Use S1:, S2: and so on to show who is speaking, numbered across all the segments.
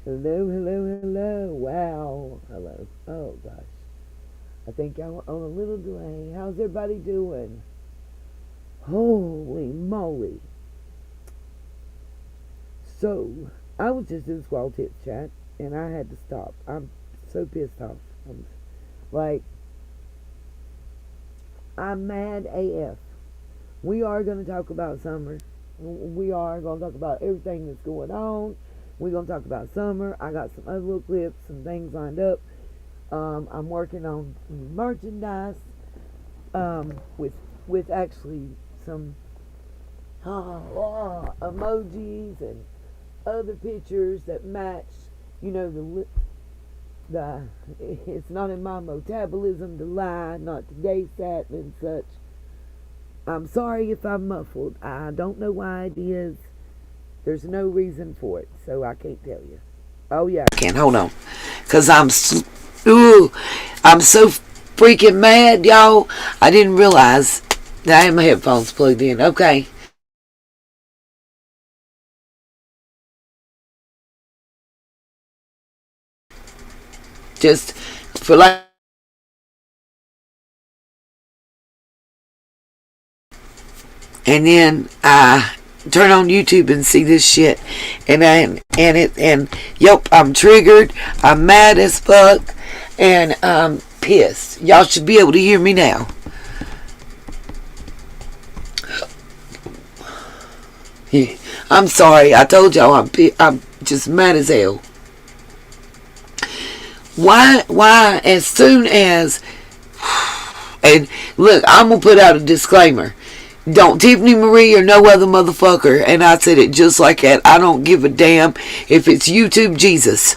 S1: Hello, hello, hello. Wow. Hello. Oh, gosh. I think I'm on a little delay. How's everybody doing? Holy moly. So, I was just in Squall Tits chat, and I had to stop. I'm so pissed off. I'm like, I'm mad AF. We are going to talk about summer. We are going to talk about everything that's going on. We're going to talk about summer. I got some other little clips, some things lined up. I'm working on merchandise with actually some emojis and other pictures that match. You know the it's not in my metabolism to lie, not to gay sat and such. I'm sorry if I'm muffled. I don't know why it is. There's no reason for it, so I can't tell you. Oh yeah, I can. Hold on, cause I'm so freaking mad, y'all. I didn't realize that I had my headphones plugged in. Okay. Just for like, and then I turn on YouTube and see this shit, and yep, I'm triggered. I'm mad as fuck, and I'm pissed. Y'all should be able to hear me now. I'm sorry. I told y'all I'm just mad as hell. Why? As soon as, and look, I'm gonna put out a disclaimer. Don't Tiffany Marie or no other motherfucker, and I said it just like that. I don't give a damn if it's YouTube Jesus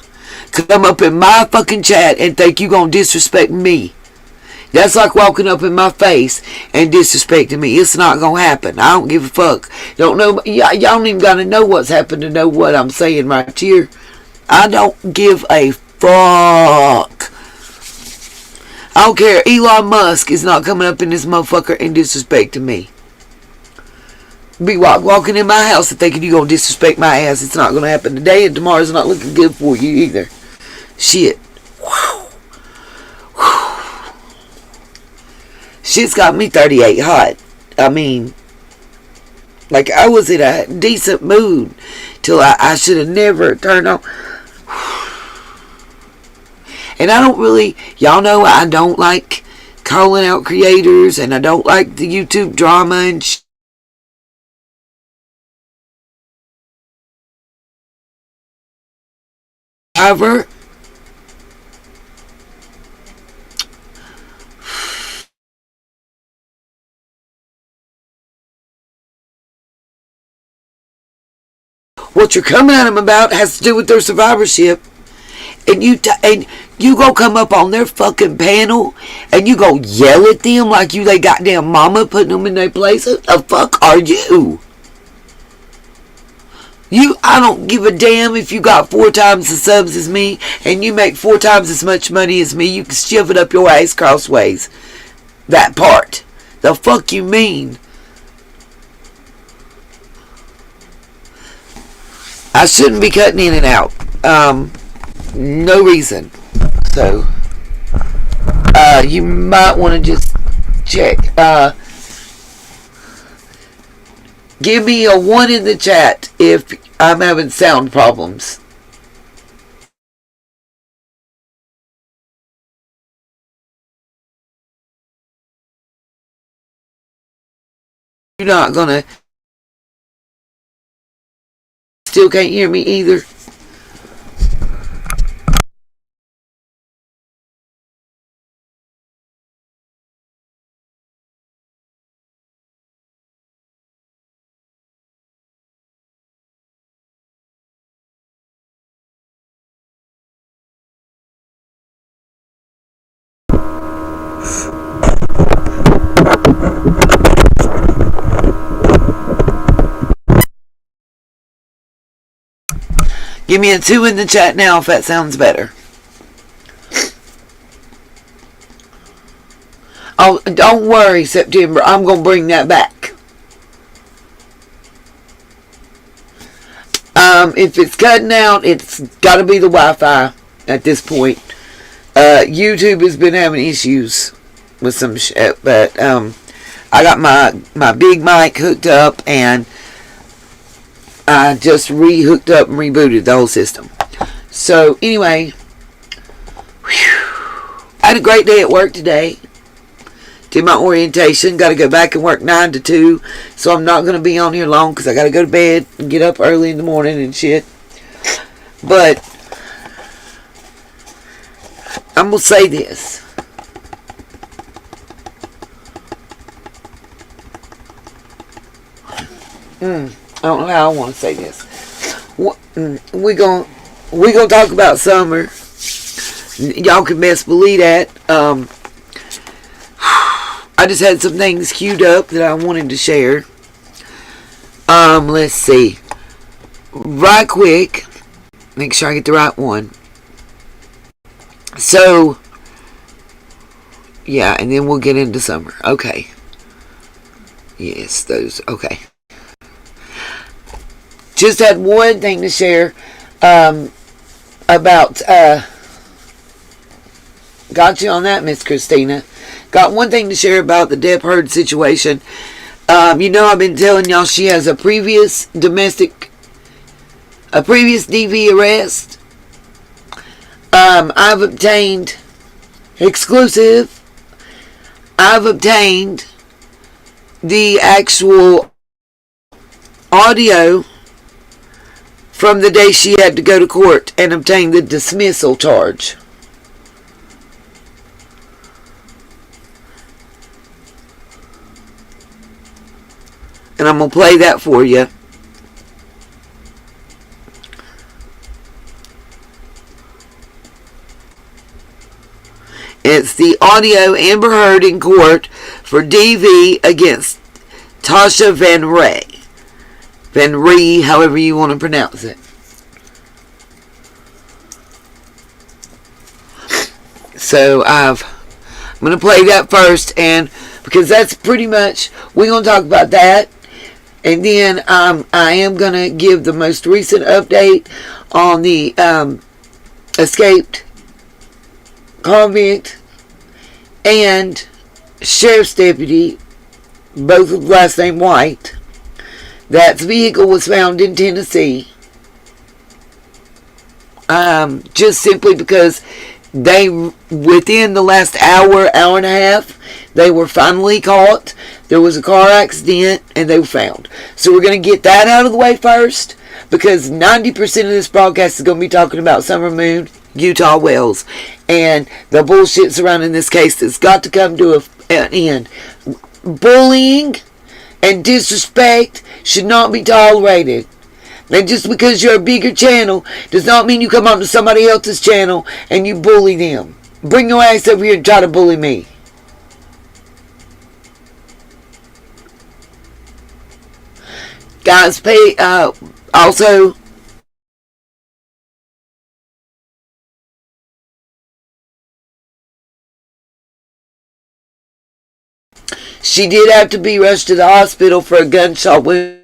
S1: come up in my fucking chat and think you gonna disrespect me. That's like walking up in my face and disrespecting me. It's not gonna happen. I don't give a fuck. Don't know. Y'all don't even gotta know what's happened to know what I'm saying right here. I don't give a fuck. I don't care. Elon Musk is not coming up in this motherfucker and disrespecting me. Be walking in my house and thinking you're going to disrespect my ass. It's not going to happen today, and tomorrow's not looking good for you either. Shit. Shit's got me 38 hot. I mean, like, I was in a decent mood till I should have never turned on. And I don't really, y'all know I don't like calling out creators, and I don't like the YouTube drama and shit. However, what you're coming at them about has to do with their survivorship, and you go come up on their fucking panel and you go yell at them like you they goddamn mama putting them in their place. Who the fuck are you? I don't give a damn if you got 4 times the subs as me and you make 4 times as much money as me. You can shove it up your ass crossways. That part. The fuck you mean? I shouldn't be cutting in and out. No reason. So, you might want to just check. Give me a 1 in the chat if I'm having sound problems. You're not gonna. Still can't hear me either. Give me a 2 in the chat now if that sounds better. Oh, don't worry, September. I'm going to bring that back. If it's cutting out, it's got to be the Wi-Fi at this point. YouTube has been having issues with some shit, but I got my big mic hooked up, and I just hooked up and rebooted the whole system. So anyway, I had a great day at work today. Did my orientation. Got to go back and work 9 to 2. So I'm not going to be on here long because I got to go to bed and get up early in the morning and shit. But I'm going to say this. I don't know how I want to say this. We're going to talk about summer. Y'all can best believe that. I just had some things queued up that I wanted to share. Let's see. Right quick. Make sure I get the right one. So, yeah, and then we'll get into summer. Okay. Yes, those. Okay. Just had one thing to share about. Got you on that, Miss Christina. Got one thing to share about the Depp Heard situation. You know, I've been telling y'all she has a previous DV arrest. I've obtained exclusive. I've obtained the actual audio from the day she had to go to court and obtain the dismissal charge. And I'm going to play that for you. It's the audio Amber Heard in court for DV against Tasha Van Ree, however you want to pronounce it. So I'm going to play that first, and because that's pretty much, we're going to talk about that. And then I am going to give the most recent update on the escaped convict and sheriff's deputy, both with last name White. That vehicle was found in Tennessee. Just simply because they, within the last hour and a half, they were finally caught. There was a car accident and they were found. So we're going to get that out of the way first, because 90% of this broadcast is going to be talking about Summer Moon, Utah Wells, and the bullshit surrounding this case that's got to come to an end. Bullying and disrespect should not be tolerated. And just because you're a bigger channel does not mean you come onto somebody else's channel and you bully them. Bring your ass over here and try to bully me. Guys, pay, also, she did have to be rushed to the hospital for a gunshot wound.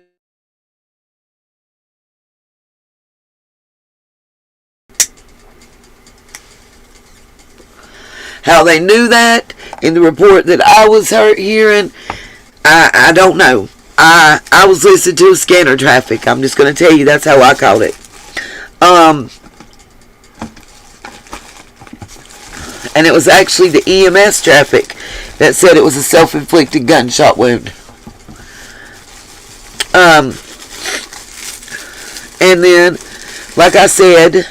S1: How they knew that in the report that I was hearing, I don't know. I was listening to scanner traffic. I'm just going to tell you that's how I called it. And it was actually the EMS traffic that said it was a self-inflicted gunshot wound. And then, like I said,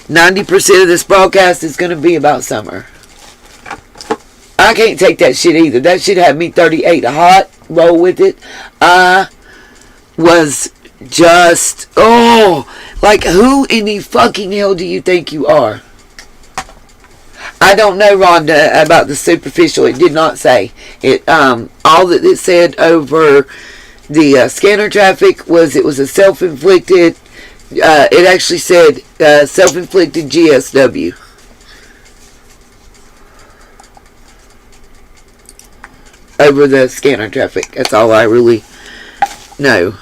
S1: 90% of this broadcast is going to be about summer. I can't take that shit either. That shit had me 38 hot. Roll with it. I was just, like, who in the fucking hell do you think you are? I don't know, Rhonda, about the superficial. It did not say it. All that it said over the scanner traffic was it was a self-inflicted. It actually said self-inflicted GSW. Over the scanner traffic. That's all I really know.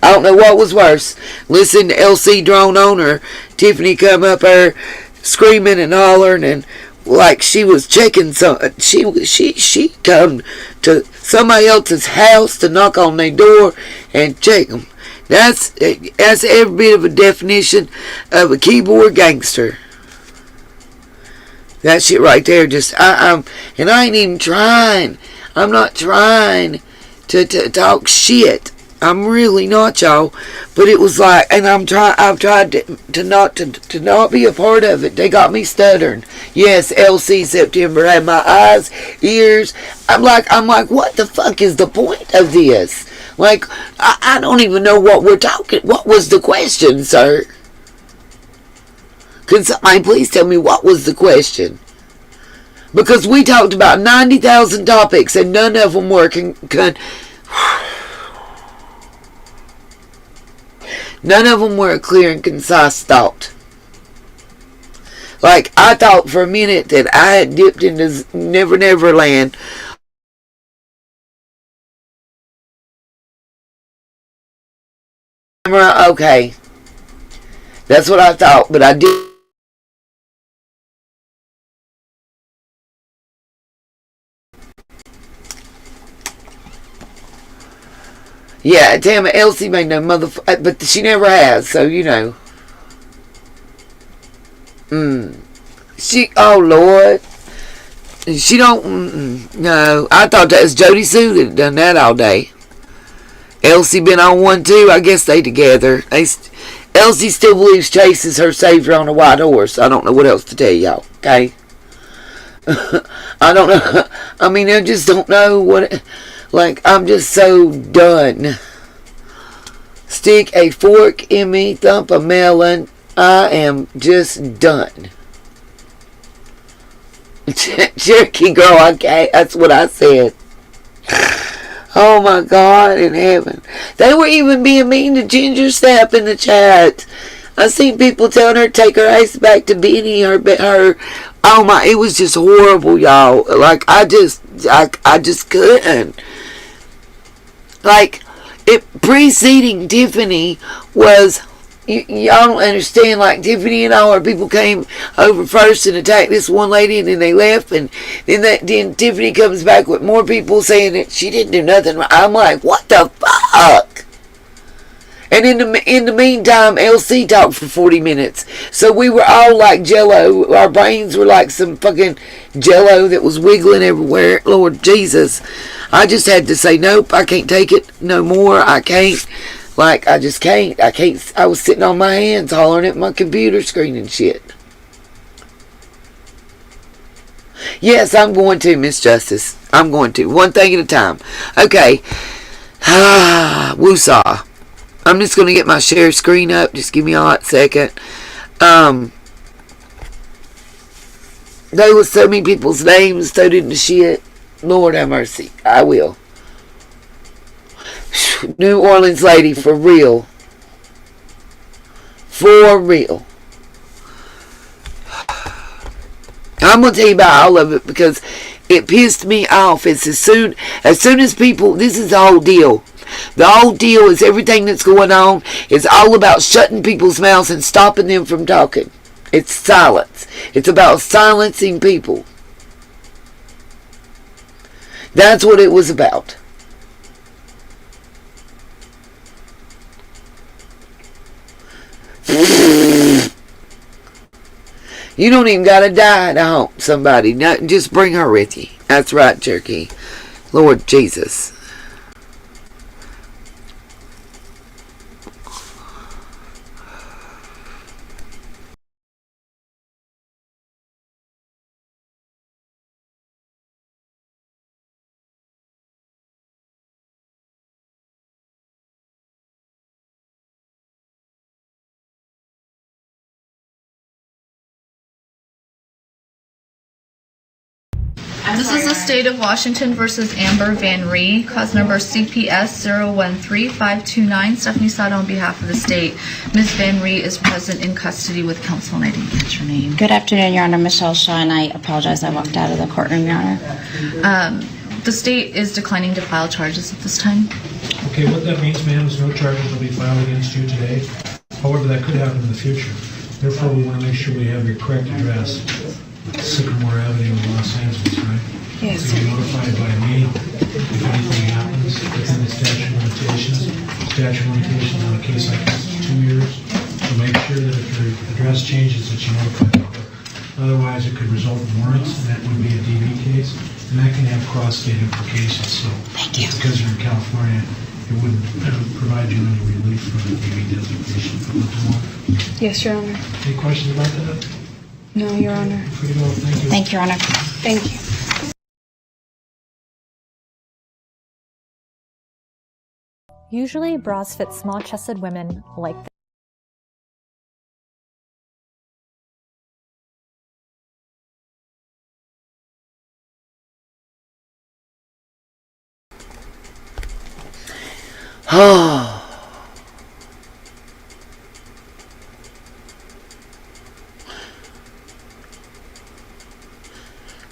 S1: I don't know what was worse. Listen to LC drone on her. Tiffany come up there screaming and hollering and like she was checking some. She come to somebody else's house to knock on their door and check them. That's every bit of a definition of a keyboard gangster. That shit right there, just and I ain't even trying. I'm not trying to talk shit. I'm really not, y'all. But it was like, and I've tried to not be a part of it. They got me stuttering. Yes, LC September had my eyes, ears. I'm like, what the fuck is the point of this? Like, I don't even know what we're talking. What was the question, sir? Can somebody please tell me what was the question? Because we talked about 90,000 topics and none of them were none of them were a clear and concise thought. Like, I thought for a minute that I had dipped into Never Never Land. Okay. That's what I thought, but I did. Yeah, damn it, Elsie made no motherfucker, but she never has, so you know. Oh Lord. She don't, no. I thought that was Jody Sue that had done that all day. Elsie been on one too, I guess they together. Elsie still believes Chase is her savior on a white horse. I don't know what else to tell y'all, okay? I don't know. I mean, I just don't know what... Like, I'm just so done. Stick a fork in me, thump a melon. I am just done. Cherokee girl, okay, that's what I said. Oh my God in heaven. They were even being mean to Ginger Snap in the chat. I seen people telling her to take her ass back to Benny, her oh my, it was just horrible, y'all. Like, I just couldn't. Like, it preceding Tiffany was, y'all don't understand, like, Tiffany and all her people came over first and attacked this one lady, and then they left, and then Tiffany comes back with more people saying that she didn't do nothing. I'm like, what the fuck? And in the meantime, LC talked for 40 minutes. So we were all like jello. Our brains were like some fucking jello that was wiggling everywhere. Lord Jesus. I just had to say, nope, I can't take it no more. I can't. Like, I just can't. I can't. I was sitting on my hands hollering at my computer screen and shit. Yes, I'm going to, Miss Justice. I'm going to. One thing at a time. Okay. Woosah. I'm just going to get my share screen up. Just give me a hot second. There was so many people's names thrown into shit. Lord have mercy. I will. New Orleans lady, for real. For real. I'm going to tell you about all of it because it pissed me off. It's as soon as people, this is the whole deal. The whole deal is everything that's going on is all about shutting people's mouths and stopping them from talking. It's silence. It's about silencing people. That's what it was about. You don't even gotta die to haunt somebody. No, just bring her with you. That's right, Cherokee. Lord Jesus.
S2: This is the state of Washington versus Amber Van Ree, cause number CPS 013-529. Stephanie Sada on behalf of the state. Ms. Van Ree is present in custody with counsel, and I didn't catch your name.
S3: Good afternoon, Your Honor. Michelle Shaw, and I apologize. I walked out of the courtroom, Your Honor.
S2: The state is declining to file charges at this time.
S4: Okay, what that means, ma'am, is no charges will be filed against you today. However, that could happen in the future. Therefore, we want to make sure we have your correct address. Sycamore Avenue in Los Angeles, right?
S5: Yes.
S4: So you're notified by me if anything happens within the statute of limitations. Statute of limitations on a case like this is 2 years. So make sure that if your address changes that you notify the court. Otherwise, it could result in warrants, and that would be a DV case, and that can have cross-state implications. So just because you're in California, it wouldn't provide you any relief from the DV designation for Baltimore.
S5: Yes, Your Honor.
S4: Any questions about that?
S5: No, Your Honor.
S4: Free to go. Thank you.
S3: Thank you, Your Honor.
S5: Thank you.
S6: Usually, bras fit small-chested women like this.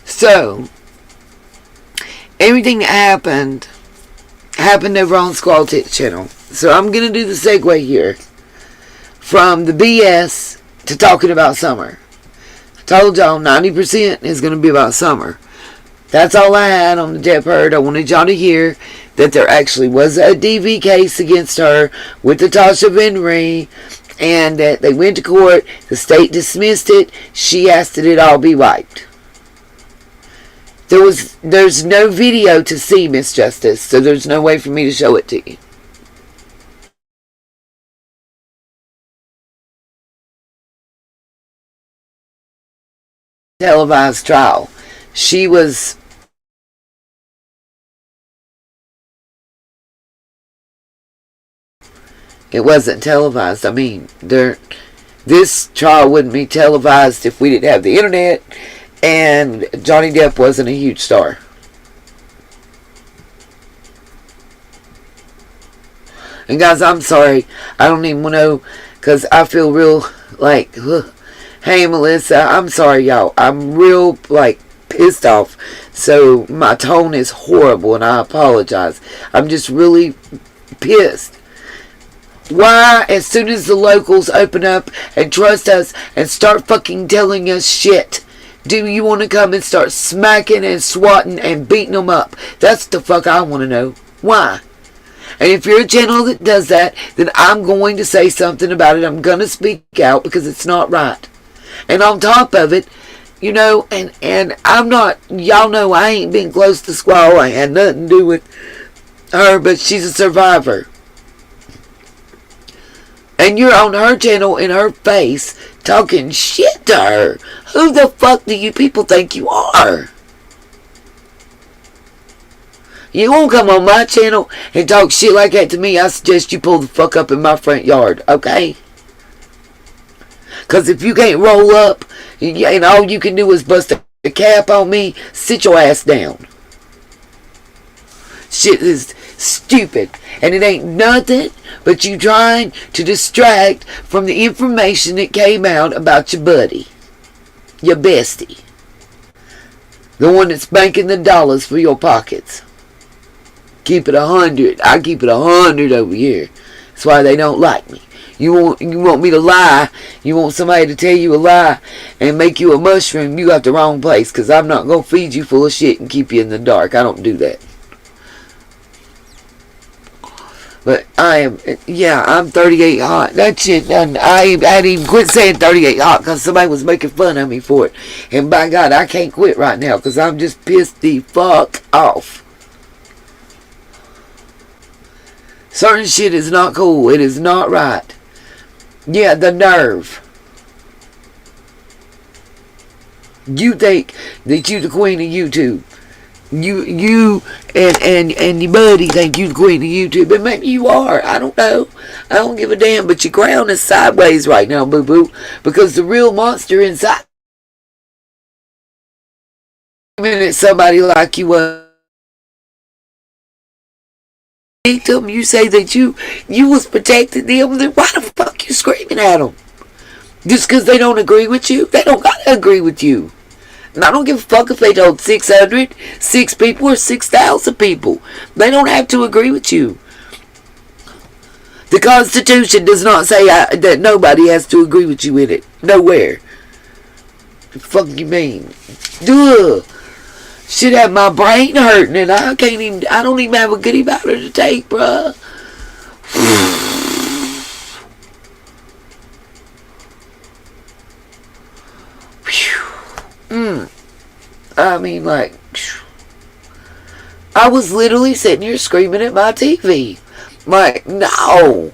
S1: So, everything that happened over on Squall Tits channel. So I'm going to do the segue here from the BS to talking about summer. I told y'all 90% is going to be about summer. That's all I had on the Depp Heard. I wanted y'all to hear that there actually was a DV case against her with Natasha Benry, and that they went to court. The state dismissed it. She asked that it all be wiped. There's no video to see, Miss Justice, so there's no way for me to show it to you. Televised trial. She was... It wasn't televised. I mean, this trial wouldn't be televised if we didn't have the internet, and Johnny Depp wasn't a huge star. And guys, I'm sorry. I don't even know, because I feel real like, hey Melissa, I'm sorry y'all. I'm real like pissed off. So my tone is horrible and I apologize. I'm just really pissed. Why, as soon as the locals open up and trust us and start fucking telling us shit, do you want to come and start smacking and swatting and beating them up? That's the fuck I want to know. Why? And if you're a channel that does that, then I'm going to say something about it. I'm going to speak out because it's not right. And on top of it, you know, and I'm not, y'all know I ain't been close to Squall. I had nothing to do with her, but she's a survivor. And you're on her channel in her face talking shit to her. Who the fuck do you people think you are? You won't come on my channel and talk shit like that to me. I suggest you pull the fuck up in my front yard, okay? Because if you can't roll up and all you can do is bust a cap on me, sit your ass down. Shit is stupid. And it ain't nothing but you trying to distract from the information that came out about your buddy. Your bestie. The one that's banking the dollars for your pockets. Keep it 100. I keep it 100 over here. That's why they don't like me. You want me to lie. You want somebody to tell you a lie and make you a mushroom. You got the wrong place, because I'm not going to feed you full of shit and keep you in the dark. I don't do that. But I am, yeah, I'm 38 hot. That shit done. I hadn't even quit saying 38 hot because somebody was making fun of me for it. And by God, I can't quit right now because I'm just pissed the fuck off. Certain shit is not cool. It is not right. Yeah, the nerve. You think that you the queen of YouTube. You and your buddy think you the queen of YouTube, but maybe you are. I don't know. I don't give a damn. But your crown is sideways right now, boo boo, because the real monster inside. Minute somebody like you victim, you say that you was protecting them. Then why the fuck you screaming at them? Just because they don't agree with you? They don't gotta agree with you. And I don't give a fuck if they told 6 people or 6,000 people. They don't have to agree with you. The Constitution does not say that nobody has to agree with you in it. Nowhere. The fuck you mean? Duh. Shit have my brain hurting and I don't even have a goodie powder to take, bruh. I mean, like, I was literally sitting here screaming at my TV. Like, no.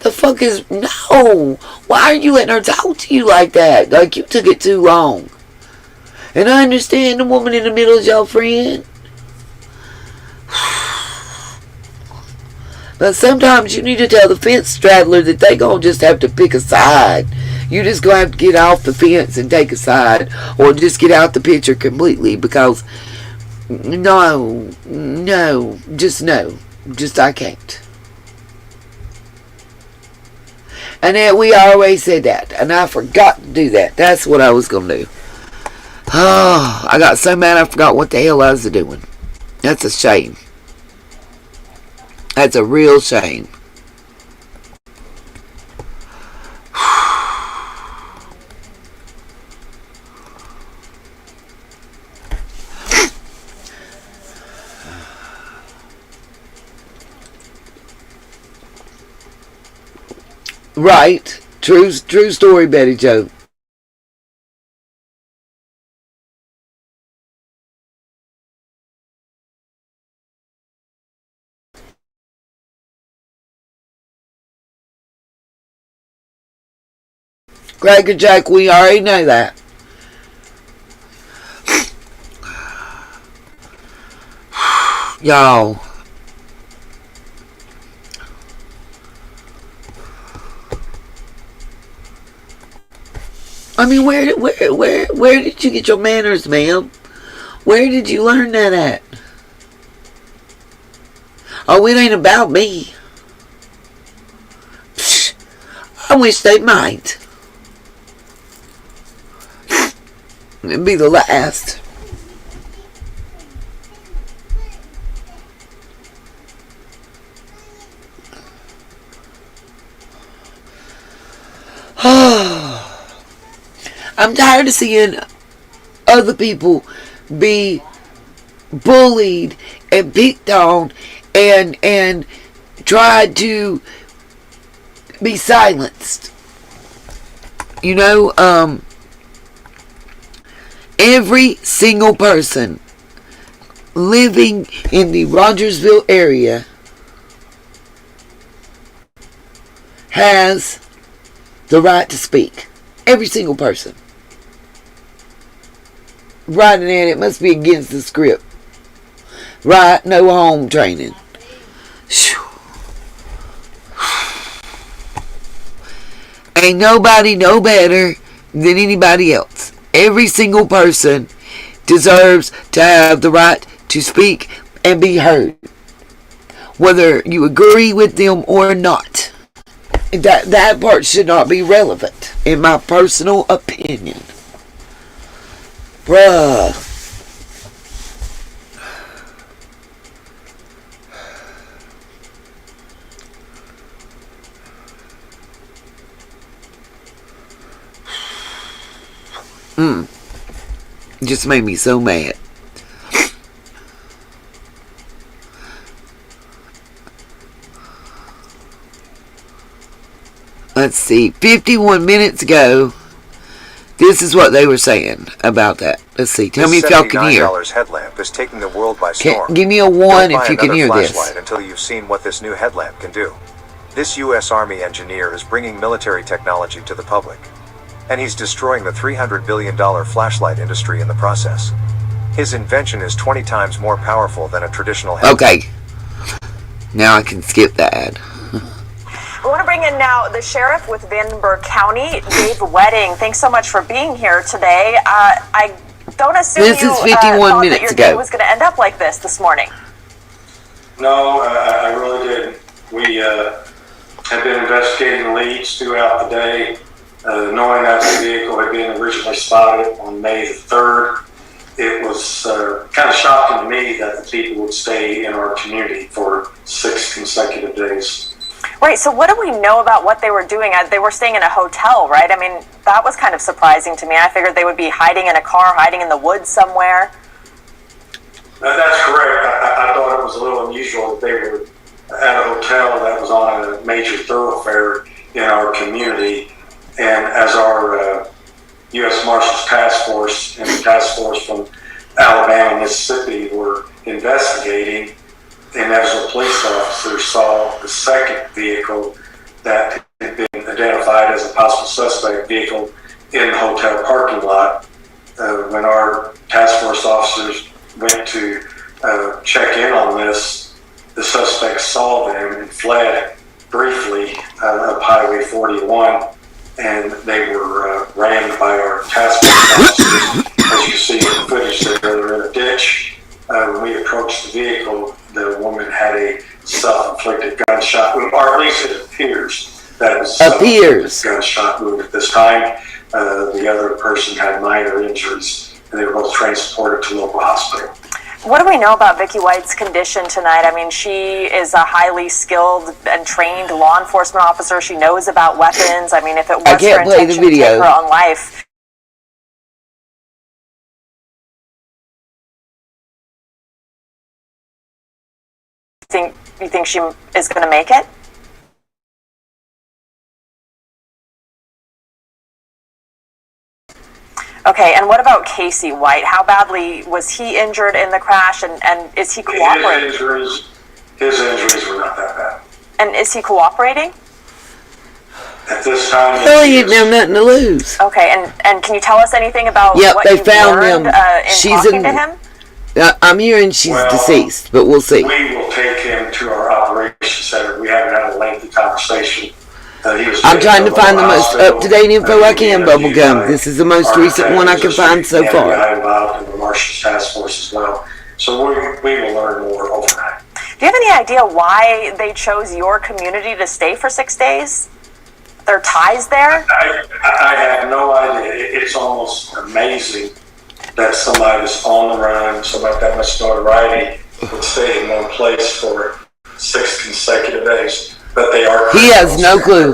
S1: The fuck is, no. Why are you letting her talk to you like that? Like, you took it too long. And I understand the woman in the middle is your friend. But sometimes you need to tell the fence straddler that they gonna just have to pick a side. You just gonna have to get off the fence and take a side. Or just get out the picture completely. Because, no. Just no. Just I can't. And then we always said that. And I forgot to do that. That's what I was gonna do. Oh, I got so mad I forgot what the hell I was doing. That's a shame. That's a real shame. Right. True story, Betty Joe. Cracker Jack, we already know that. Y'all. I mean, where did you get your manners, ma'am? Where did you learn that at? Oh, it ain't about me. Psh, I wish they might. It'd be the last. I'm tired of seeing other people be bullied and picked on and tried to be silenced. You know, every single person living in the Rogersville area has the right to speak. Every single person. Right, and it must be against the script. Right, no home training. Ain't nobody no better than anybody else. Every single person deserves to have the right to speak and be heard. Whether you agree with them or not. That part should not be relevant, in my personal opinion. Bruh. Just made me so mad. Let's see, 51 minutes ago, this is what they were saying about that. Let's see, tell me if y'all can hear.
S7: This $79 headlamp is taking the world by storm.
S1: Give me a 1 if you can hear this.
S7: Flashlight until you've seen what this new headlamp can do. This U.S. Army engineer is bringing military technology to the public. And he's destroying the $300 billion flashlight industry in the process. His invention is 20 times more powerful than a traditional headlamp.
S1: Okay, now I can skip the ad.
S8: We want to bring in now the sheriff with Vandenberg County, Dave Wedding. Thanks so much for being here today. I don't assume
S1: this
S8: you
S1: is 51
S8: thought
S1: minutes
S8: that your
S1: ago.
S8: day was going to end up like this morning.
S9: No, I really didn't. We have been investigating leads throughout the day, knowing that the vehicle had been originally spotted on May the 3rd. It was kind of shocking to me that the people would stay in our community for 6 consecutive days.
S8: Right, so what do we know about what they were doing? They were staying in a hotel, right? I mean, that was kind of surprising to me. I figured they would be hiding in a car, hiding in the woods somewhere.
S9: That's correct. I thought it was a little unusual that they were at a hotel that was on a major thoroughfare in our community. And as our U.S. Marshals Task Force and the task force from Alabama and Mississippi were investigating, and as the police officers saw the second vehicle that had been identified as a possible suspect vehicle in the hotel parking lot, when our task force officers went to check in on this, the suspect saw them and fled briefly up Highway 41, and they were rammed by our task force officers. As you see in the footage, they were in a ditch. When we approached the vehicle, the woman had a self-inflicted gunshot wound, or at least it appears that it was a self-inflicted gunshot wound at this time. The other person had minor injuries, and they were both transported to local hospital.
S8: What do we know about Vicky White's condition tonight? I mean, she is a highly skilled and trained law enforcement officer. She knows about weapons. I mean, if it was her intention to take her own life. You think she is going to make it? Okay, and what about Casey White? How badly was he injured in the crash, and is he cooperating?
S9: His injuries were not that bad.
S8: And is he cooperating?
S9: At this time,
S1: he didn't have nothing to lose.
S8: Okay, and can you tell us anything about what
S1: they
S8: you
S1: found
S8: learned
S1: him.
S8: in talking to him?
S1: I'm hearing she's deceased, but we'll see.
S9: We will take him to our operations center. We haven't had a lengthy conversation.
S1: I'm trying to find the most up-to-date info I can, Bubblegum. This is the most recent one I can find so far.
S9: I'm involved in the Marshals Task Force as well. So we will learn more overnight.
S8: Do you have any idea why they chose your community to stay for 6 days? Their ties there?
S9: I have no idea. It's almost amazing that somebody that's on the run, somebody with that much notoriety, would stay in one place for 6 consecutive days. But they are.
S1: He has no clue.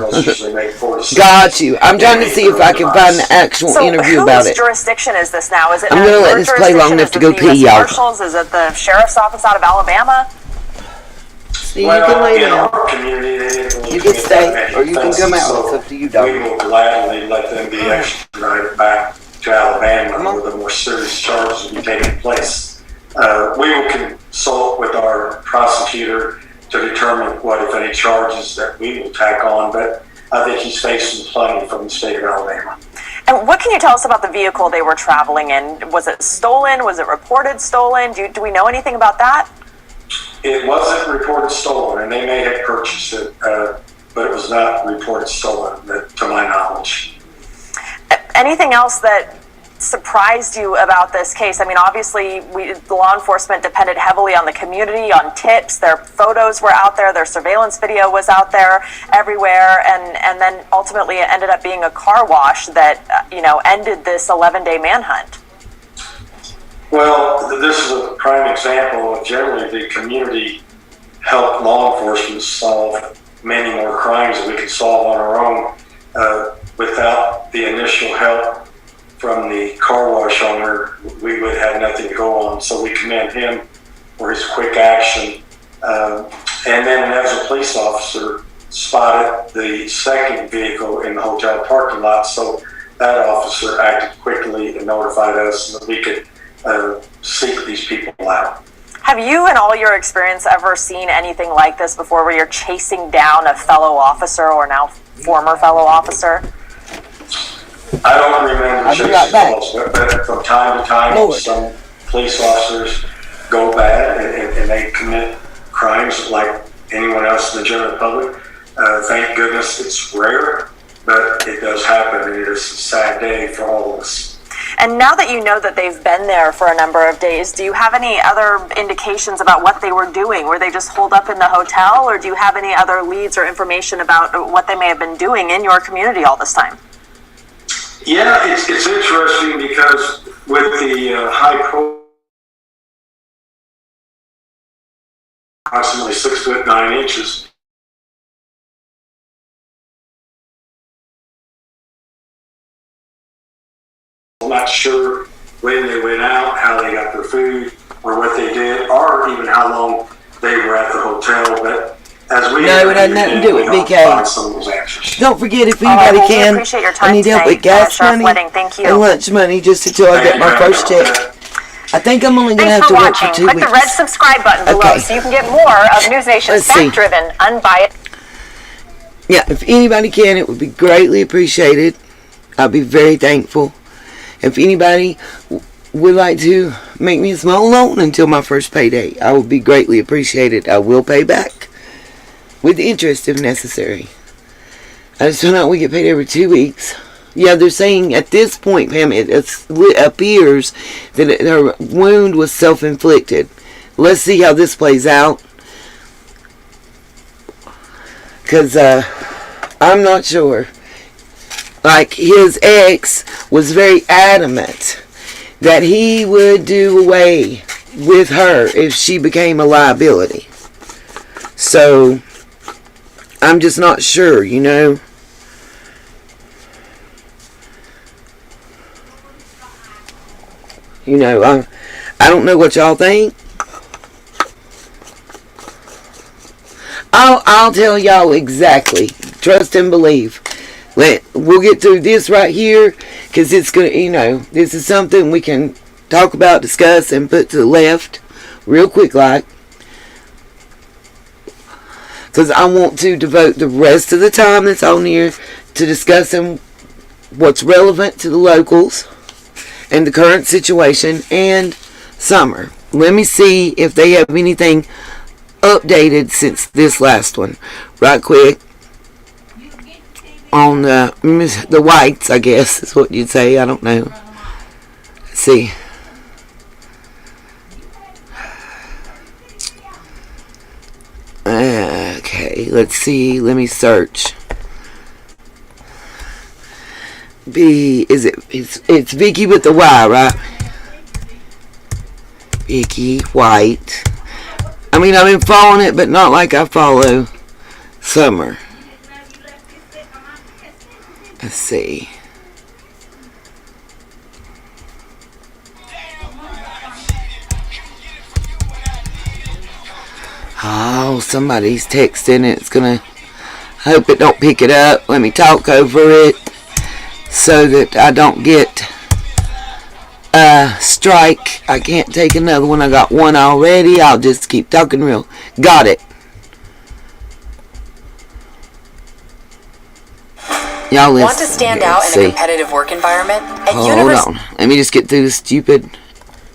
S1: Got you. I'm trying to see if I can find the actual interview about it.
S8: Whose jurisdiction is this now? Is it
S1: I'm going to let this play long enough to go pee, y'all.
S8: Marshals? Is it the sheriff's office out of Alabama?
S1: See, you can lay down. You can stay, or you can come out.
S9: So
S1: it's up to you, dog.
S9: We will gladly let them be extradited back to Alabama where the more serious charges will be taking place. We will consult with our prosecutor to determine what, if any, charges that we will tack on, but I think he's facing plenty from the state of Alabama.
S8: And what can you tell us about the vehicle they were traveling in? Was it stolen? Was it reported stolen? Do we know anything about that?
S9: It wasn't reported stolen, and they may have purchased it, but it was not reported stolen, to my knowledge.
S8: Anything else that surprised you about this case? I mean, obviously, the law enforcement depended heavily on the community, on tips. Their photos were out there. Their surveillance video was out there everywhere. And then ultimately it ended up being a car wash that, ended this 11-day manhunt.
S9: Well, this is a prime example of generally the community helped law enforcement solve many more crimes that we could solve on our own. Without the initial help from the car wash owner, we would have nothing to go on. So we commend him for his quick action. And then as a police officer, spotted the second vehicle in the hotel parking lot. So that officer acted quickly and notified us so that we could seek these people out.
S8: Have you, in all your experience, ever seen anything like this before, where you're chasing down a fellow officer or now former fellow officer?
S9: I don't remember chasing calls, but from time to time, some police officers go bad and they commit crimes like anyone else in the general public. Thank goodness it's rare, but it does happen, and it is a sad day for all of us.
S8: And now that you know that they've been there for a number of days, do you have any other indications about what they were doing? Were they just holed up in the hotel, or do you have any other leads or information about what they may have been doing in your community all this time?
S9: Yeah, it's interesting because with the high profile, approximately 6'9" not sure when they went out, how they got their food, or what they did, or even how long they were at the hotel. But as we
S1: No, it had nothing to do with BK.
S9: Some of those answers.
S1: Don't forget, if anybody
S8: well,
S1: can,
S8: we appreciate your time
S1: I need help
S8: today,
S1: with gas
S8: Sheriff
S1: money
S8: Wedding. Thank you.
S1: and lunch money just until I get my first check. I think I'm only going to have
S8: Thanks
S1: to
S8: for
S1: work for
S8: watching.
S1: 2
S8: Click
S1: weeks.
S8: the red subscribe button below
S1: Okay.
S8: so you can get more of News Nation's
S1: Let's see.
S8: fact-driven, unbiased.
S1: Yeah, if anybody can, it would be greatly appreciated. I'll be very thankful. If anybody would like to make me a small loan until my first payday, I would be greatly appreciated. I will pay back with interest if necessary. I just found out we get paid every 2 weeks. Yeah, they're saying at this point, Pam, it appears that her wound was self-inflicted. Let's see how this plays out. Because I'm not sure. Like, his ex was very adamant that he would do away with her if she became a liability. So, I'm just not sure, you know. You know, I don't know what y'all think. I'll tell y'all exactly. Trust and believe. We'll get through this right here, because it's gonna, you know, this is something we can talk about, discuss, and put to the left real quick, like. Because I want to devote the rest of the time that's on here to discussing what's relevant to the locals and the current situation and summer. Let me see if they have anything updated since this last one. Right quick. On the whites, I guess is what you'd say. I don't know. Let's see. Okay, let's see. Let me search. It's Vicky with the Y, right? Vicky White. I mean, I've been following it, but not like I follow Summer. Let's see. Oh, somebody's texting. It's gonna. I hope it don't pick it up. Let me talk over it so that I don't get strike. I can't take another one. I got one already. I'll just keep talking real. Got it. Y'all listen.
S10: Want to stand out in a competitive work environment?
S1: Hold on. Let me just get through the stupid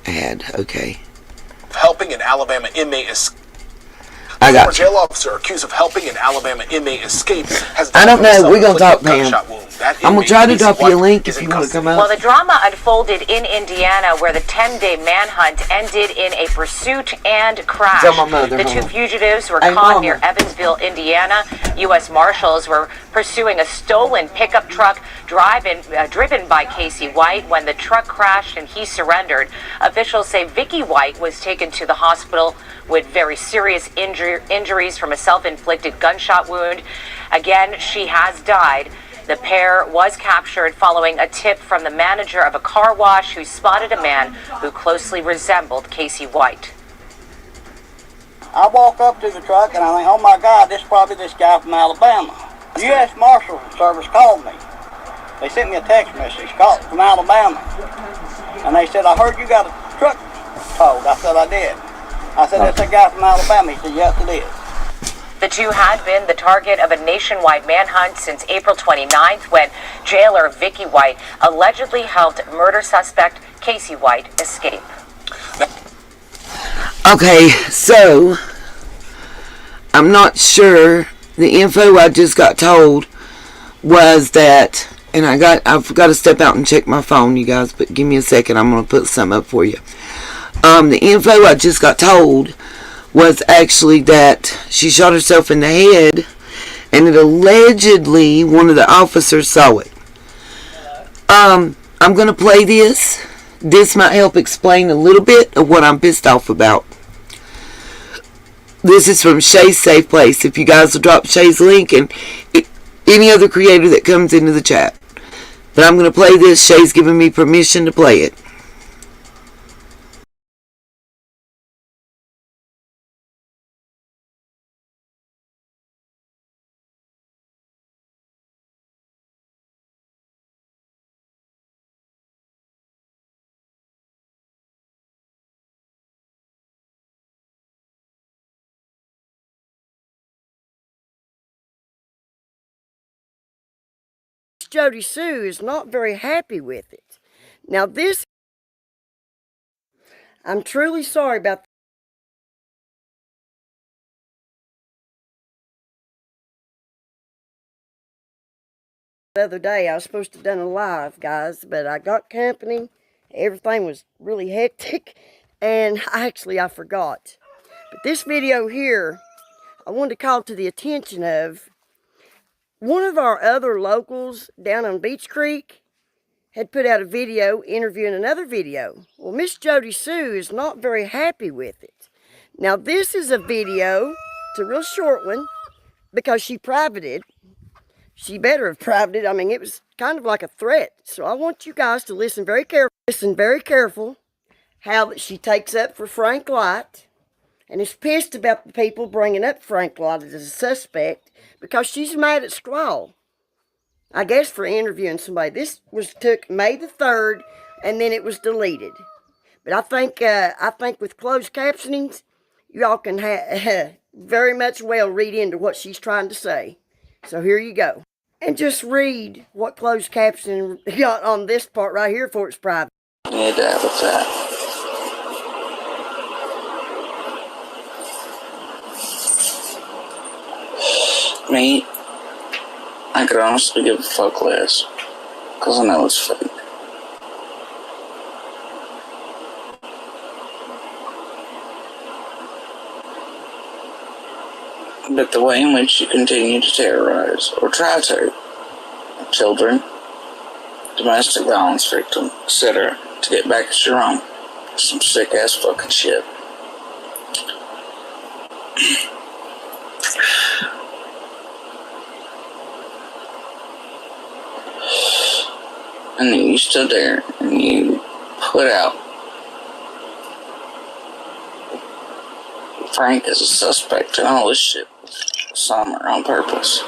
S1: ad. Okay.
S11: Helping an Alabama inmate escape.
S1: I got
S11: a jail officer accused of helping an Alabama inmate escape has
S1: I don't know. We're going to talk, Pam. I'm going to try to drop you a link if you want to come out.
S8: Well, the drama unfolded in Indiana, where the 10-day manhunt ended in a pursuit and crash. The two fugitives were caught near Evansville, Indiana. U.S. Marshals were pursuing a stolen pickup truck driven by Casey White when the truck crashed and he surrendered. Officials say Vicky White was taken to the hospital with very serious injuries from a self-inflicted gunshot wound. Again, she has died. The pair was captured following a tip from the manager of a car wash who spotted a man who closely resembled Casey White.
S12: I walk up to the truck and I think, oh my God, this is probably this guy from Alabama. The U.S. Marshal Service called me. They sent me a text message from Alabama. And they said, I heard you got a truck towed. I said, I did. I said, that's a guy from Alabama. He said, yes, it is.
S8: The two had been the target of a nationwide manhunt since April 29th, when jailer Vicky White allegedly helped murder suspect Casey White escape.
S1: Okay, so I'm not sure. The info I just got told was that, and I've got to step out and check my phone, you guys, but give me a second. I'm going to put some up for you. The info I just got told was actually that she shot herself in the head, and that allegedly one of the officers saw it. I'm going to play this. This might help explain a little bit of what I'm pissed off about. This is from Shay's Safe Place. If you guys will drop Shay's link and any other creator that comes into the chat. But I'm going to play this. Shay's giving me permission to play it.
S13: Jody Sue is not very happy with it. Now this, I'm truly sorry about the other day. I was supposed to have done a live, guys, but I got company. Everything was really hectic, and I forgot. But this video here, I wanted to call to the attention of one of our other locals down on Beach Creek had put out a video interviewing another video. Well, Miss Jody Sue is not very happy with it. Now, this is a video. It's a real short one because she privated. She better have privated. I mean, it was kind of like a threat. So I want you guys to listen very careful. Listen very careful how that she takes up for Frank Light and is pissed about the people bringing up Frank Light as a suspect because she's mad at Squall. I guess for interviewing somebody. This took May the 3rd, and then it was deleted. But I think with closed captionings, y'all can very much well read into what she's trying to say. So here you go. And just read what closed captioning got on this part right here for it's private.
S14: Yeah, that was that. Me, I could honestly give a fuck less, because I know it's fake. But the way in which you continue to terrorize, or try to, children, domestic violence victims, etc., to get back at your own, is some sick-ass fucking shit. And then you stood there and you put out Frank as a suspect and all this shit with Summer on purpose.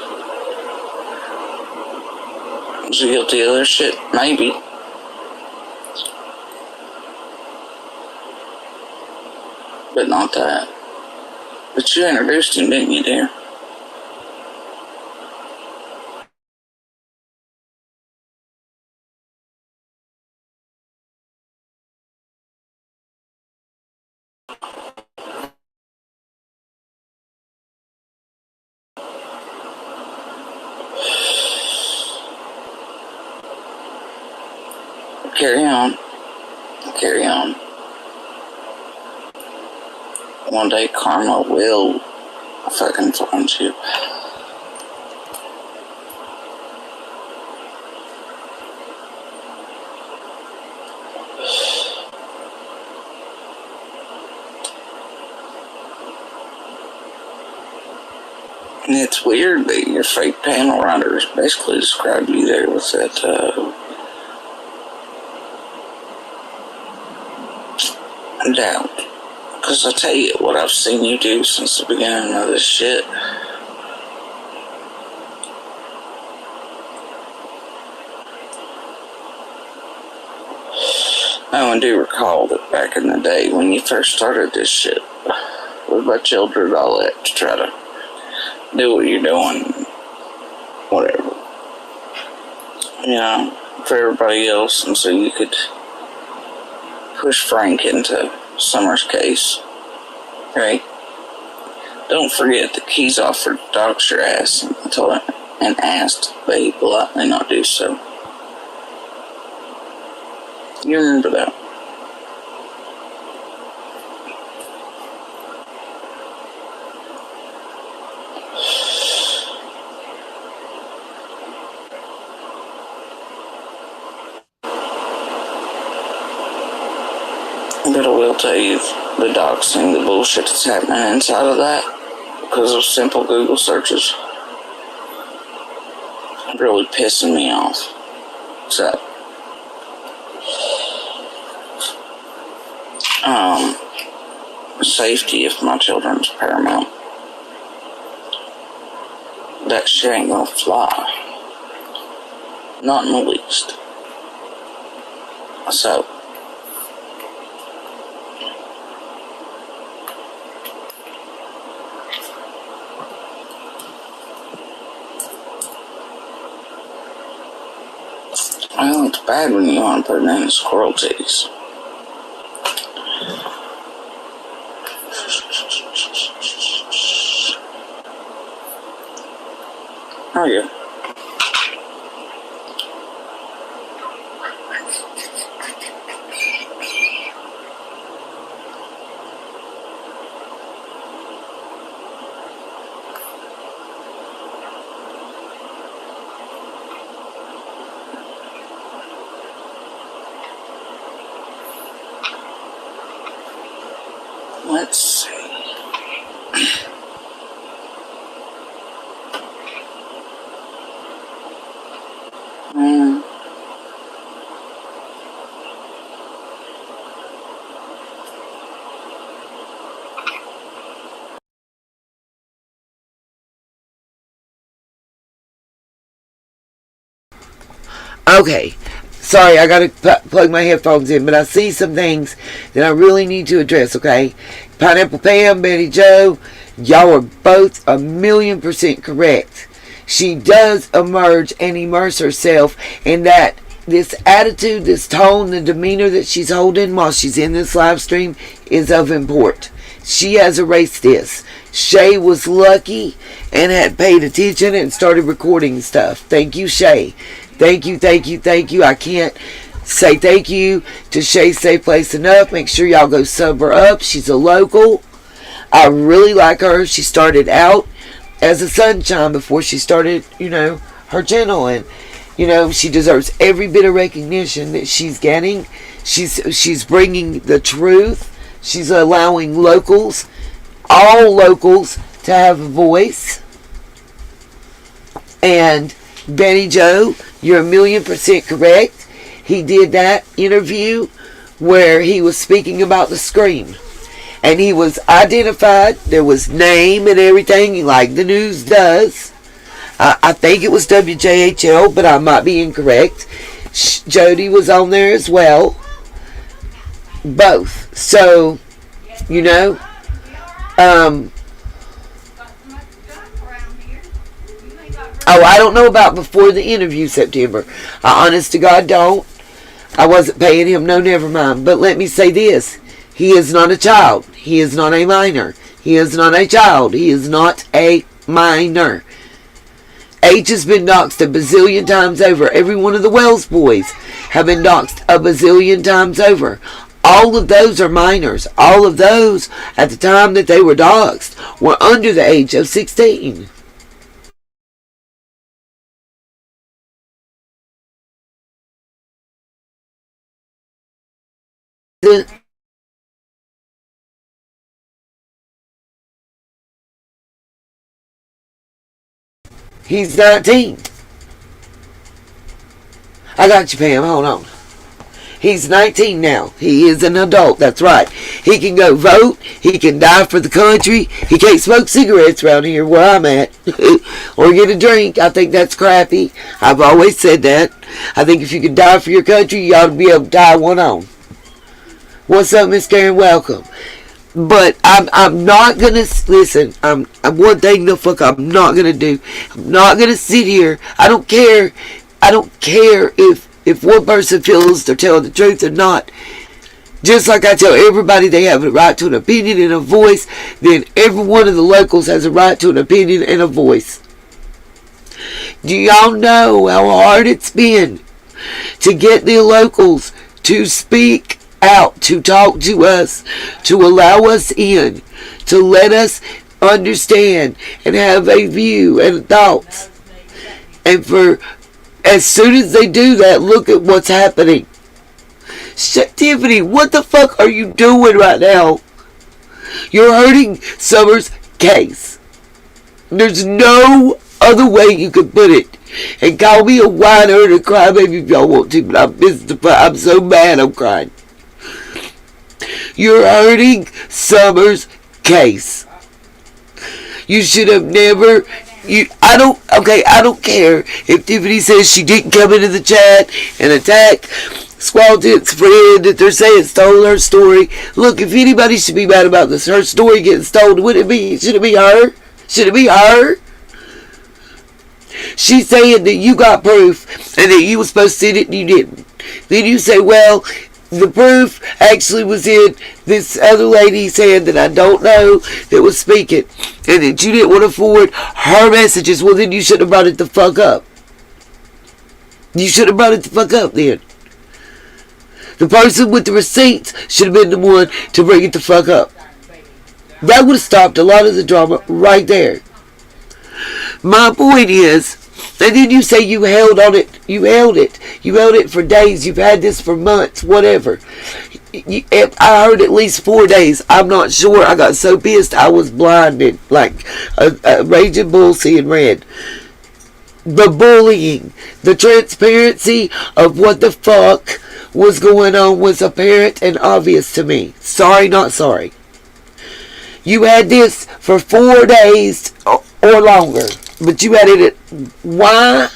S14: Was he guilty of their shit? Maybe. But not that. But you introduced him, didn't you, dear? Carry on. Carry on. One day karma will fucking find you. And it's weird that your fake panel writers basically described you there with that, doubt. Because I tell you what I've seen you do since the beginning of this shit. I do recall that back in the day when you first started this shit with my children and all that to try to do what you're doing, whatever, you know, for everybody else, and so you could push Frank into Summer's case, right? Don't forget that Keys offered to dox your ass and asked, but he politely not do so. You remember that? But I will tell you, the doxing, the bullshit that's happening inside of that, because of simple Google searches, really pissing me off. So, safety of my children's paramount. That shit ain't gonna fly. Not in the least. So, well, it's bad when you want to put it in squirrel titties. Oh yeah. Let's see.
S1: Okay, sorry, I gotta plug my headphones in, but I see some things that I really need to address, okay? Pineapple Pam, Betty Joe, y'all are both 1,000,000% correct. She does emerge and immerse herself in that this attitude, this tone, the demeanor that she's holding while she's in this live stream is of import. She has erased this. Shay was lucky and had paid attention and started recording stuff. Thank you, Shay. Thank you, thank you, thank you. I can't say thank you to Shay Safe Place enough. Make sure y'all go sub her up. She's a local. I really like her. She started out as a sunshine before she started, her channel. And, she deserves every bit of recognition that she's getting. She's bringing the truth. She's allowing locals, all locals, to have a voice. And Benny Joe, you're 1,000,000% correct. He did that interview where he was speaking about the scream. And he was identified. There was name and everything like the news does. I think it was WJHL, but I might be incorrect. Jody was on there as well. Both. So, oh, I don't know about before the interview, September. I honest to God don't. I wasn't paying him, no, never mind. But let me say this. He is not a child. He is not a minor. He is not a child. He is not a minor. H has been doxxed a bazillion times over. Every one of the Wells boys have been doxxed a bazillion times over. All of those are minors. All of those, at the time that they were doxxed, were under the age of 16. He's 19. I got you, Pam. Hold on. He's 19 now. He is an adult. That's right. He can go vote. He can die for the country. He can't smoke cigarettes around here where I'm at. Or get a drink. I think that's crappy. I've always said that. I think if you can die for your country, you ought to be able to die one on. What's up, Miss Karen? Welcome. But I'm not going to, listen, I'm one thing the fuck I'm not going to do. I'm not going to sit here. I don't care if one person feels they're telling the truth or not. Just like I tell everybody they have a right to an opinion and a voice, then every one of the locals has a right to an opinion and a voice. Do y'all know how hard it's been to get the locals to speak out, to talk to us, to allow us in, to let us understand and have a view and thoughts? And for as soon as they do that, look at what's happening. Tiffany, what the fuck are you doing right now? You're hurting Summer's case. There's no other way you could put it. And call me a whiner and a crybaby if y'all want to, but I'm so mad I'm crying. You're hurting Summer's case. You should have never... I don't care if Tiffany says she didn't come into the chat and attack Squall Tit's friend, that they're saying stole her story. Look, if anybody should be mad about this, her story getting stolen, should it be her? Should it be her? She's saying that you got proof and that you were supposed to send it and you didn't. Then you say, well, the proof actually was in this other lady saying that I don't know that was speaking and that you didn't want to forward her messages. Well, then you should have brought it the fuck up. You should have brought it the fuck up then. The person with the receipts should have been the one to bring it the fuck up. That would have stopped a lot of the drama right there. My point is, and then you say you held on it. You held it for days. You've had this for months, whatever. I heard at least 4 days. I'm not sure. I got so pissed I was blinded, like a raging bull seeing red. The bullying, the transparency of what the fuck was going on was apparent and obvious to me. Sorry, not sorry. You had this for 4 days or longer. But you had it why?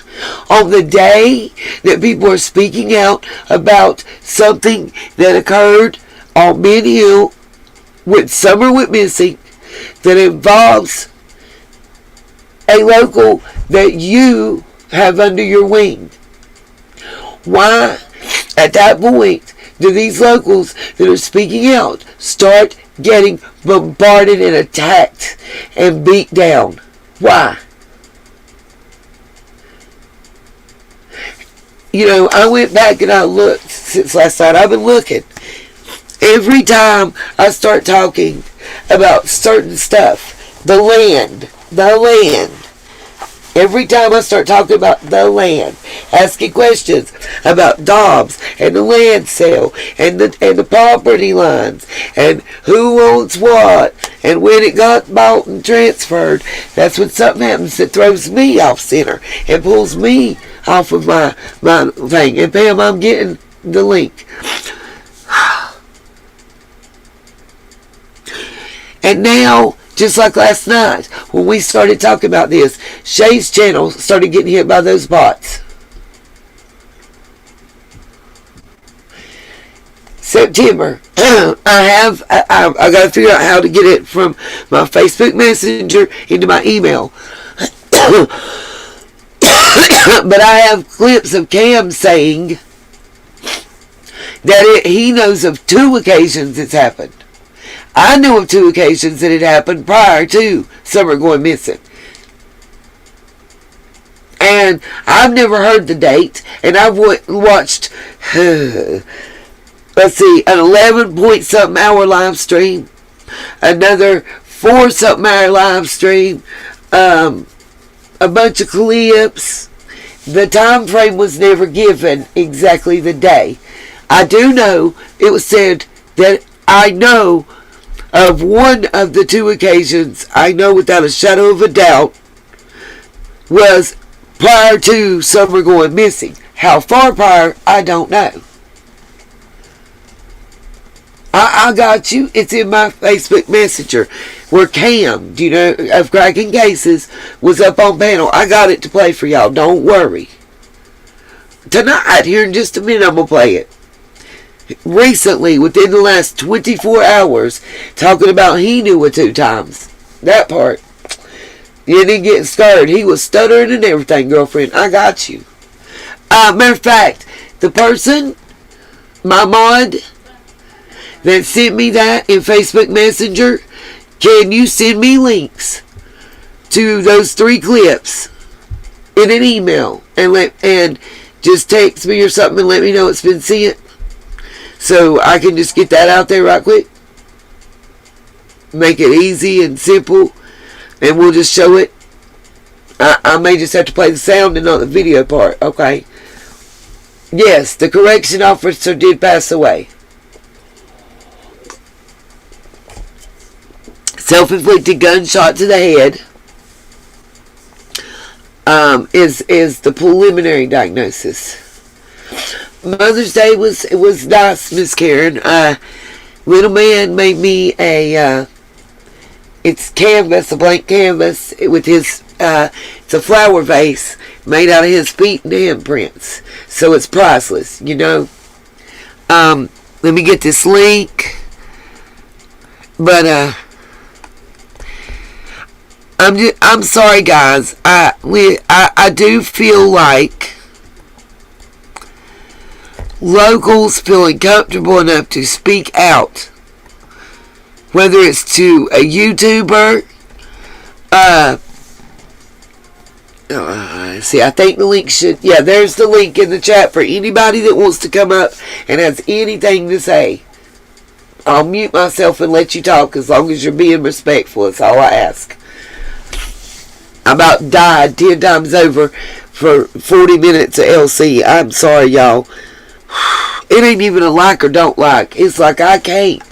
S1: On the day that people are speaking out about something that occurred on Ben Hill with Summer went missing that involves a local that you have under your wing. Why, at that point, do these locals that are speaking out start getting bombarded and attacked and beat down? Why? You know, I went back and I looked since last night. I've been looking. Every time I start talking about certain stuff, the land. Every time I start talking about the land, asking questions about Dobbs and the land sale and the property lines and who owns what and when it got bought and transferred, that's when something happens that throws me off center and pulls me off of my thing. And Pam, I'm getting the link. And now, just like last night, when we started talking about this, Shay's channel started getting hit by those bots. September, I got to figure out how to get it from my Facebook Messenger into my email. But I have clips of Cam saying that he knows of 2 occasions it's happened. I knew of 2 occasions that it happened prior to Summer going missing. And I've never heard the date. And I've watched, let's see, an 11-point-something hour live stream. Another 4-something hour live stream. A bunch of clips. The time frame was never given exactly the day. I do know it was said that I know of one of the 2 occasions, I know without a shadow of a doubt, was prior to Summer going missing. How far prior, I don't know. I got you. It's in my Facebook Messenger. Where Cam, do you know, of Cracking Cases, was up on panel. I got it to play for y'all. Don't worry. Tonight, here in just a minute, I'm going to play it. Recently, within the last 24 hours, talking about he knew it 2 times. That part. You didn't get scared. He was stuttering and everything, girlfriend. I got you. Matter of fact, the person, my mod, that sent me that in Facebook Messenger, can you send me links to those 3 clips in an email and just text me or something and let me know it's been sent? So I can just get that out there right quick. Make it easy and simple. And we'll just show it. I may just have to play the sound and not the video part. Okay. Yes, the correction officer did pass away. Self-inflicted gunshot to the head. is the preliminary diagnosis. Mother's Day was nice, Miss Karen. Little man made me it's canvas, a blank canvas with his it's a flower vase made out of his feet and handprints. So it's priceless, you know. Let me get this link. But I'm sorry, guys. I do feel like locals feeling comfortable enough to speak out, whether it's to a YouTuber. See, I think the link should. Yeah, there's the link in the chat for anybody that wants to come up and has anything to say. I'll mute myself and let you talk as long as you're being respectful. That's all I ask. I about died 10 times over for 40 minutes of LC. I'm sorry, y'all. It ain't even a like or don't like. It's like I can't.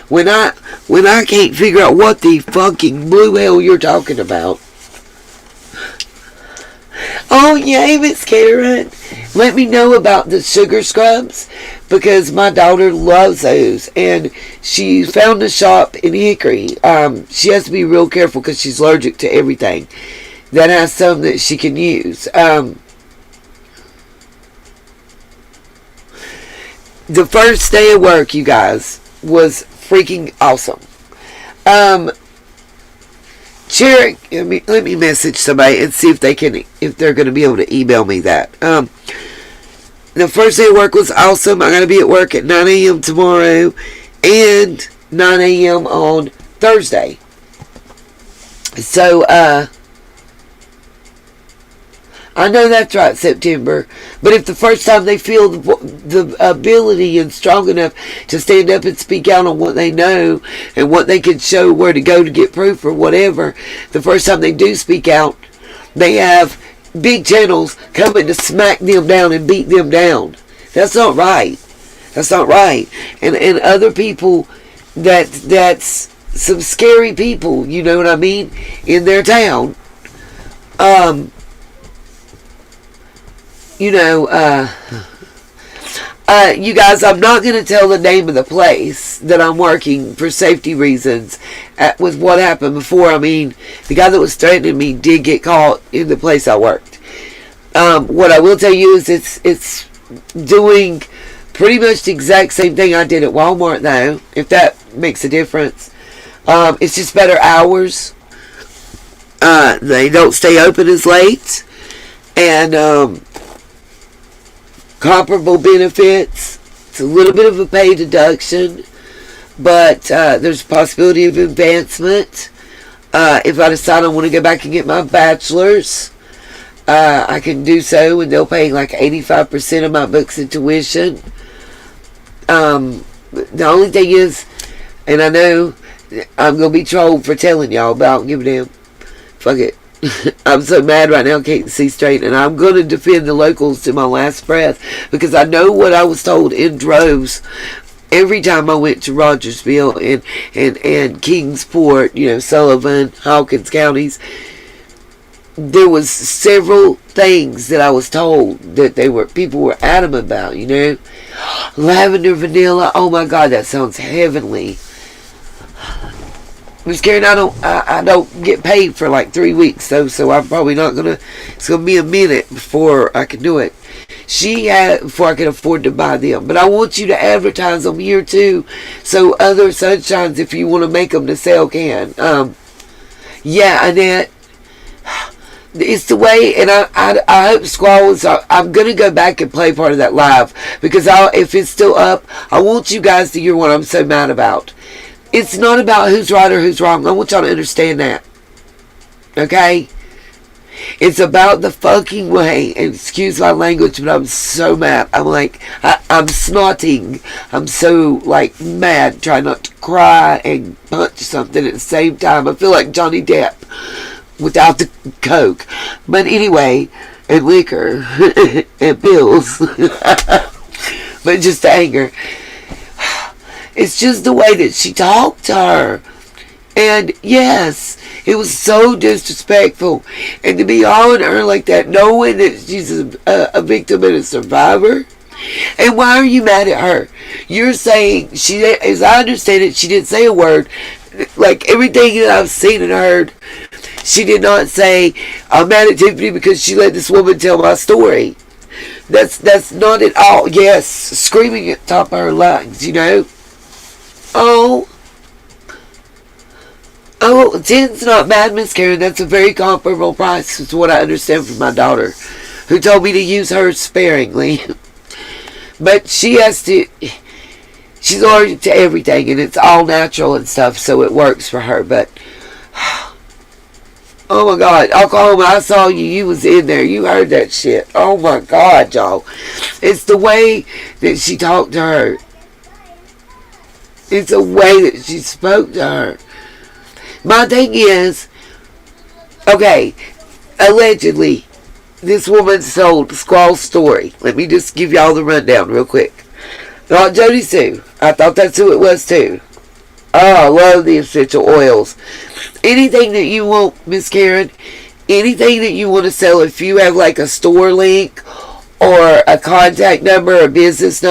S1: When I can't figure out what the fucking blue hell you're talking about. Oh, yay, Miss Karen. Let me know about the sugar scrubs, because my daughter loves those, and she found a shop in Hickory. She has to be real careful because she's allergic to everything that has some that she can use. The first day of work, you guys, was freaking awesome. Cherry, let me message somebody and see if they're going to be able to email me that. The first day of work was awesome. I'm going to be at work at 9 a.m. tomorrow and 9 a.m. on Thursday. So, I know that's right, September. But if the first time they feel the ability and strong enough to stand up and speak out on what they know and what they can show, where to go to get proof or whatever, the first time they do speak out, they have big channels coming to smack them down and beat them down. That's not right. That's not right. And other people, that's some scary people, you know what I mean, in their town. You guys, I'm not going to tell the name of the place that I'm working for safety reasons with what happened before. I mean, the guy that was threatening me did get caught in the place I worked. What I will tell you is it's doing pretty much the exact same thing I did at Walmart, though, if that makes a difference. It's just better hours. They don't stay open as late. And, comparable benefits. It's a little bit of a pay deduction, but there's a possibility of advancement. If I decide I want to go back and get my bachelor's, I can do so, and they'll pay like 85% of my books and tuition. The only thing is, and I know I'm going to be trolled for telling y'all, but I don't give a damn. Fuck it. I'm so mad right now, I can't see straight, and I'm going to defend the locals to my last breath, because I know what I was told in droves every time I went to Rogersville and Kingsport, Sullivan, Hawkins counties. There was several things that I was told that people were adamant about, lavender, vanilla. Oh my God, that sounds heavenly. Miss Karen, I don't get paid for like 3 weeks, though, so I'm probably not gonna. It's gonna be a minute before I can do it. Before I can afford to buy them. But I want you to advertise them here too, so other sunshines, if you want to make them to sell, can. Yeah, Annette. It's the way, and I hope Squall I'm gonna go back and play part of that live, because if it's still up, I want you guys to hear what I'm so mad about. It's not about who's right or who's wrong. I want y'all to understand that. Okay? It's about the fucking way, and excuse my language, but I'm so mad. I'm like, I'm snotting. I'm so, mad, trying not to cry and punch something at the same time. I feel like Johnny Depp without the coke. But anyway, and liquor, and pills. But just the anger. It's just the way that she talked to her. And yes, it was so disrespectful. And to be hollering at her like that, knowing that she's a victim and a survivor. And why are you mad at her? You're saying, as I understand it, she didn't say a word. Like everything that I've seen and heard, she did not say, I'm mad at Tiffany because she let this woman tell my story. That's not at all. Yes, screaming at the top of her lungs, you know. Oh, 10's not bad, Miss Karen. That's a very comparable price to what I understand from my daughter, who told me to use hers sparingly. But she has to, she's allergic to everything, and it's all natural and stuff, so it works for her. But, oh my God, Oklahoma, I saw you. You was in there. You heard that shit. Oh my God, y'all. It's the way that she talked to her. It's the way that she spoke to her. My thing is, okay, allegedly, this woman sold Squall's story. Let me just give y'all the rundown real quick. Not Jody Sue. I thought that's who it was too. Oh, I love the essential oils. Anything that you want, Miss Karen, anything that you want to sell, if you have like a store link or a contact number, a business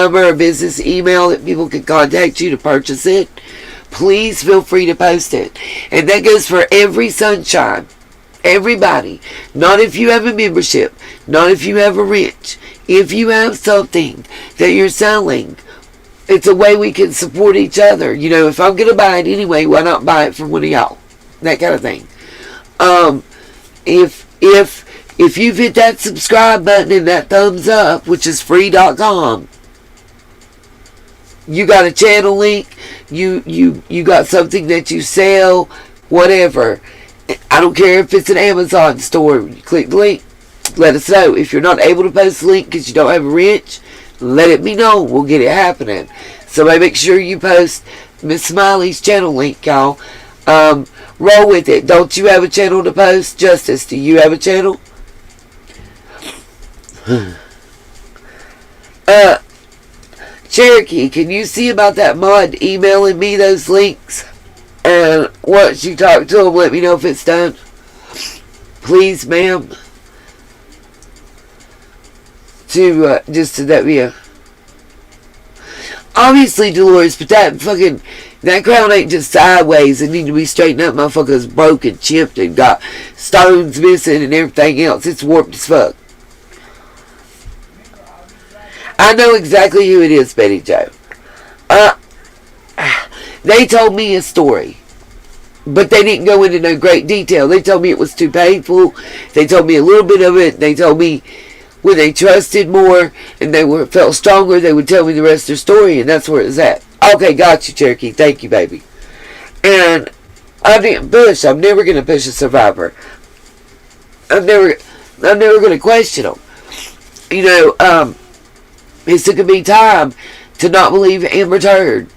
S1: email that people can contact you to purchase it, please feel free to post it. And that goes for every sunshine. Everybody. Not if you have a membership. Not if you have a rich. If you have something that you're selling, it's a way we can support each other. You know, if I'm going to buy it anyway, why not buy it from one of y'all? That kind of thing. If you've hit that subscribe button and that thumbs up, which is free.com, you got a channel link, you got something that you sell, whatever. I don't care if it's an Amazon store. You click the link, let us know. If you're not able to post the link because you don't have a wrench, let it be known. We'll get it happening. Somebody make sure you post Miss Smiley's channel link, y'all. Roll with it. Don't you have a channel to post? Justice, do you have a channel? Cherokee, can you see about that mod emailing me those links? And once you talk to them, let me know if it's done. Please, ma'am. Just to that video. Obviously, Dolores, but that crown ain't just sideways. It need to be straightened up. Motherfucker's broken, chipped, and got stones missing and everything else. It's warped as fuck. I know exactly who it is, Betty Joe. They told me a story, but they didn't go into no great detail. They told me it was too painful. They told me a little bit of it. They told me when they trusted more and they felt stronger, they would tell me the rest of their story, and that's where it's at. Okay, got you, Cherokee. Thank you, baby. And I didn't push. I'm never going to push a survivor. I'm never going to question them. You know, it took me time to not believe Amber Turd.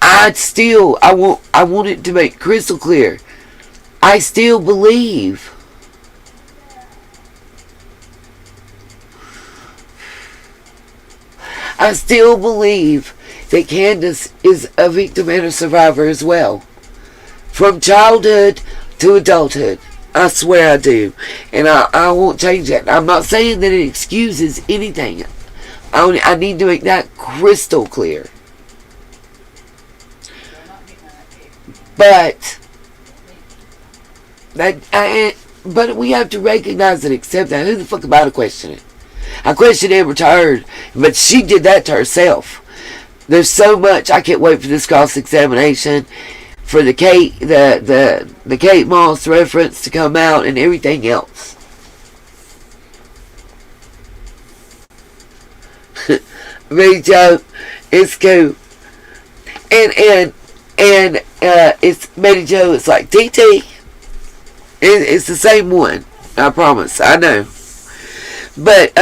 S1: I want it to make crystal clear. I still believe. I still believe that Candace is a victim and a survivor as well. From childhood to adulthood. I swear I do. And I won't change that. I'm not saying that it excuses anything. I need to make that crystal clear. But we have to recognize and accept that. Who the fuck am I to question it? I question Amber Turd, but she did that to herself. There's so much. I can't wait for this cross-examination, for the Kate Moss reference to come out and everything else. Really, Joe, it's cool. And it's Betty Joe. It's like TT. It's the same one. I promise. I know. But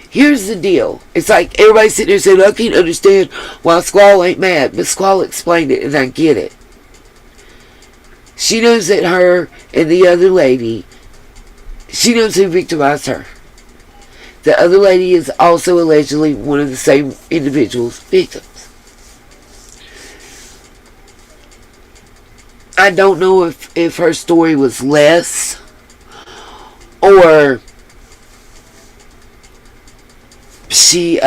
S1: here's the deal. It's like everybody sitting there saying, I can't understand why Squall ain't mad. But Squall explained it, and I get it. She knows that her and the other lady, she knows who victimized her. The other lady is also allegedly one of the same individual's victims. I don't know if her story was less or she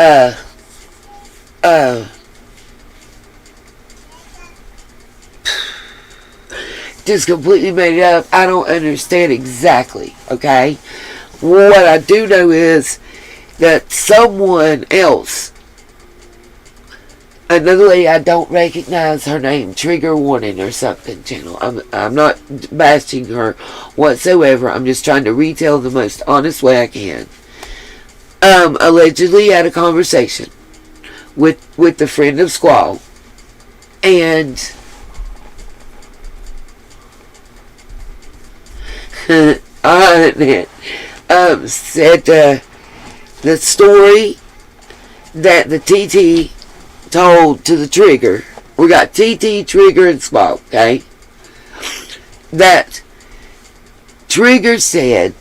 S1: just completely made it up. I don't understand exactly, okay? What I do know is that someone else, another lady, I don't recognize her name, Trigger Warning or something channel. I'm not bashing her whatsoever. I'm just trying to retell the most honest way I can. Allegedly had a conversation with the friend of Squall, and said the story that the TT told to the Trigger. We got TT, Trigger, and Squall, okay? That Trigger said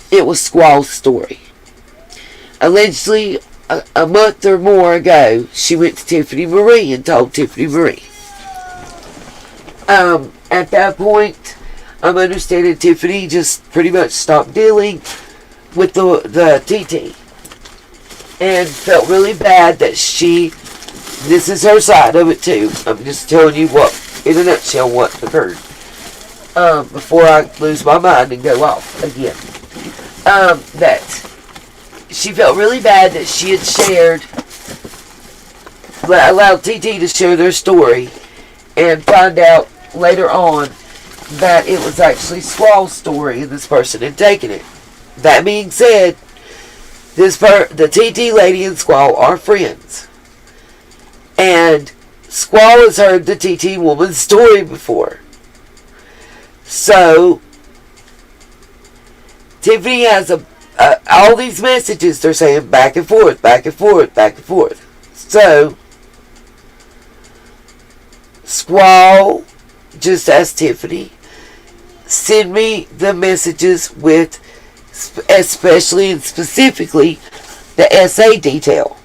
S1: it was Squall's story. Allegedly, a month or more ago, she went to Tiffany Marie and told Tiffany Marie. At that point, I'm understanding Tiffany just pretty much stopped dealing with the TT. And felt really bad that this is her side of it too. I'm just telling you in a nutshell, what occurred. Before I lose my mind and go off again. That she felt really bad that she had allowed TT to share their story and find out later on that it was actually Squall's story and this person had taken it. That being said, the TT lady and Squall are friends. And Squall has heard the TT woman's story before. So, Tiffany has all these messages they're saying back and forth, back and forth, back and forth. So, Squall just asked Tiffany, send me the messages with, especially and specifically, the SA detail.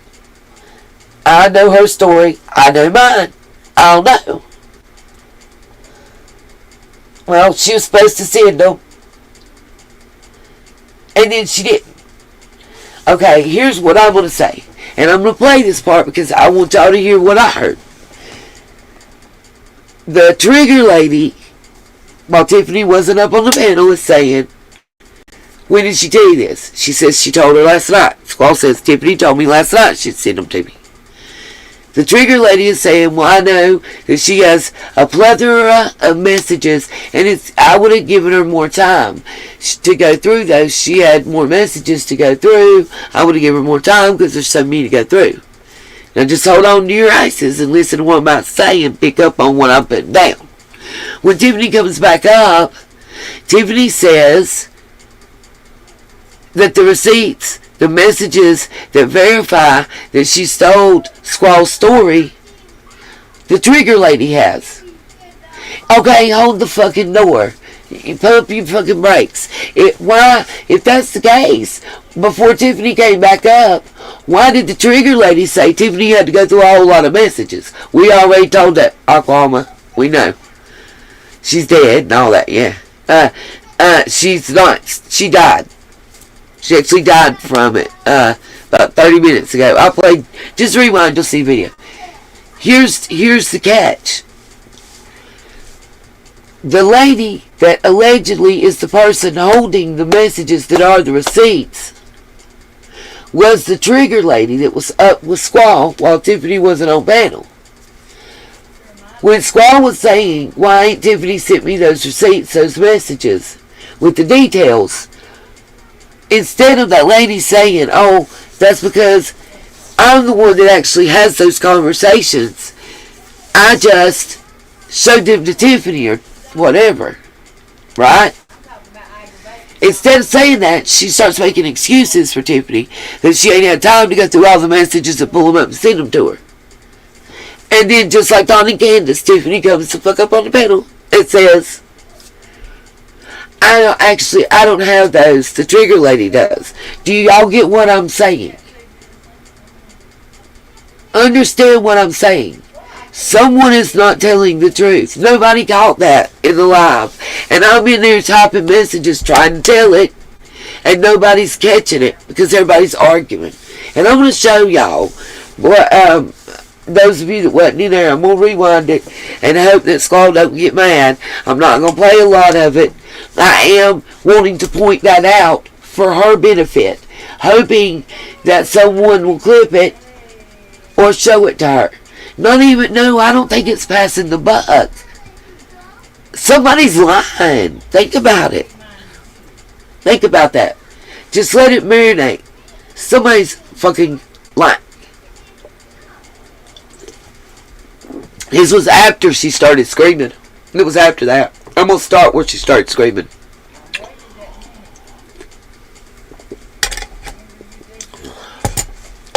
S1: I know her story. I know mine. I'll know. Well, she was supposed to send them. And then she didn't. Okay, here's what I'm going to say. And I'm going to play this part because I want y'all to hear what I heard. The Trigger lady, while Tiffany wasn't up on the panel, is saying, when did she tell you this? She says she told her last night. Squall says, Tiffany told me last night she'd send them to me. The Trigger lady is saying, well, I know that she has a plethora of messages, and I would have given her more time to go through those. She had more messages to go through. I would have given her more time because there's so many to go through. Now just hold on to your ices and listen to what I'm about to say and pick up on what I'm putting down. When Tiffany comes back up, Tiffany says that the receipts, the messages that verify that she stole Squall's story, the Trigger lady has. Okay, hold the fucking door. You pump your fucking brakes. If that's the case, before Tiffany came back up, why did the Trigger lady say Tiffany had to go through a whole lot of messages? We already told that, Aquama. We know. She's dead and all that, yeah. She's not. She died. She actually died from it about 30 minutes ago. I played, just rewind, you'll see video. Here's the catch. The lady that allegedly is the person holding the messages that are the receipts was the Trigger lady that was up with Squall while Tiffany wasn't on panel. When Squall was saying, why ain't Tiffany sent me those receipts, those messages with the details, instead of that lady saying, oh, that's because I'm the one that actually has those conversations, I just showed them to Tiffany or whatever, right? Instead of saying that, she starts making excuses for Tiffany that she ain't had time to go through all the messages and pull them up and send them to her. And then, just like Dawn and Candace, Tiffany comes to fuck up on the panel and says, I don't have those. The Trigger lady does. Do y'all get what I'm saying? Understand what I'm saying. Someone is not telling the truth. Nobody caught that in the live. And I'm in there typing messages trying to tell it. And nobody's catching it because everybody's arguing. And I'm going to show y'all what, those of you that wasn't in there, I'm going to rewind it and hope that Squall don't get mad. I'm not going to play a lot of it. I am wanting to point that out for her benefit, hoping that someone will clip it or show it to her. Not even, no, I don't think it's passing the buck. Somebody's lying. Think about it. Think about that. Just let it marinate. Somebody's fucking lying. This was after she started screaming. It was after that. I'm going to start where she started screaming.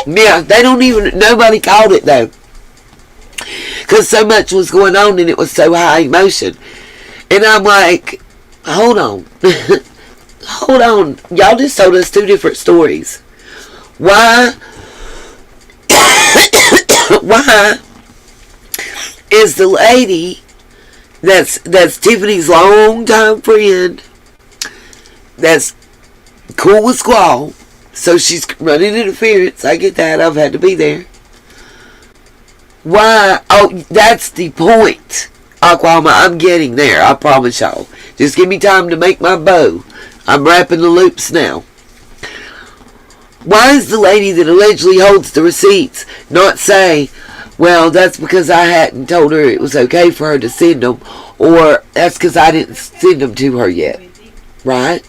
S1: Yeah, they don't even, nobody called it though. Because so much was going on and it was so high emotion. And I'm like, hold on. Hold on. Y'all just told us two different stories. Why? Why is the lady that's Tiffany's longtime friend, that's cool with Squall, so she's running interference, I get that, I've had to be there. Why? Oh, that's the point, Aquama. I'm getting there, I promise y'all. Just give me time to make my bow. I'm wrapping the loops now. Why is the lady that allegedly holds the receipts not say, well, that's because I hadn't told her it was okay for her to send them, or that's because I didn't send them to her yet, right?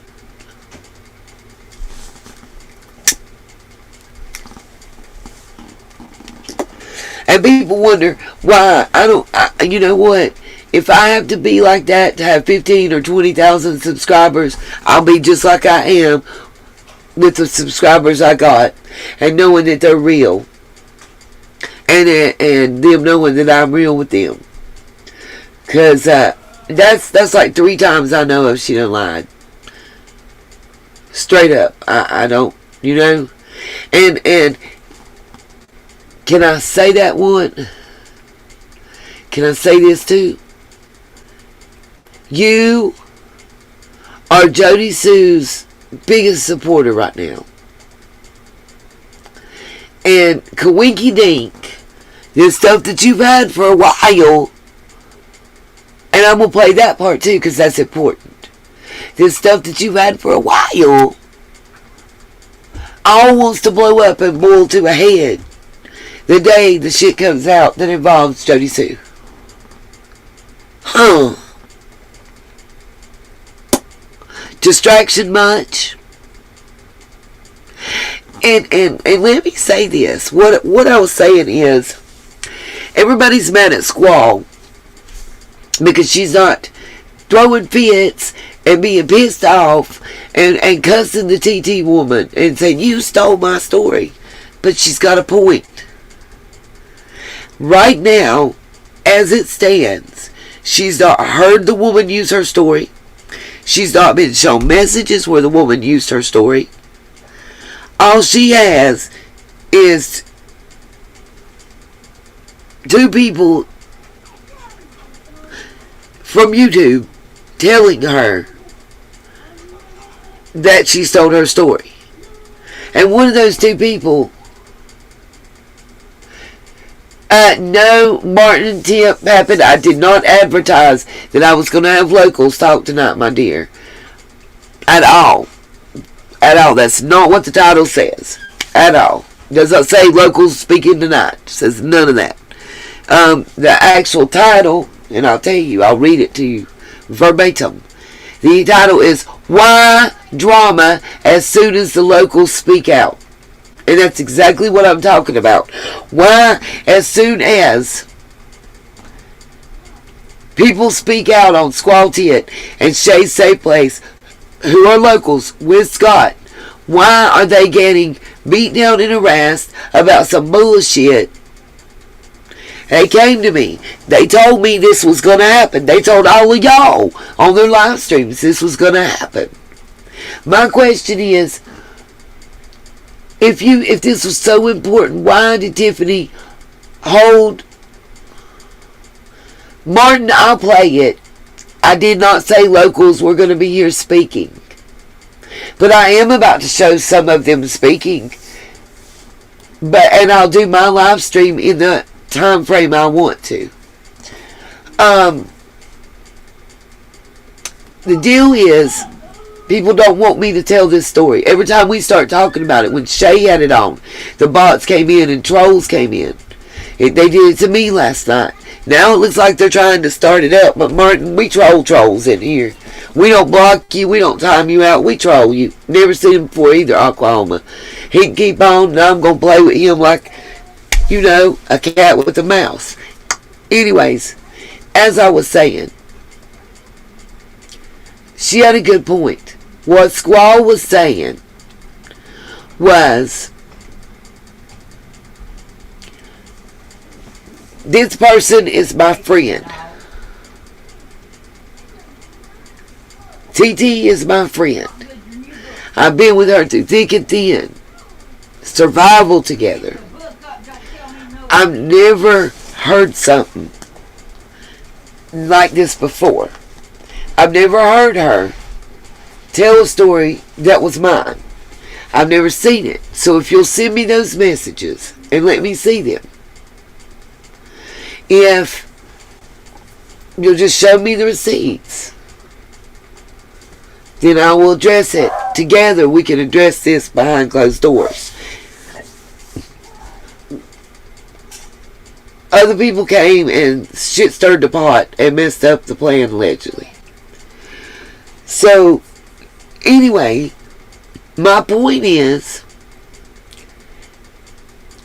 S1: And people wonder why you know what? If I have to be like that to have 15 or 20,000 subscribers, I'll be just like I am with the subscribers I got, and knowing that they're real, and them knowing that I'm real with them. Cause that's like 3 times I know if she done lied. Straight up, I don't, you know, and. Can I say that one? Can I say this too? You are Jody Sue's biggest supporter right now. And Kawinky Dink, this stuff that you've had for a while, and I'm going to play that part too because that's important. This stuff that you've had for a while all wants to blow up and boil to a head the day the shit comes out that involves Jody Sue. Huh. Distraction much? And let me say this. What I was saying is, everybody's mad at Squall because she's not throwing fits and being pissed off and cussing the TT woman and saying, you stole my story. But she's got a point. Right now, as it stands, she's not heard the woman use her story. She's not been shown messages where the woman used her story. All she has is 2 people from YouTube telling her that she stole her story. And one of those 2 people, no, Martin and Tip happened. I did not advertise that I was going to have locals talk tonight, my dear. At all. At all. That's not what the title says. At all. Does not say locals speaking tonight. It says none of that. The actual title, and I'll tell you, I'll read it to you verbatim. The title is Why Drama as Soon as the Locals Speak Out. And that's exactly what I'm talking about. Why, as soon as people speak out on Squall Tit and Shay's Safe Place, who are locals with Scott, why are they getting beat down and harassed about some bullshit? They came to me. They told me this was going to happen. They told all of y'all on their live streams this was going to happen. My question is, if this was so important, why did Tiffany hold Martin, I'll play it. I did not say locals were going to be here speaking. But I am about to show some of them speaking. And I'll do my live stream in the time frame I want to. The deal is, people don't want me to tell this story. Every time we start talking about it, when Shay had it on, the bots came in and trolls came in. They did it to me last night. Now it looks like they're trying to start it up. But Martin, we troll trolls in here. We don't block you. We don't time you out. We troll you. Never seen him before either, Oklahoma. He can keep on, and I'm going to play with him like, you know, a cat with a mouse. Anyways, as I was saying, she had a good point. What Squall was saying was, this person is my friend. TT is my friend. I've been with her through thick and thin. Survival together. I've never heard something like this before. I've never heard her tell a story that was mine. I've never seen it. So if you'll send me those messages and let me see them. If you'll just show me the receipts, then I will address it. Together we can address this behind closed doors. Other people came and shit stirred the pot and messed up the plan allegedly. So, anyway, my point is,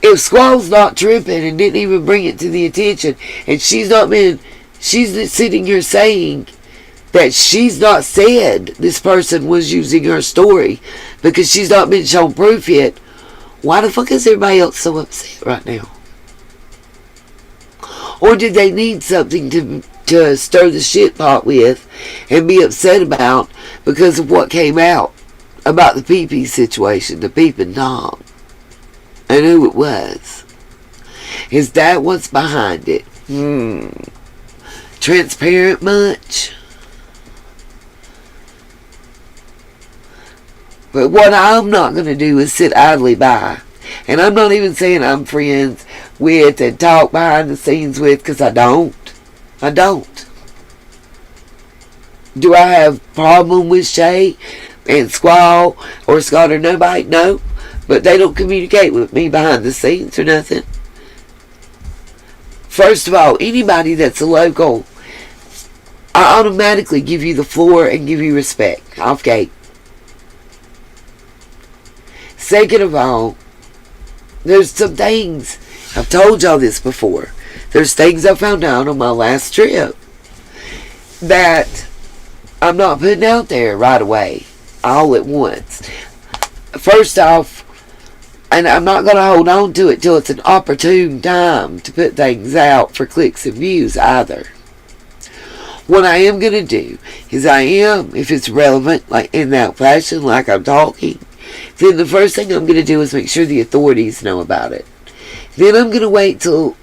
S1: if Squall's not tripping and didn't even bring it to the attention, and she's sitting here saying that she's not said this person was using her story because she's not been shown proof yet, why the fuck is everybody else so upset right now? Or did they need something to stir the shit pot with and be upset about because of what came out about the pee-pee situation, the peeping Tom, and who it was? Is that what's behind it? Transparent much? But what I'm not going to do is sit idly by. And I'm not even saying I'm friends with and talk behind the scenes with, because I don't. I don't. Do I have problem with Shay and Squall or Scott or nobody? No. But they don't communicate with me behind the scenes or nothing. First of all, anybody that's a local, I automatically give you the floor and give you respect. Off gate. Second of all, there's some things, I've told y'all this before, there's things I found out on my last trip that I'm not putting out there right away, all at once. First off, and I'm not going to hold on to it till it's an opportune time to put things out for clicks and views either. What I am going to do is if it's relevant, like in that fashion, like I'm talking, then the first thing I'm going to do is make sure the authorities know about it. Then I'm going to wait till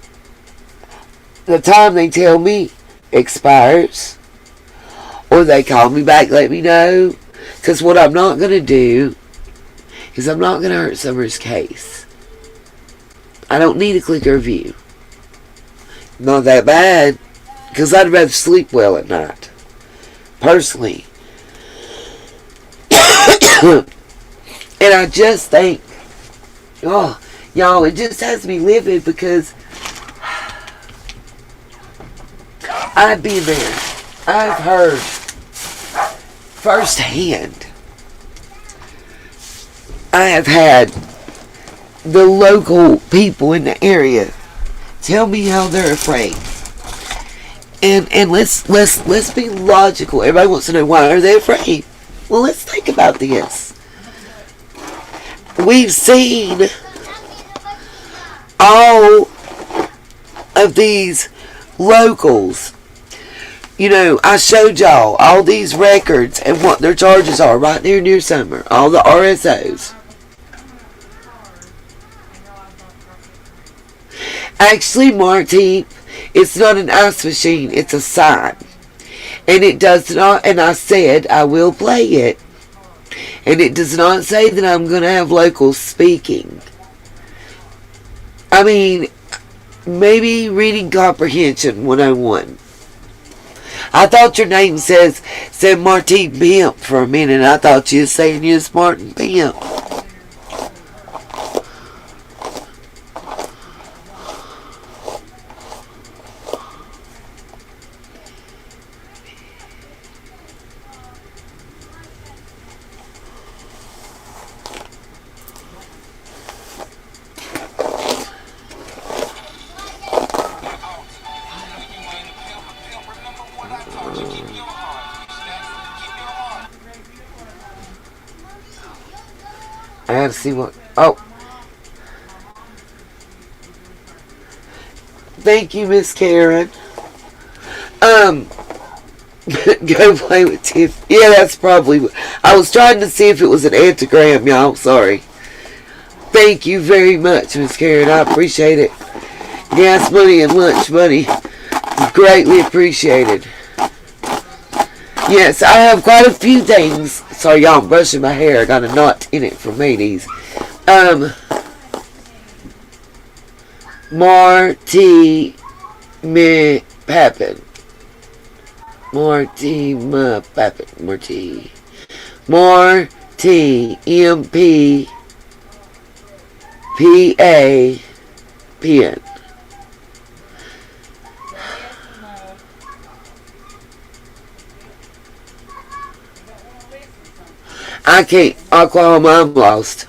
S1: the time they tell me expires. Or they call me back, let me know. Because what I'm not going to do is I'm not going to hurt Summer's case. I don't need a click or view. Not that bad. Because I'd rather sleep well at night. Personally. And I just think, oh, y'all, it just has me livid because I've been there. I've heard firsthand. I have had the local people in the area tell me how they're afraid. And let's be logical. Everybody wants to know, why are they afraid? Well, let's think about this. We've seen all of these locals. You know, I showed y'all all these records and what their charges are right there near Summer. All the RSOs. Actually, Mark Teep It's not an ice machine, it's a sign. And it does not, and I said I will play it. And it does not say that I'm going to have local speaking. I mean, maybe reading comprehension 101. I thought your name said Martine Pimp for a minute. I thought you were saying you was Martin Pimp. I gotta see what. Oh, thank you, Miss Karen. Go play with Tiff. Yeah, that's probably. I was trying to see if it was an antigram, y'all. Sorry. Thank you very much, Miss Karen. I appreciate it. Gas money and lunch money is greatly appreciated. Yes, I have quite a few things. Sorry, y'all, I'm brushing my hair. I got a knot in it from Macy's. Marty me Pappin. Marty me Pappin. Marty. Marty MP PAPN. I can't. Oklahoma, I'm lost.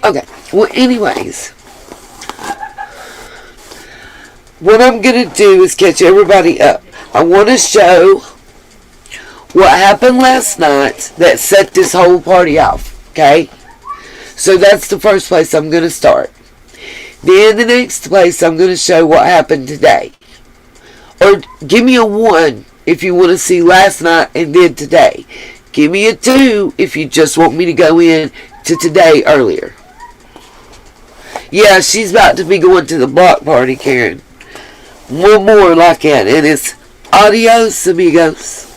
S1: Okay. Well, anyways. What I'm going to do is catch everybody up. I want to show what happened last night that set this whole party off. Okay? So that's the first place I'm going to start. Then the next place I'm going to show what happened today. Or give me a 1 if you want to see last night and then today. Give me a 2 if you just want me to go in to today earlier. Yeah, she's about to be going to the block party, Karen. One more like that, and it's adios, amigos.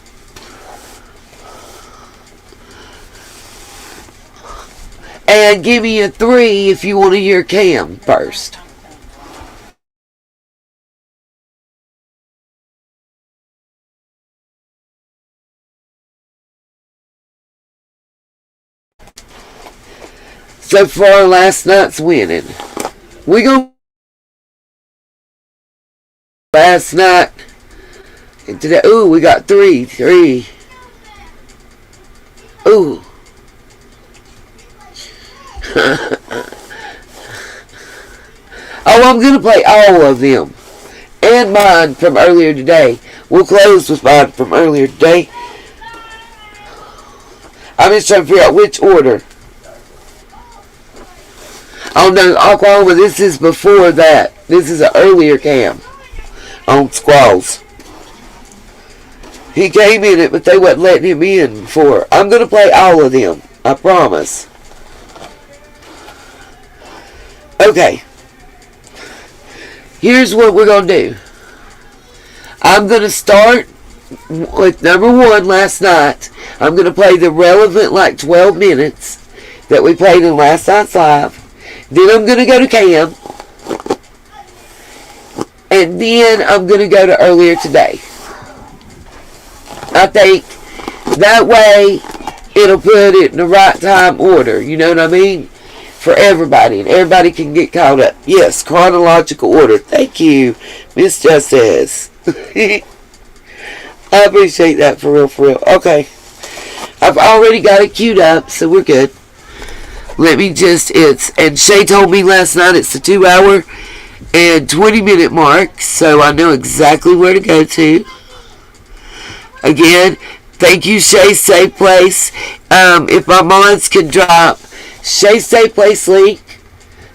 S1: And give me a 3 if you want to hear Cam first. So far, last night's winning. We gonna last night and today. Ooh, we got 3. Ooh. Oh, I'm gonna play all of them and mine from earlier today. We'll close with mine from earlier today. I'm just trying to figure out which order. Oh no, Oklahoma, this is before that. This is an earlier Cam on Squalls. He came in it, but they wasn't letting him in before. I'm going to play all of them. I promise. Okay. Here's what we're going to do. I'm going to start with number 1 last night. I'm going to play the relevant, like 12 minutes that we played in last night's live. Then I'm going to go to Cam. And then I'm going to go to earlier today. I think that way it'll put it in the right time order. You know what I mean? For everybody. And everybody can get caught up. Yes, chronological order. Thank you, Miss Justice. I appreciate that for real. Okay. I've already got it queued up, so we're good. Let me just, and Shay told me last night it's a 2-hour and 20-minute mark, so I know exactly where to go to. Again, thank you, Shay Safe Place. If my mods could drop Shay Safe Place link,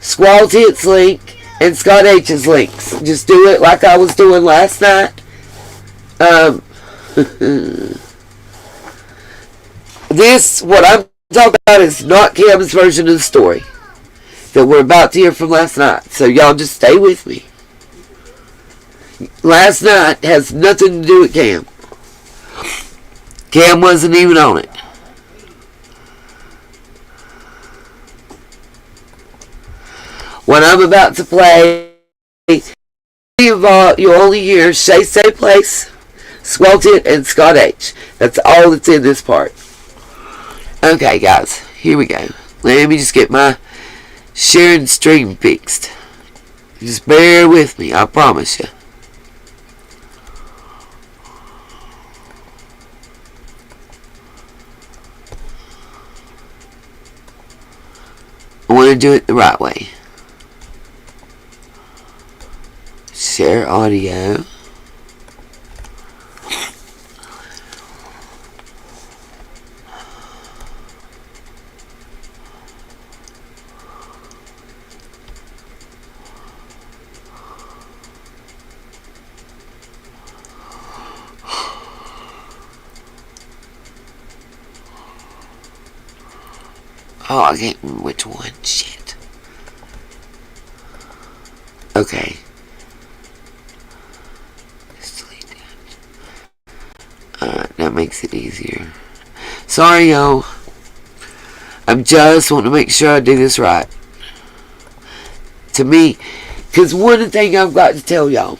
S1: Squall Tits link, and Scott H's links. Just do it like I was doing last night. This, what I'm talking about, is not Cam's version of the story. that we're about to hear from last night. So y'all just stay with me. Last night has nothing to do with Cam. Cam wasn't even on it. What I'm about to play, you'll only hear Shay Stay Place, Swelted, and Scott H. That's all that's in this part. Okay, guys, here we go. Let me just get my sharing stream fixed. Just bear with me, I promise you. I want to do it the right way. Share audio. Oh, I can't remember which one. Shit. Okay. That makes it easier. Sorry, y'all. I'm just wanting to make sure I do this right. To me, because one thing I've got to tell y'all,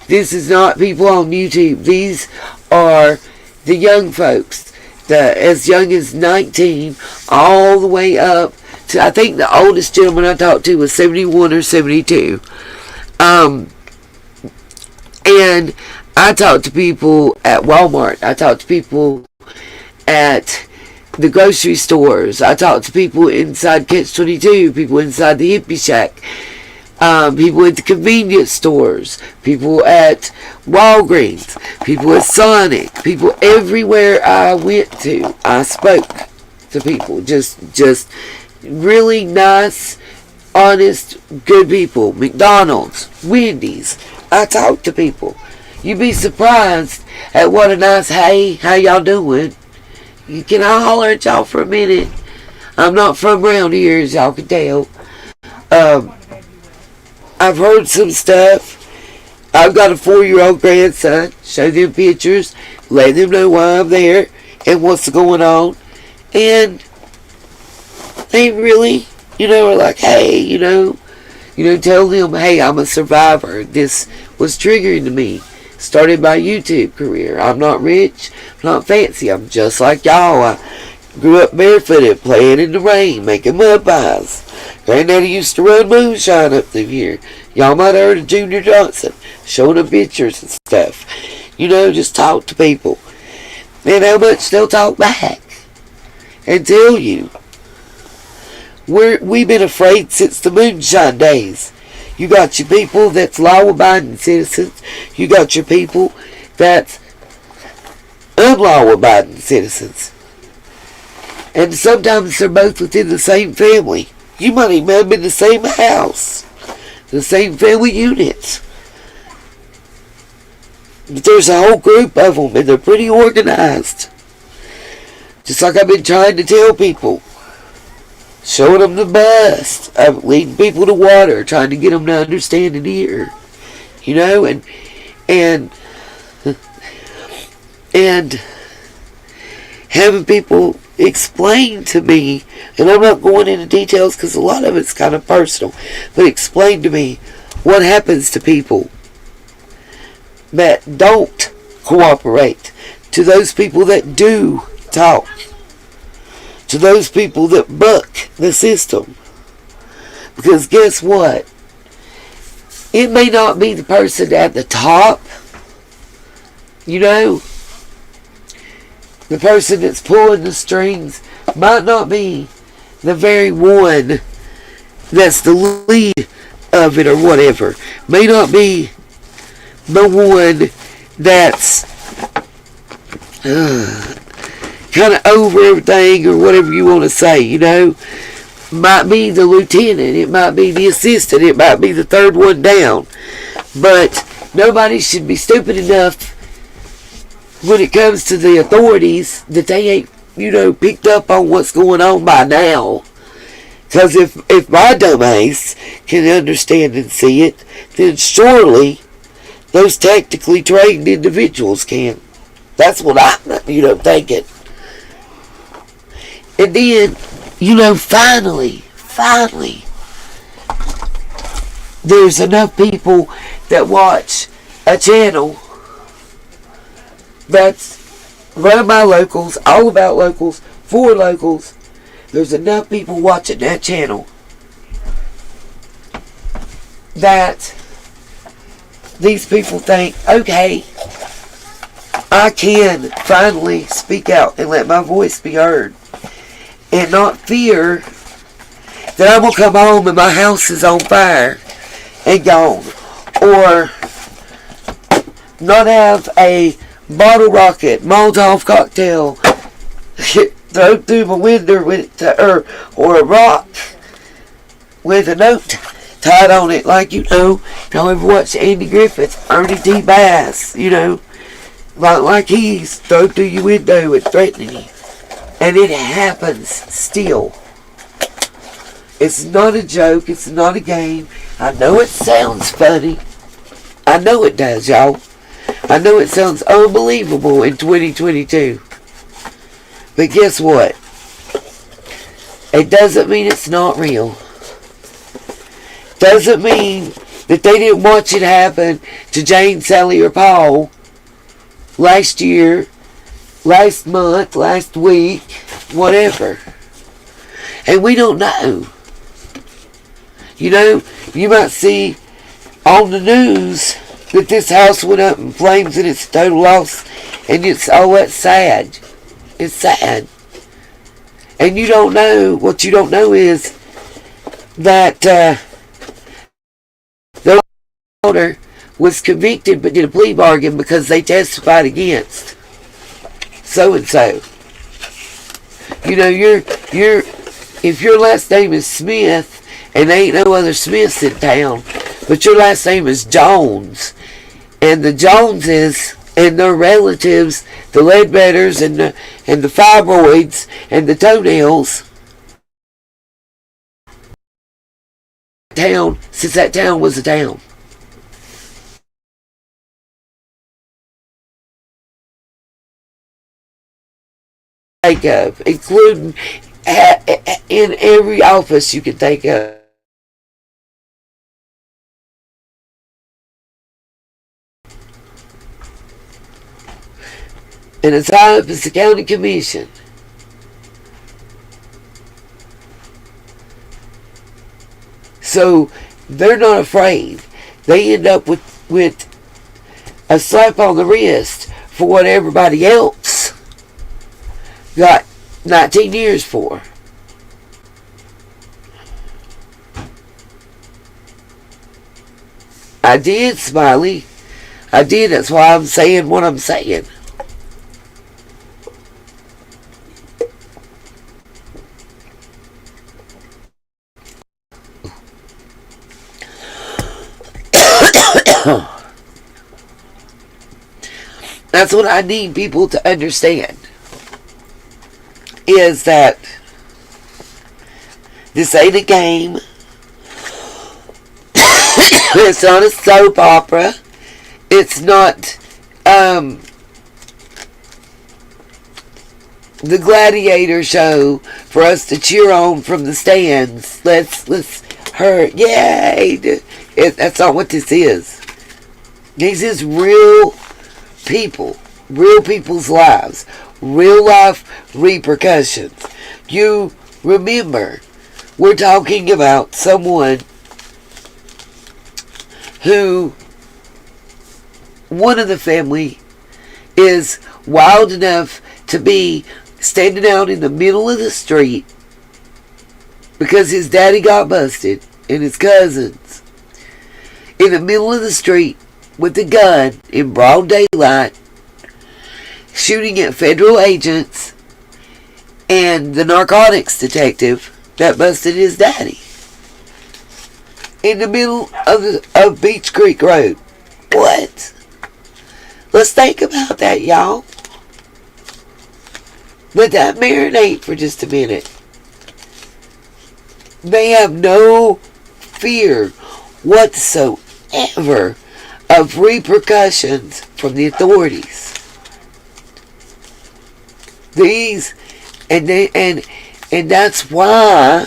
S1: this is not people on YouTube. These are the young folks, as young as 19, all the way up to, I think the oldest gentleman I talked to was 71 or 72. And I talk to people at Walmart. I talk to people at the grocery stores. I talk to people inside Catch-22, people inside the Hippie Shack, people at the convenience stores, people at Walgreens, people at Sonic, people everywhere I went to. I spoke to people. Just really nice, honest, good people. McDonald's, Wendy's. I talk to people. You'd be surprised at what a nice, hey, how y'all doing? Can I holler at y'all for a minute? I'm not from around here, as y'all can tell. I've heard some stuff. I've got a 4-year-old grandson. Show them pictures. Let them know why I'm there and what's going on. And they really, are like, hey, tell them, hey, I'm a survivor. This was triggering to me. Started my YouTube career. I'm not rich, not fancy. I'm just like y'all. I grew up barefooted, playing in the rain, making mud pies. Granddaddy used to run moonshine up through here. Y'all might have heard of Junior Johnson, showing them pictures and stuff. Just talk to people. And how much they'll talk back and tell you. We've been afraid since the moonshine days. You got your people that's law-abiding citizens. You got your people that's unlaw-abiding citizens. And sometimes they're both within the same family. You might even have been in the same house. The same family units. But there's a whole group of them, and they're pretty organized. Just like I've been trying to tell people. Showing them the best. Leading people to water. Trying to get them to understand and hear. And having people explain to me, and I'm not going into details because a lot of it's kind of personal, but explain to me what happens to people that don't cooperate, to those people that do talk, to those people that buck the system. Because guess what? It may not be the person at the top, the person that's pulling the strings might not be the very one that's the lead of it or whatever. May not be the one that's kind of over everything or whatever you want to say, Might be the lieutenant, it might be the assistant, it might be the third one down. But nobody should be stupid enough when it comes to the authorities that they ain't, picked up on what's going on by now. Because if my dumbass can understand and see it, then surely those tactically trained individuals can. That's what I'm, thinking. And then, finally, there's enough people that watch a channel that's run by locals, all about locals, for locals. There's enough people watching that channel that these people think, okay, I can finally speak out and let my voice be heard and not fear that I'm going to come home and my house is on fire and gone, or not have a bottle rocket, Molotov cocktail thrown through my window or a rock with a note tied on it, like if y'all ever watched Andy Griffith, Ernie T. Bass, like he's thrown through your window and threatening you. And it happens still. It's not a joke, it's not a game. I know it sounds funny. I know it does, y'all. I know it sounds unbelievable in 2022. But guess what? It doesn't mean it's not real. Doesn't mean that they didn't watch it happen to Jane, Sally, or Paul last year, last month, last week, whatever. And we don't know. You might see on the news that this house went up in flames and it's a total loss, and it's sad. It's sad. And you don't know, what you don't know is that the owner was convicted but did a plea bargain because they testified against so and so. If your last name is Smith and there ain't no other Smiths in town, but your last name is Jones, and the Joneses and their relatives, the Ledbetters and the fibroids and the toenails, since that town was a town. Think of, including in every office you can think of. And as high up as the county commission. So they're not afraid. They end up with a slap on the wrist for what everybody else got 19 years for. I did, Smiley. I did. That's why I'm saying what I'm saying. That's what I need people to understand, is that this ain't a game. It's not a soap opera. It's not the gladiator show for us to cheer on from the stands. Let's hurt. Yay! That's not what this is. This is real people, real people's lives, real life repercussions. You remember, we're talking about someone who, one of the family is wild enough to be standing out in the middle of the street because his daddy got busted and his cousins in the middle of the street with a gun in broad daylight, shooting at federal agents and the narcotics detective that busted his daddy in the middle of Beach Creek Road. What? Let's think about that, y'all. Let that marinate for just a minute. They have no fear whatsoever of repercussions from the authorities. And that's why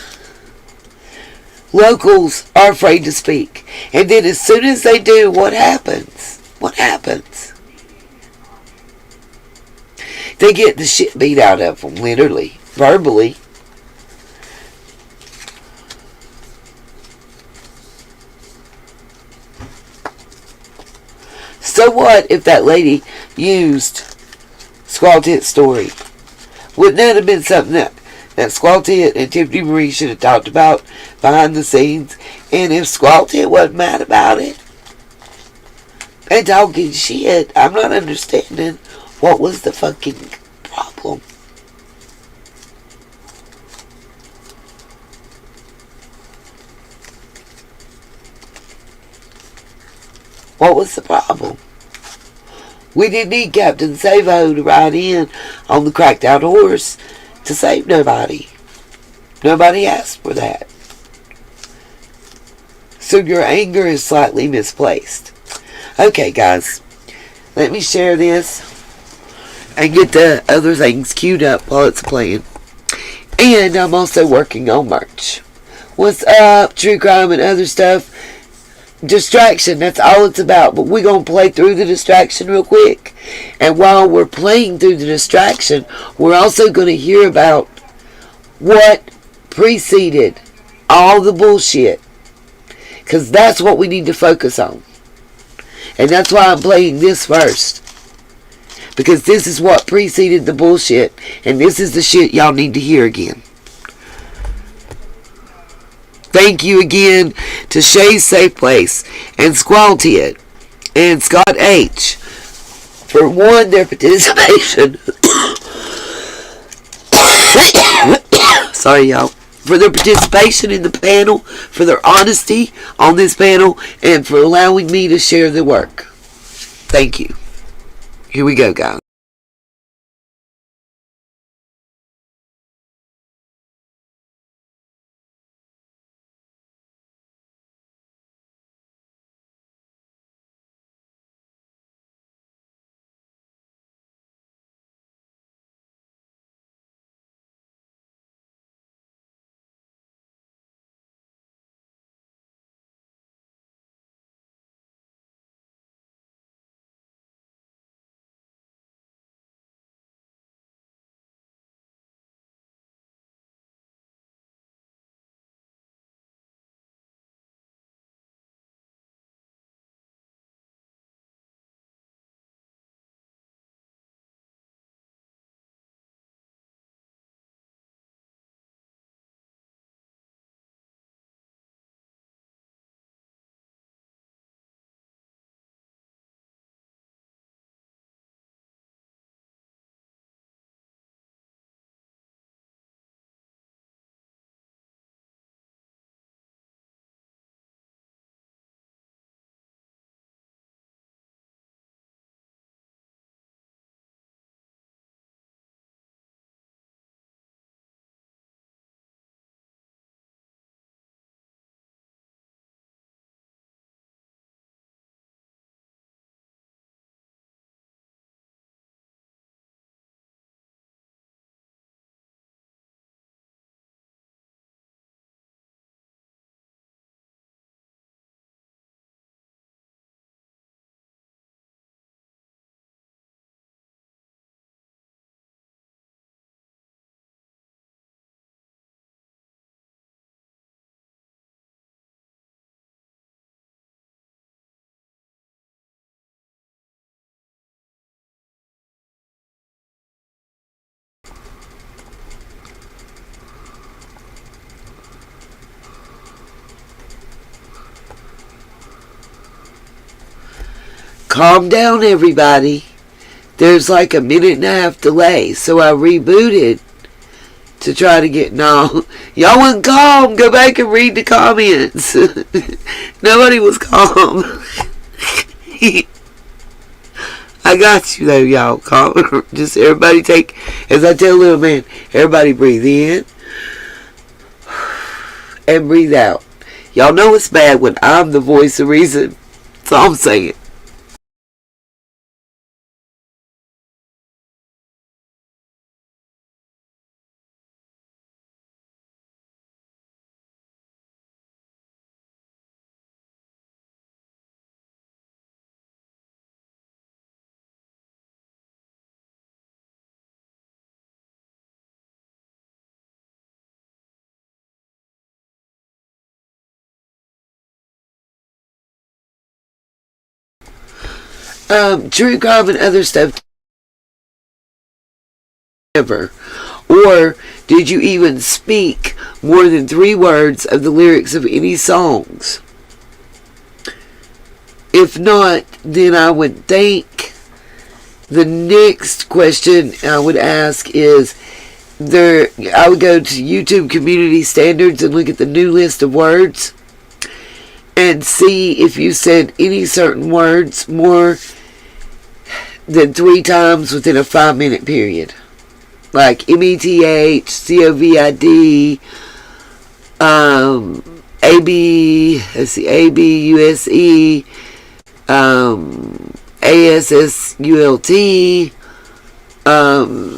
S1: locals are afraid to speak. And then as soon as they do, what happens? What happens? They get the shit beat out of them, literally, verbally. So what if that lady used Squaw Tit's story? Wouldn't that have been something that Squaw Tit and Tiffany Marie should have talked about behind the scenes? And if Squaw Tit wasn't mad about it and talking shit, I'm not understanding what was the fucking problem. What was the problem? We didn't need Captain Savo to ride in on the cracked out horse to save nobody. Nobody asked for that. So your anger is slightly misplaced. Okay, guys. Let me share this and get the other things queued up while it's playing. And I'm also working on merch. What's up? True crime and other stuff. Distraction, that's all it's about. But we're going to play through the distraction real quick. And while we're playing through the distraction, we're also going to hear about what preceded all the bullshit. Because that's what we need to focus on. And that's why I'm playing this first. Because this is what preceded the bullshit. And this is the shit y'all need to hear again. Thank you again to Shay's Safe Place and Squaw Tit and Scott H. for their participation. Sorry, y'all. For their participation in the panel, for their honesty on this panel, and for allowing me to share the work. Thank you. Here we go, guys. Calm down, everybody. There's like a minute and a half delay, so I rebooted to try to get... No, y'all wasn't calm. Go back and read the comments. Nobody was calm. I got you, though, y'all. Calm. Just everybody take... As I tell little man, everybody breathe in. and breathe out. Y'all know it's bad when I'm the voice of reason. That's all I'm saying. True crime and other stuff ever? Or did you even speak more than 3 words of the lyrics of any songs? If not, then I would think the next question I would ask is I would go to YouTube community standards and look at the new list of words and see if you said any certain words more than 3 times within a 5-minute period. Like METH, COVID, ABUSE, ASSULT,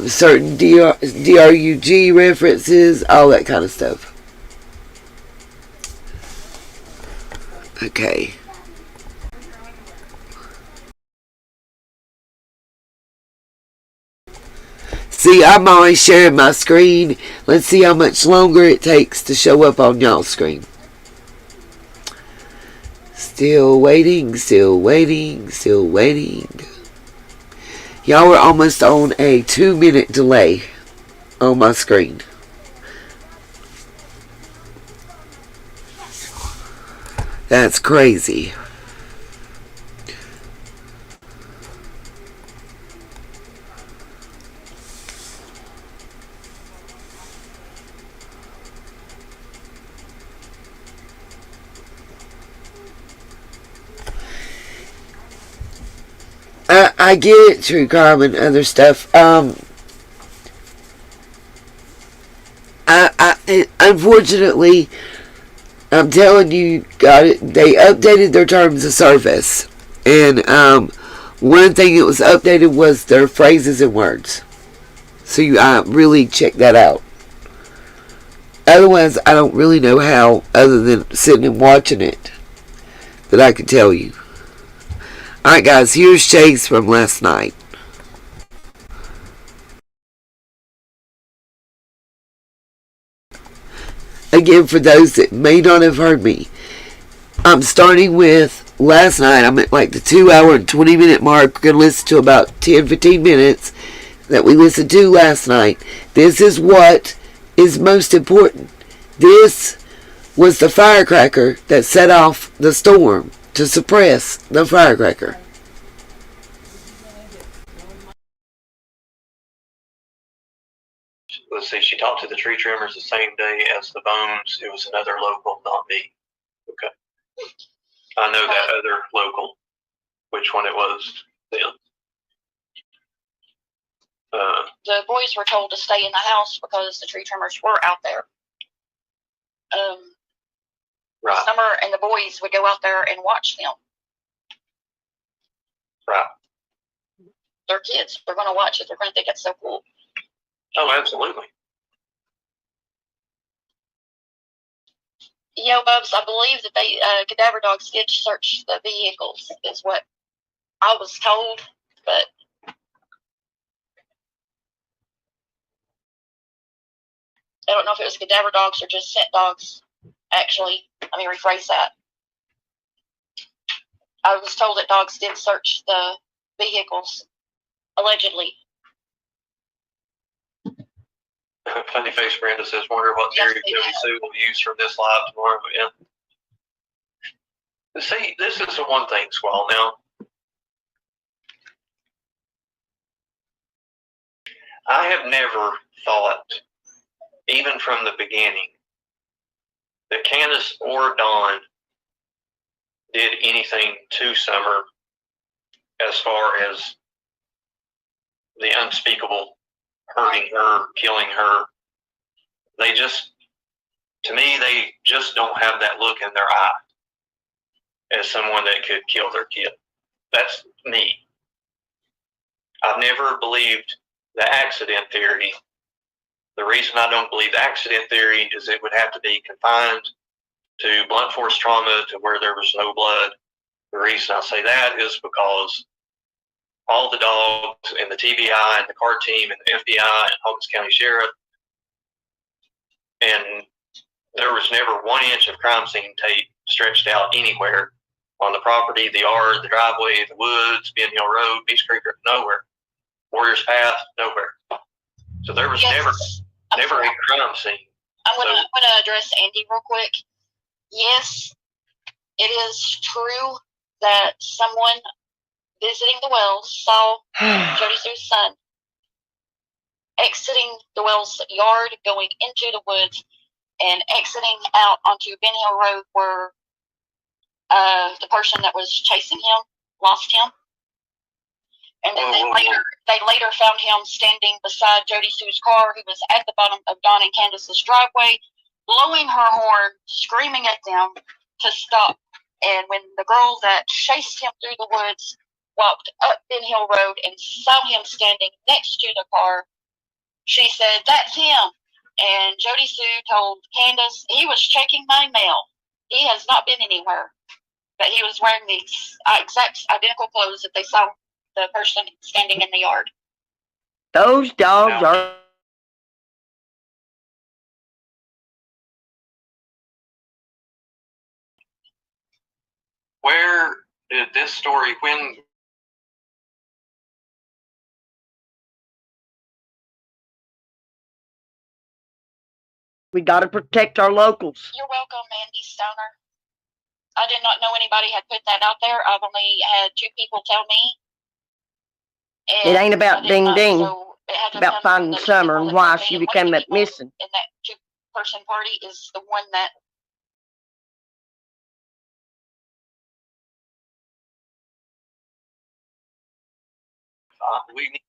S1: certain DRUG references, all that kind of stuff. Okay. See, I'm always sharing my screen. Let's see how much longer it takes to show up on y'all's screen. Still waiting, still waiting, still waiting. Y'all were almost on a 2-minute delay on my screen. That's crazy. I get it, true crime and other stuff. Unfortunately, I'm telling you, they updated their terms of service, and one thing that was updated was their phrases and words. So you really check that out. Otherwise, I don't really know how, other than sitting and watching it, that I could tell you. Alright guys, here's Chase from last night. Again, for those that may not have heard me, I'm starting with last night. I'm at like the 2-hour and 20-minute mark. We're going to listen to about 10-15 minutes that we listened to last night. This is what is most important. This was the firecracker that set off the storm to suppress the firecracker.
S15: Let's see, she talked to the tree trimmers the same day as the Bones. It was another local, not me. Okay. I know that other local, which one it was then.
S16: The boys were told to stay in the house because the tree trimmers were out there.
S15: Right.
S16: Summer and the boys would go out there and watch them.
S15: Right.
S16: They're kids. They're going to watch it. They're going to think it's so cool.
S15: Oh, absolutely.
S16: Yo, Bubs, I believe that they cadaver dogs did search the vehicles, is what I was told, but I don't know if it was cadaver dogs or just scent dogs. Actually, let me rephrase that. I was told that dogs did search the vehicles, allegedly.
S15: Funny Face Brenda says, wonder what theory Jody Sue will use from this live tomorrow. Yeah. See, this is the one thing, Squall. Now, I have never thought, even from the beginning, that Candace or Dawn did anything to Summer as far as the unspeakable, hurting her, killing her. They just To me, they just don't have that look in their eye as someone that could kill their kid. That's me. I've never believed the accident theory. The reason I don't believe the accident theory is it would have to be confined to blunt force trauma to where there was no blood. The reason I say that is because all the dogs and the TBI and the CAR team and the FBI and Holmes County Sheriff, and there was never 1 inch of crime scene tape stretched out anywhere on the property, the yard, the driveway, the woods, Ben Hill Road, Beach Creek, nowhere. Warriors Path, nowhere. So there was never a crime scene.
S16: I'm gonna address Andy real quick. Yes, it is true that someone visiting the wells saw Jody Sue's son exiting the wells yard, going into the woods, and exiting out onto Ben Hill Road where the person that was chasing him lost him. And then they later found him standing beside Jody Sue's car, who was at the bottom of Don and Candace's driveway, blowing her horn, screaming at them to stop. And when the girl that chased him through the woods walked up Ben Hill Road and saw him standing next to the car, she said, "That's him." And Jody Sue told Candace, "He was checking my mail. He has not been anywhere." But he was wearing the exact identical clothes that they saw the person standing in the yard.
S13: Those dogs are...
S15: Where did this story, when...
S13: We got to protect our locals.
S16: You're welcome, Mandy Stoner. I did not know anybody had put that out there. I've only had 2 people tell me.
S13: It ain't about ding ding.
S16: So
S13: it's about finding Summer and why she became that missing.
S16: And that 2-person party is the one that...
S15: we need...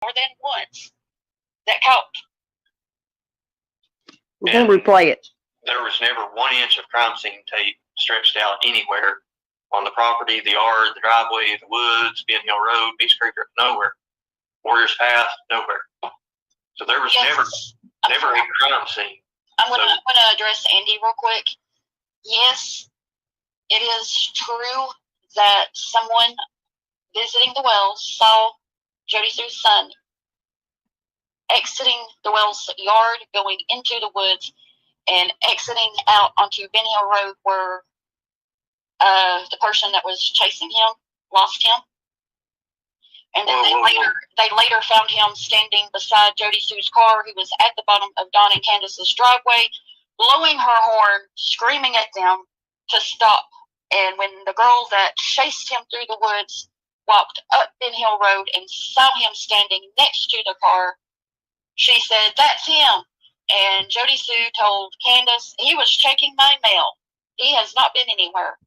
S16: more than once that caught.
S13: We're going to replay it.
S15: There was never 1 inch of crime scene tape stretched out anywhere on the property, the yard, the driveway, the woods, Ben Hill Road, Beach Creek, nowhere. Warriors Path, nowhere. So there was never a crime scene.
S16: I'm gonna address Andy real quick. Yes, it is true that someone visiting the wells saw Jody Sue's son exiting the wells yard, going into the woods, and exiting out onto Ben Hill Road where the person that was chasing him lost him. And then they later found him standing beside Jody Sue's car, who was at the bottom of Don and Candace's driveway, blowing her horn, screaming at them to stop. And when the girl that chased him through the woods walked up Ben Hill Road and saw him standing next to the car, she said, "That's him." And Jody Sue told Candace, "He was checking my mail. He has not been anywhere."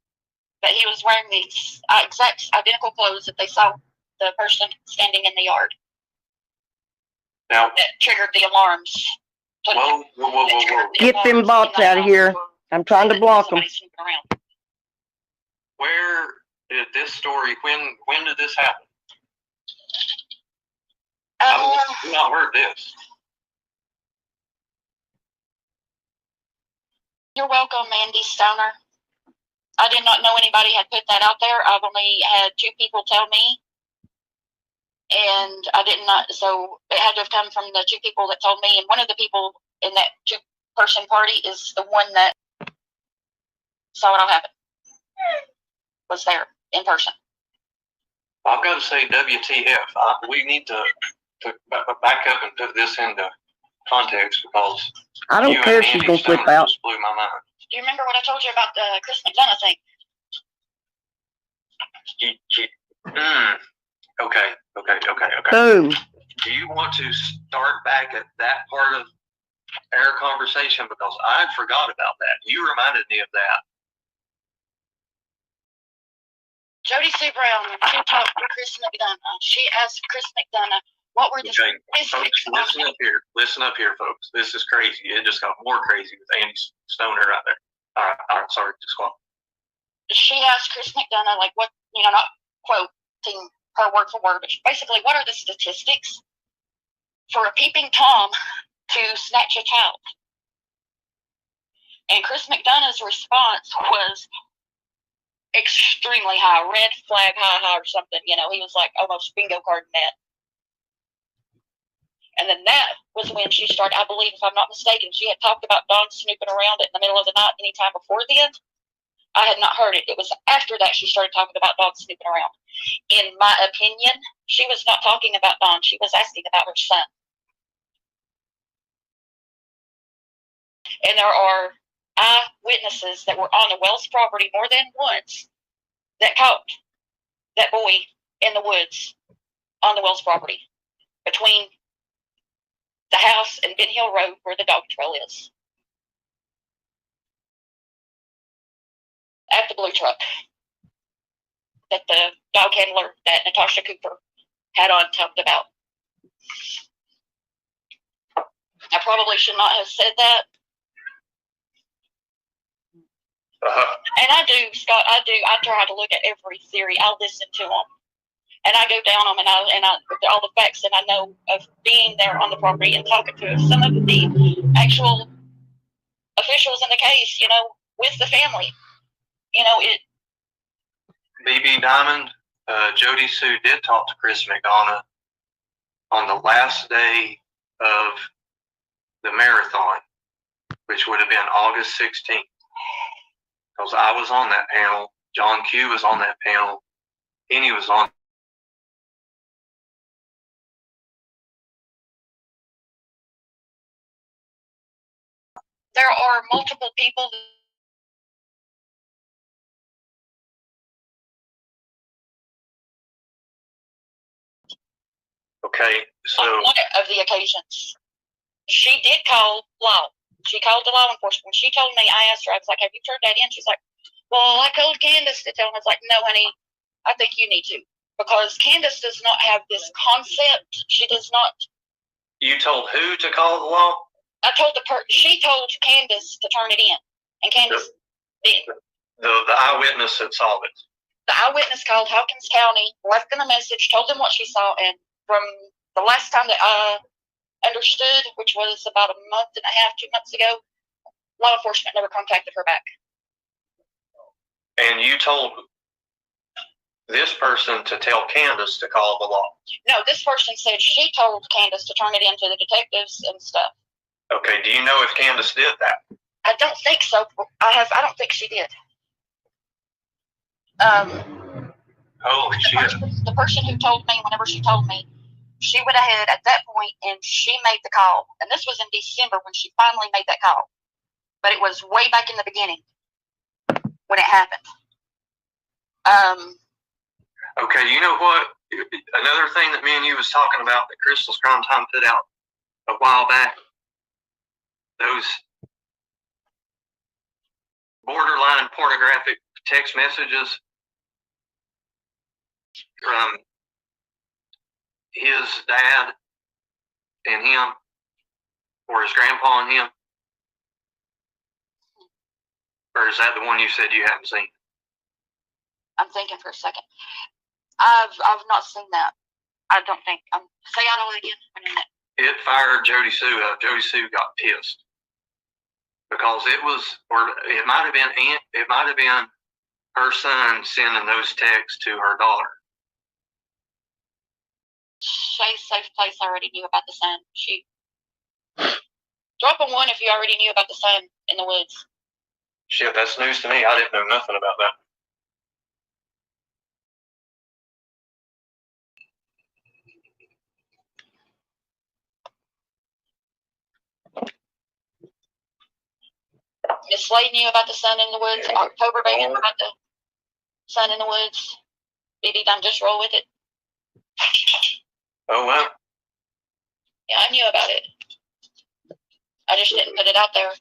S16: But he was wearing the exact identical clothes that they saw the person standing in the yard.
S15: Now,
S16: that triggered the alarms.
S15: Whoa.
S13: Get them bots out of here. I'm trying to block them.
S15: Where did this story, when did this happen? I've not heard this.
S16: You're welcome, Mandy Stoner. I did not know anybody had put that out there. I've only had 2 people tell me. And I did not, so it had to have come from the 2 people that told me. And one of the people in that 2-person party is the one that saw it all happen. Was there in person.
S15: I've got to say, WTF. We need to back up and put this into context because
S13: I don't care if she's going to flip out.
S15: Just blew my mind.
S16: Do you remember what I told you about the Chris McDonough thing?
S15: Okay.
S13: Boom.
S15: Do you want to start back at that part of our conversation? Because I forgot about that. You reminded me of that.
S16: Jody Sue Brown, she talked to Chris McDonough. She asked Chris McDonough, What were the
S15: Okay,
S16: statistics?
S15: folks, listen up here, folks. This is crazy. It just got more crazy with Andy Stoner right there. All right, sorry, just go on.
S16: She asked Chris McDonough, like, what, not quoting her word for word, but basically, what are the statistics for a peeping Tom to snatch a child? And Chris McDonough's response was extremely high, red flag high or something. He was like almost bingo card net. And then that was when she started, I believe, if I'm not mistaken, she had talked about Don snooping around in the middle of the night anytime before then. I had not heard it. It was after that she started talking about Don snooping around. In my opinion, she was not talking about Don. She was asking about her son. And there are eyewitnesses that were on the Wells property more than once that caught that boy in the woods on the Wells property between the house and Ben Hill Road where the dog trail is. At the blue truck that the dog handler that Natasha Cooper had on talked about. I probably should not have said that. And I do, Scott, I try to look at every theory. I'll listen to them. And I go down them and I all the facts that I know of being there on the property and talking to some of the actual officials in the case, with the family.
S15: BB Diamond, Jody Sue did talk to Chris McDonough on the last day of the marathon, which would have been August 16th. Because I was on that panel, John Q was on that panel, Penny was on.
S16: There are multiple people.
S15: Okay, so
S16: on one of the occasions, she did call law. She called the law enforcement. When she told me, I asked her, I was like, have you turned that in? She's like, well, I told Candace to tell him. I was like, no, honey, I think you need to. Because Candace does not have this concept. She does not.
S15: You told who to call the law?
S16: She told Candace to turn it in. And Candace did.
S15: The eyewitness that saw it.
S16: The eyewitness called Hawkins County, left them a message, told them what she saw, and from the last time that I understood, which was about a month and a half, 2 months ago, law enforcement never contacted her back.
S15: And you told this person to tell Candace to call the law?
S16: No, this person said she told Candace to turn it in to the detectives and stuff.
S15: Okay, do you know if Candace did that?
S16: I don't think so. I don't think she did.
S15: Holy shit.
S16: The person who told me, whenever she told me, she went ahead at that point and she made the call. And this was in December when she finally made that call. But it was way back in the beginning when it happened.
S15: Okay, you know what? Another thing that me and you was talking about that Crystal's Crime Time put out a while back, those borderline pornographic text messages from his dad and him, or his grandpa and him? Or is that the one you said you hadn't seen?
S16: I'm thinking for a second. I've not seen that. I don't think. Say that all again.
S15: It fired Jody Sue up. Jody Sue got pissed because it was, or it might have been her son sending those texts to her daughter.
S16: Shay's safe place already knew about the son. She drop a 1 if you already knew about the son in the woods.
S15: Shit, that's news to me. I didn't know nothing about that.
S16: Miss Slade knew about the son in the woods. October Bay knew about the son in the woods. Did he done just roll with it?
S15: Oh, well.
S16: Yeah, I knew about it. I just didn't put it out there.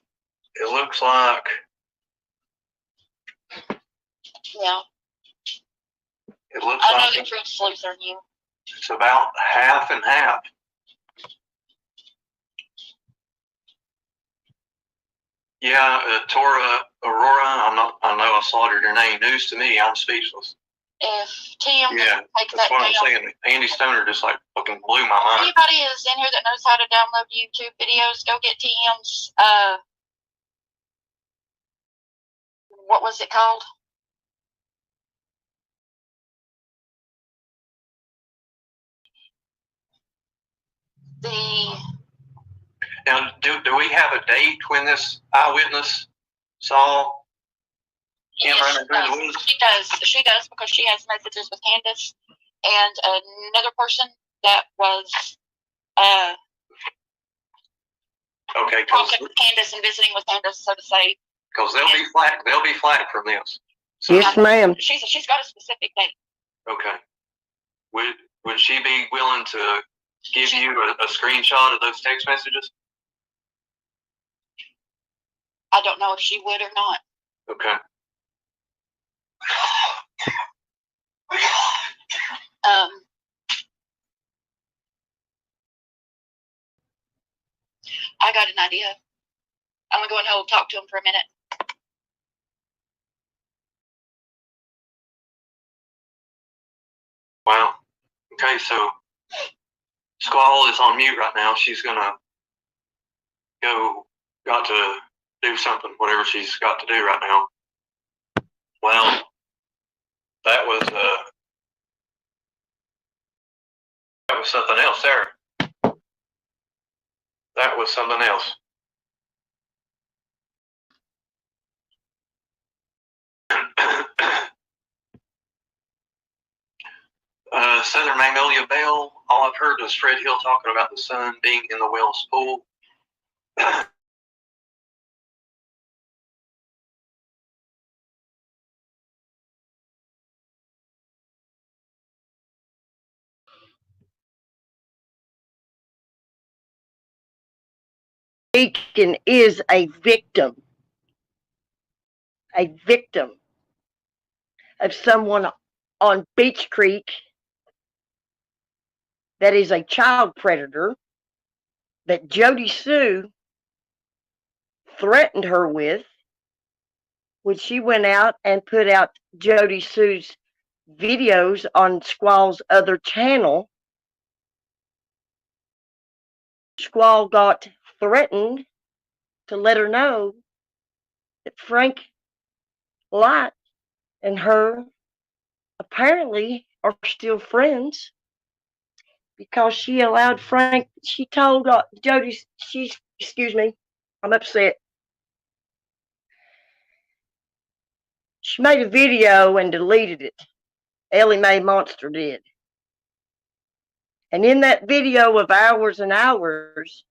S15: It looks like.
S16: Yeah.
S15: It looks
S16: I know
S15: like
S16: the truth sleuths are new.
S15: It's about half and half. Yeah, Tora Aurora. I know I slaughtered her name. News to me. I'm speechless.
S16: If Tim
S15: Yeah,
S16: take
S15: that's
S16: that
S15: what
S16: down.
S15: I'm saying. Andy Stoner just like fucking blew my mind.
S16: Anybody is in here that knows how to download YouTube videos, go get Tim's, what was it called?
S15: Now, do we have a date when this eyewitness saw him running through the woods?
S16: She does because she has messages with Candace and another person that was
S15: Okay,
S16: talking with Candace and visiting with Candace, so to say.
S15: because they'll be flagged. They'll be flagged from this.
S13: Yes, ma'am.
S16: She's got a specific date.
S15: Okay. Would she be willing to give you a screenshot of those text messages?
S16: I don't know if she would or not.
S15: Okay.
S16: I got an idea. I'm gonna go and talk to him for a minute.
S15: Wow. Okay, so Squall is on mute right now. She's gonna got to do something, whatever she's got to do right now. Well, that was something else there. That was something else. Southern Magnolia Bell, all I've heard was Fred Hill talking about the son being in the Wells pool.
S13: Deacon is a victim of someone on Beach Creek that is a child predator that Jody Sue threatened her with when she went out and put out Jody Sue's videos on Squall's other channel. Squall got threatened to let her know that Frank Light and her apparently are still friends because she allowed Frank, she told Jody, excuse me, I'm upset. She made a video and deleted it. Ellie Mae Monster did. And in that video of hours and hours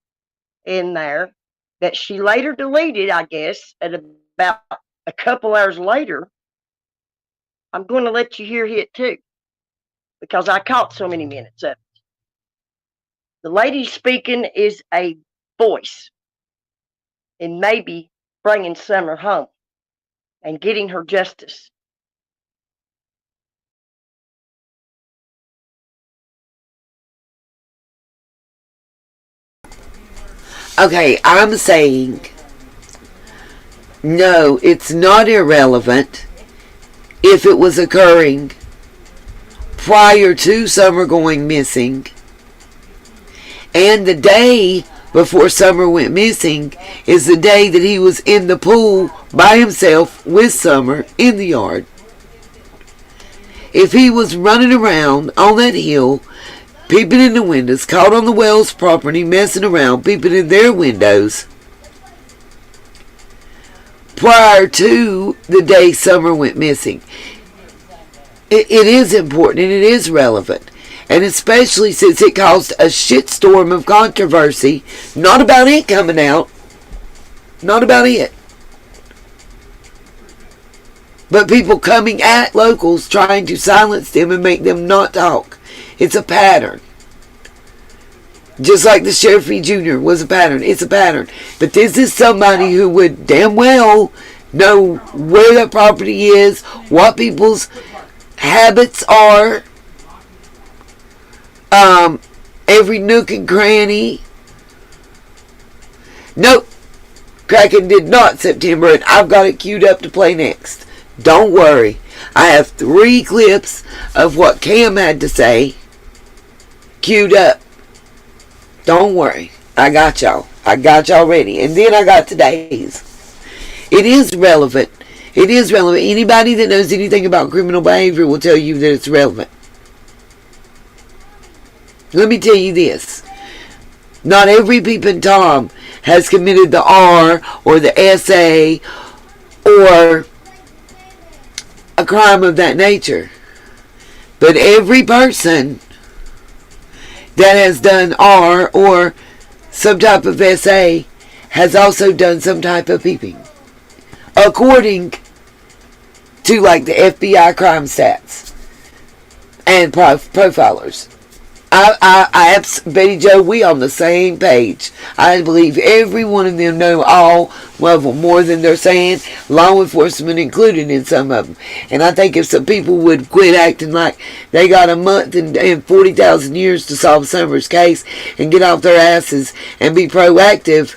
S13: in there that she later deleted, I guess, at about a couple hours later, I'm going to let you hear it too, because I caught so many minutes of it. The lady speaking is a voice in maybe bringing Summer home and getting her justice.
S1: Okay, I'm saying, no, it's not irrelevant if it was occurring prior to Summer going missing, and the day before Summer went missing is the day that he was in the pool by himself with Summer in the yard. If he was running around on that hill, peeping in the windows, caught on the Wells property, messing around, peeping in their windows, prior to the day Summer went missing, it is important and it is relevant. And especially since it caused a shitstorm of controversy, not about it coming out, not about it, but people coming at locals trying to silence them and make them not talk. It's a pattern. Just like the Sheriff Jr. was a pattern. It's a pattern. But this is somebody who would damn well know where that property is, what people's habits are, Every nook and cranny. Nope. Kraken did not September, and I've got it queued up to play next. Don't worry. I have 3 clips of what Cam had to say queued up. Don't worry. I got y'all. I got y'all ready. And then I got today's. It is relevant. It is relevant. Anybody that knows anything about criminal behavior will tell you that it's relevant. Let me tell you this. Not every peeping Tom has committed the R or the SA or a crime of that nature. But every person that has done R or some type of SA has also done some type of peeping. According to like the FBI crime stats and profilers. Betty Joe, we on the same page. I believe every one of them know all of them more than they're saying, law enforcement included in some of them. And I think if some people would quit acting like they got a month and 40,000 years to solve Summer's case and get off their asses and be proactive,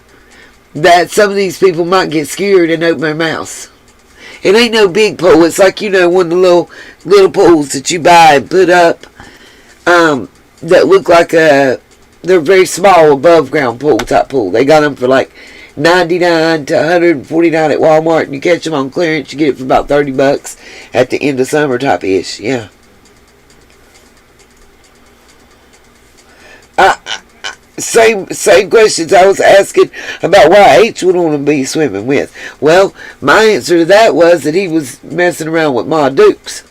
S1: that some of these people might get scared and open their mouths. It ain't no big pool. It's like, you know, one of the little pools that you buy and put up, that look like they're very small above ground pool type pool. They got them for like $99 to $149 at Walmart, and you catch them on clearance, you get it for about $30 at the end of summer type ish. Yeah. Same questions I was asking about why H would want to be swimming with. Well, my answer to that was that he was messing around with Ma Dukes.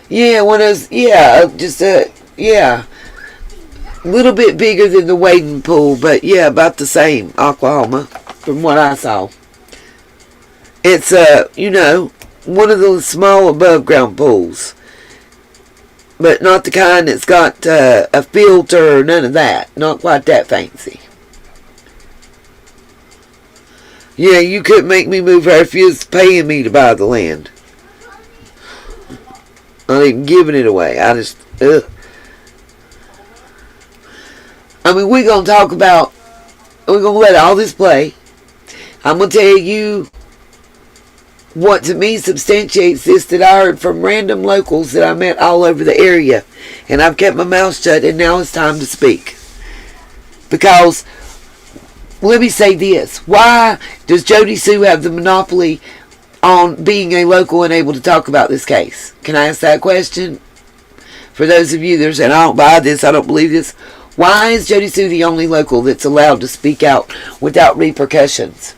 S1: Yeah, one of those. Yeah, just yeah, a little bit bigger than the wading pool, but yeah, about the same. Oklahoma, from what I saw. It's you know, one of those small above ground pools. But not the kind that's got a filter or none of that. Not quite that fancy. Yeah, you couldn't make me move her if you was paying me to buy the land. Not even giving it away. I just, ugh. I mean, we're going to talk about, we're going to let all this play. I'm going to tell you what to me substantiates this that I heard from random locals that I met all over the area. And I've kept my mouth shut, and now it's time to speak. Because, let me say this. Why does Jody Sue have the monopoly on being a local and able to talk about this case? Can I ask that question? For those of you that are saying, I don't buy this, I don't believe this. Why is Jody Sue the only local that's allowed to speak out without repercussions?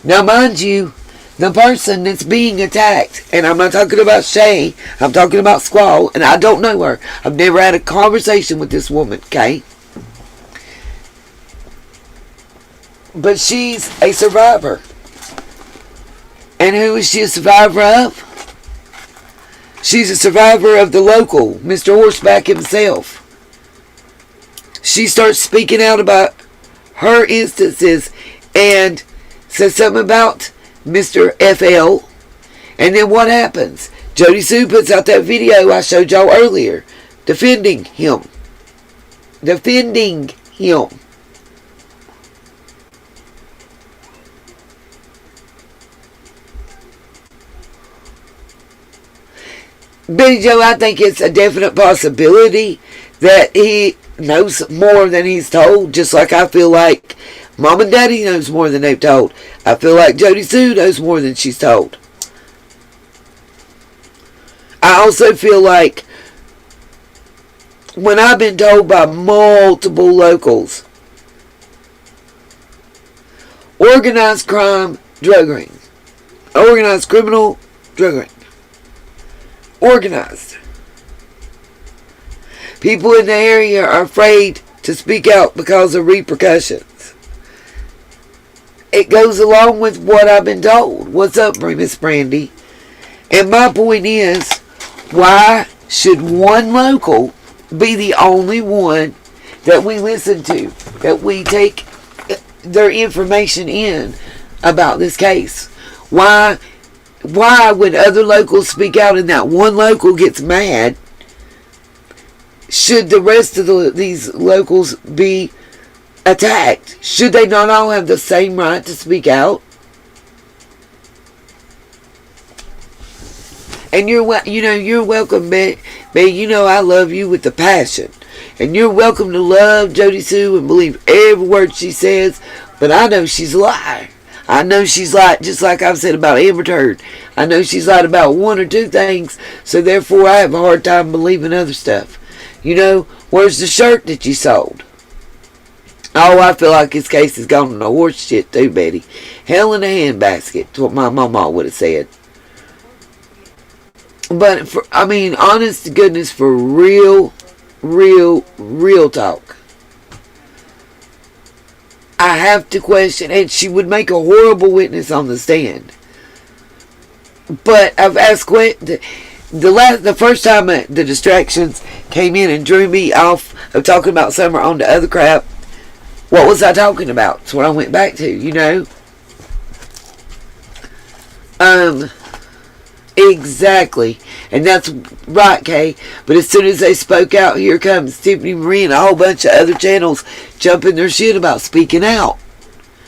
S1: Now, mind you, the person that's being attacked, and I'm not talking about Shay, I'm talking about Squall, and I don't know her. I've never had a conversation with this woman, okay? But she's a survivor. And who is she a survivor of? She's a survivor of the local, Mr. Horseback himself. She starts speaking out about her instances and says something about Mr. FL. And then what happens? Jody Sue puts out that video I showed y'all earlier. Defending him. Defending him. Betty Joe, I think it's a definite possibility that he knows more than he's told, just like I feel like Mom and Daddy knows more than they've told. I feel like Jody Sue knows more than she's told. I also feel like when I've been told by multiple locals, organized crime, drug ring. Organized criminal, drug ring. Organized. People in the area are afraid to speak out because of repercussions. It goes along with what I've been told. What's up, Miss Brandy? And my point is, why should one local be the only one that we listen to, that we take their information in about this case? Why when other locals speak out and that one local gets mad should the rest of these locals be attacked? Should they not all have the same right to speak out? And you're welcome, B. You know I love you with a passion. And you're welcome to love Jody Sue and believe every word she says. But I know she's a liar. I know she's lied, just like I've said about Amber Turd. I know she's lied about one or two things. So therefore I have a hard time believing other stuff. You know, where's the shirt that you sold? Oh, I feel like this case has gone on a horse shit too, Betty. Hell in a handbasket. That's what my mama would have said. But, honest to goodness, for real talk, I have to question, and she would make a horrible witness on the stand. But I've asked the first time the distractions came in and drew me off of talking about Summer on the other crap. What was I talking about? That's what I went back to, you know. Exactly. And that's right, Kay. But as soon as they spoke out, here comes Tiffany Marie and a whole bunch of other channels jumping their shit about speaking out.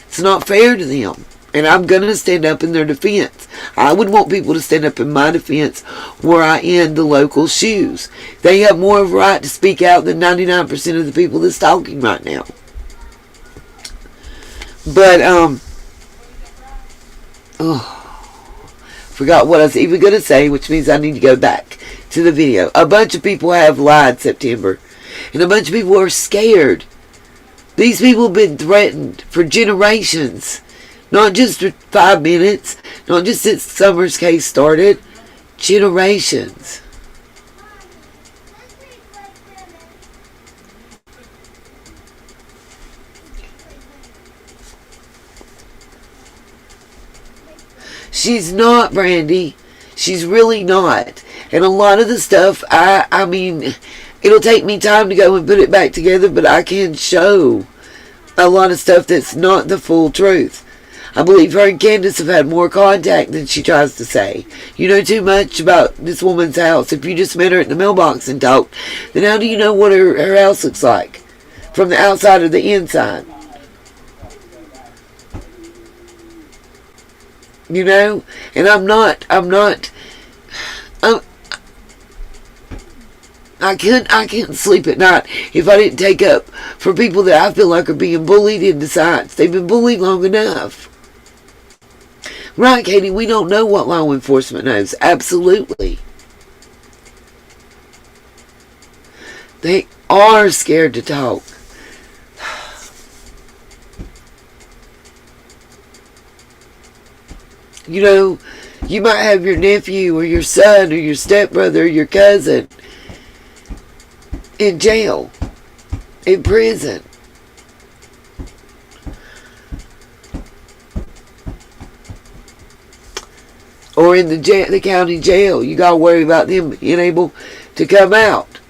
S1: It's not fair to them. And I'm going to stand up in their defense. I would want people to stand up in my defense were I in the local shoes. They have more of a right to speak out than 99% of the people that's talking right now. But, forgot what I was even going to say, which means I need to go back to the video. A bunch of people have lied September. And a bunch of people are scared. These people have been threatened for generations. Not just for 5 minutes. Not just since Summer's case started. Generations. She's not, Brandy. She's really not. And a lot of the stuff, I mean, it'll take me time to go and put it back together, but I can show a lot of stuff that's not the full truth. I believe her and Candace have had more contact than she tries to say. You know too much about this woman's house. If you just met her at the mailbox and talked, then how do you know what her house looks like? From the outside or the inside? You know? And I can't sleep at night if I didn't take up for people that I feel like are being bullied into science. They've been bullied long enough. Right, Katie, we don't know what law enforcement knows. Absolutely. They are scared to talk. You know, you might have your nephew or your son or your stepbrother or your cousin in jail, in prison. Or in the county jail. You gotta worry about them being able to come out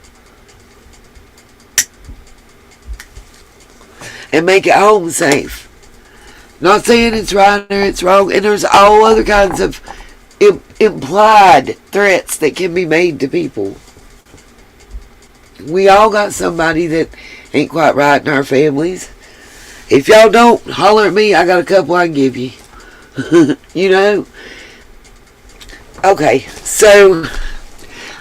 S1: and make it home safe. Not saying it's right or it's wrong, and there's all other kinds of implied threats that can be made to people. We all got somebody that ain't quite right in our families. If y'all don't, holler at me. I got a couple I can give you. You know? Okay, so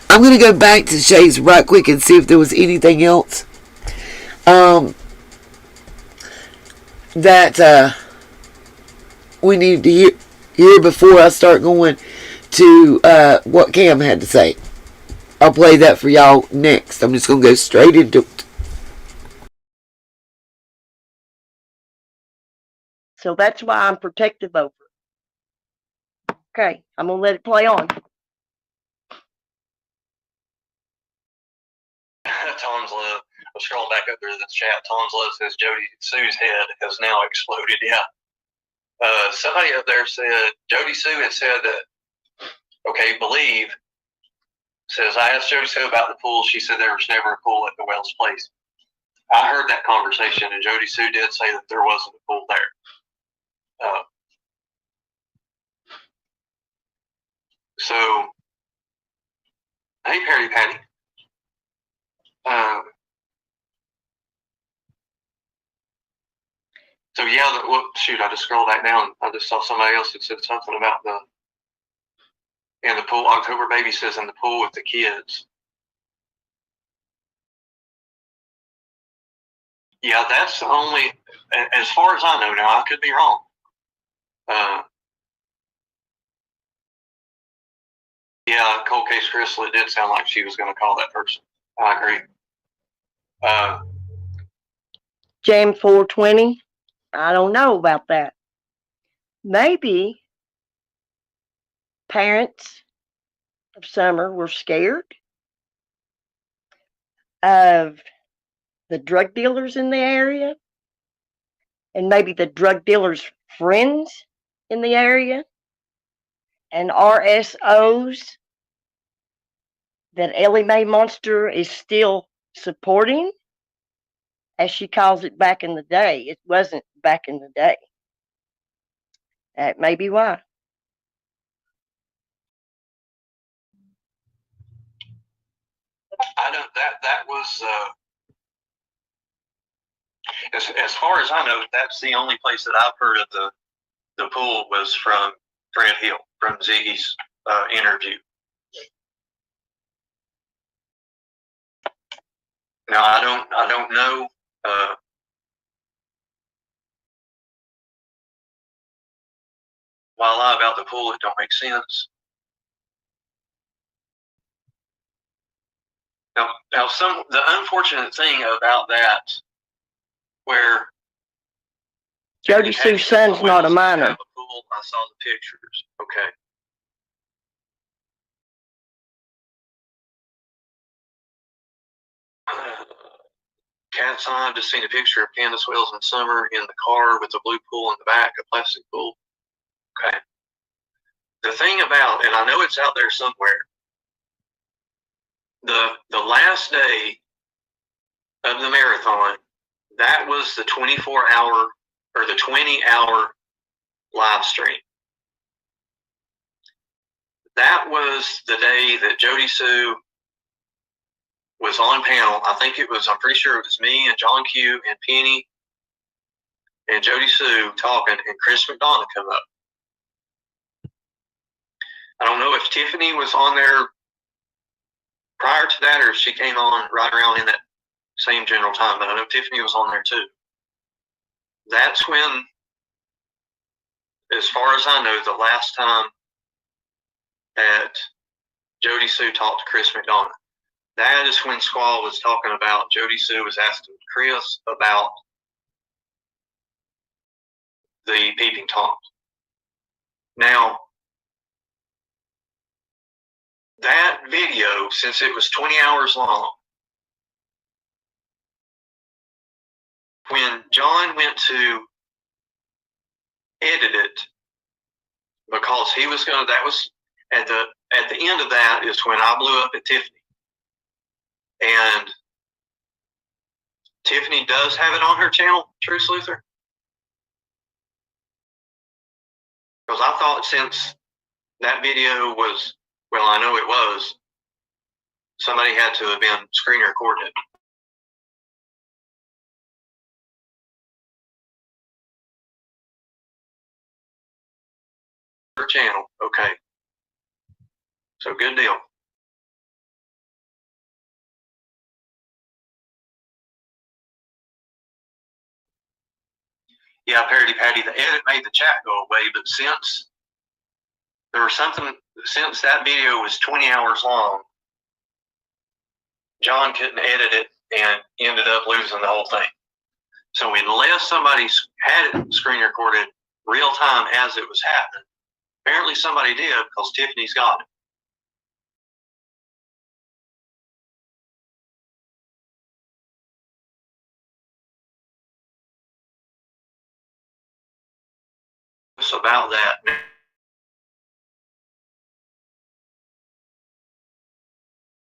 S1: I'm going to go back to Shay's right quick and see if there was anything else that we need to hear before I start going to what Cam had to say. I'll play that for y'all next. I'm just going to go straight into it.
S13: So that's why I'm protective over it. Okay, I'm going to let it play on.
S15: Tom's Love. I'm scrolling back up there to this chat. Tom's Love says Jody Sue's head has now exploded. Yeah. Somebody up there said Jody Sue had said that. Okay, Believe says I asked Jody Sue about the pool. She said there was never a pool at the Wells place. I heard that conversation, and Jody Sue did say that there wasn't a pool there. So, hey, Perry Patty. So yeah, shoot, I just scrolled back down. I just saw somebody else that said something about in the pool. October Baby says in the pool with the kids. Yeah, that's the only, as far as I know now, I could be wrong. Yeah, Cold Case Crystal, it did sound like she was going to call that person. I agree.
S13: Jam 420. I don't know about that. Maybe parents of Summer were scared of the drug dealers in the area, and maybe the drug dealers' friends in the area, and RSOs that Ellie Mae Monster is still supporting, as she calls it back in the day. It wasn't back in the day. That may be why.
S15: I don't. That was as far as I know, that's the only place that I've heard of the pool was from Grant Hill, from Ziggy's interview. Now I don't know. Why lie about the pool? It don't make sense. Now the unfortunate thing about that, where
S13: Jody Sue's son's not a minor.
S15: Have a pool, I saw the pictures. Okay. Cat's eye, I've just seen a picture of Candace Wells in Summer in the car with a blue pool in the back, a plastic pool. Okay. The thing about, and I know it's out there somewhere, the last day of the marathon, that was the 24-hour or the 20-hour live stream. That was the day that Jody Sue was on panel. I'm pretty sure it was me and John Q and Penny and Jody Sue talking, and Chris McDonough come up. I don't know if Tiffany was on there prior to that or if she came on right around in that same general time, but I know Tiffany was on there too. That's when, as far as I know, the last time that Jody Sue talked to Chris McDonough. That is when Squall was talking about, Jody Sue was asking Chris about the peeping Toms. Now, that video, since it was 20 hours long, when John went to edit it, because he was going to, that was at the end of that is when I blew up at Tiffany. And Tiffany does have it on her channel, Truth Luther. Because I thought since that video was, well, I know it was, somebody had to have been screen recorded. Her channel, okay. So good deal. Yeah, Parody Patty, the edit made the chat go away, but since there was something, since that video was 20 hours long, John couldn't edit it and ended up losing the whole thing. So unless somebody had it screen recorded real time as it was happening, apparently somebody did because Tiffany's got it. It's about that.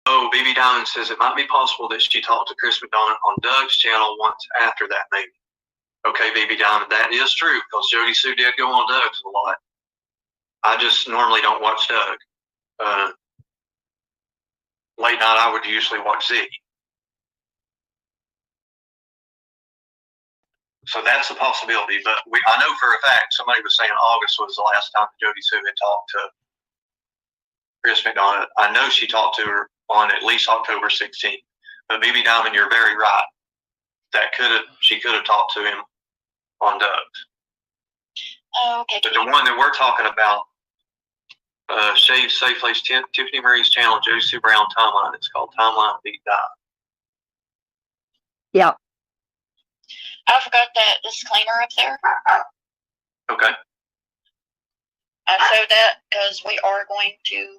S15: Oh, BB Diamond says it might be possible that she talked to Chris McDonough on Doug's channel once after that, maybe. Okay, BB Diamond, that is true because Jody Sue did go on Doug's a lot. I just normally don't watch Doug. Late night, I would usually watch Ziggy. So that's a possibility. But I know for a fact somebody was saying August was the last time Jody Sue had talked to Chris McDonough. I know she talked to her on at least October 16th. But BB Diamond, you're very right. She could have talked to him on Doug's.
S16: Oh, okay.
S15: But the one that we're talking about, Safe Place, Tiffany Marie's channel, Jody Sue Brown Timeline. It's called Timeline Deep Dive.
S13: Yeah.
S16: I forgot that disclaimer up there.
S15: Okay.
S16: I showed that because we are going to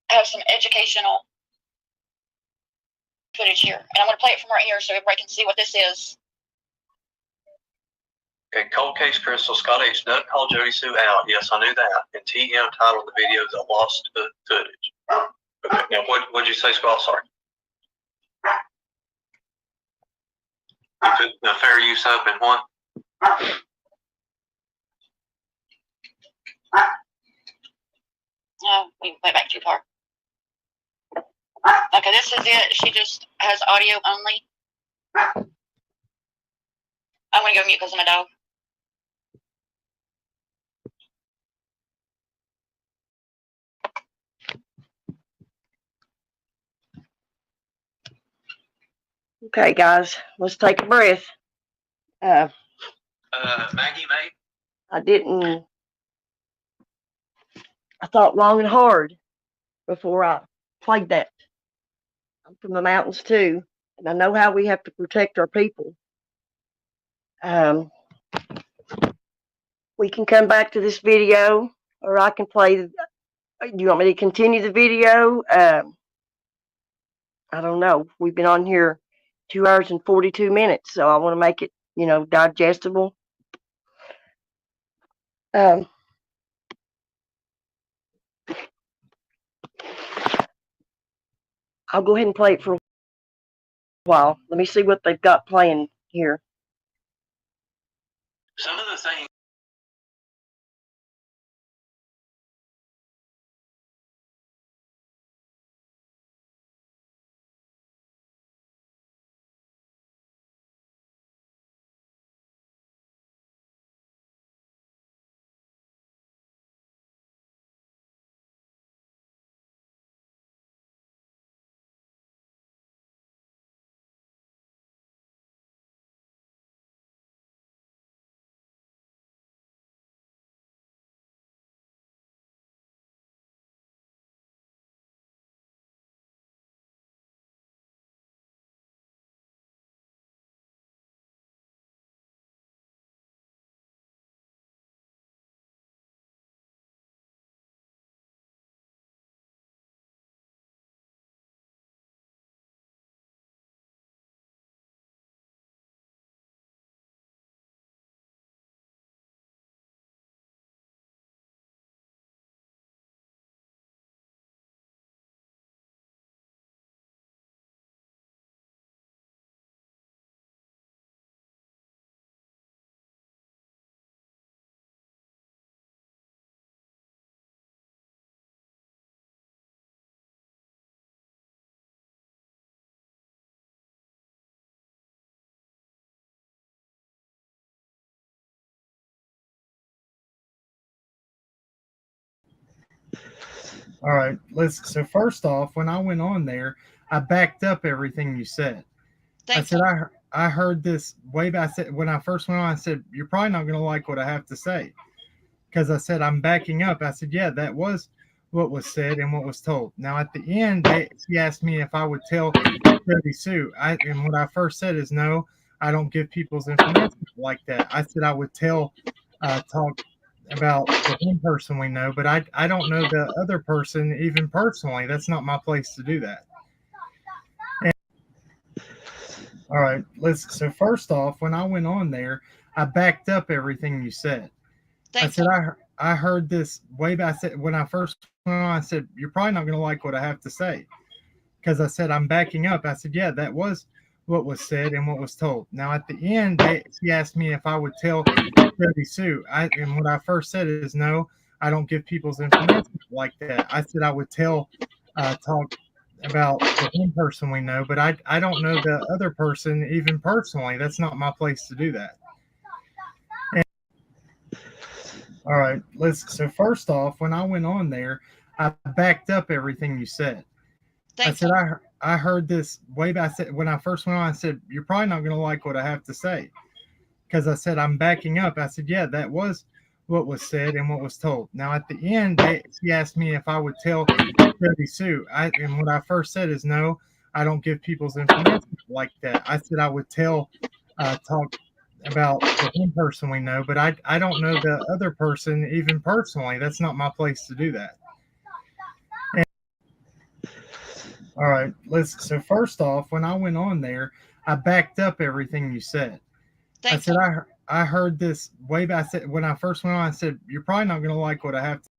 S16: have some educational footage here. And I'm going to play it from right here so everybody can see what this is.
S15: Okay, Cold Case Crystal, Scott H. Doug called Jody Sue out. Yes, I knew that. And TM titled the video The Lost Footage. Okay, now what'd you say, Scott? Sorry. You put the fair use up in what?
S16: No, we went back too far. Okay, this is it. She just has audio only. I'm going to go mute because of my dog.
S13: Okay, guys, let's take a breath.
S15: Maggie, mate?
S13: I thought long and hard before I played that. I'm from the mountains too, and I know how we have to protect our people. We can come back to this video, or I can play. Do you want me to continue the video? I don't know. We've been on here 2 hours and 42 minutes, so I want to make it, digestible. I'll go ahead and play it for a while. Let me see what they've got playing here.
S15: Some of the things.
S17: All right, so first off, when I went on there, I backed up everything you said. I said I heard this way back. I said when I first went on, I said you're probably not going to like what I have to say, because I said I'm backing up. I said yeah, that was what was said and what was told. Now at the end, she asked me if I would tell Jody Sue. And what I first said is no, I don't give people's information like that. I said I would talk about the one person we know, but I don't know the other person even personally. That's not my place to do that. All right, so first off, when I went on there, I backed up everything you said. I said I heard this way back. I said when I first went on, I said you're probably not going to like what I have to say, because I said I'm backing up. I said yeah, that was what was said and what was told. Now at the end, she asked me if I would tell Jody Sue. And what I first said is no, I don't give people's information like that. I said I would talk about the one person we know, but I don't know the other person even personally. That's not my place to do that. And, all right, so first off, when I went on there, I backed up everything you said. I said I heard this way back. I said when I first went on, I said you're probably not going to like what I have to say, because I said I'm backing up. I said yeah, that was what was said and what was told. Now at the end, she asked me if I would tell Jody Sue. And what I first said is no, I don't give people's information like that. I said I would talk about the one person we know, but I don't know the other person even personally. That's not my place to do that. And, all right, so first off, when I went on there, I backed up everything you said. I said I heard this way back. I said when I first went on, I said you're probably not going to like what I have to.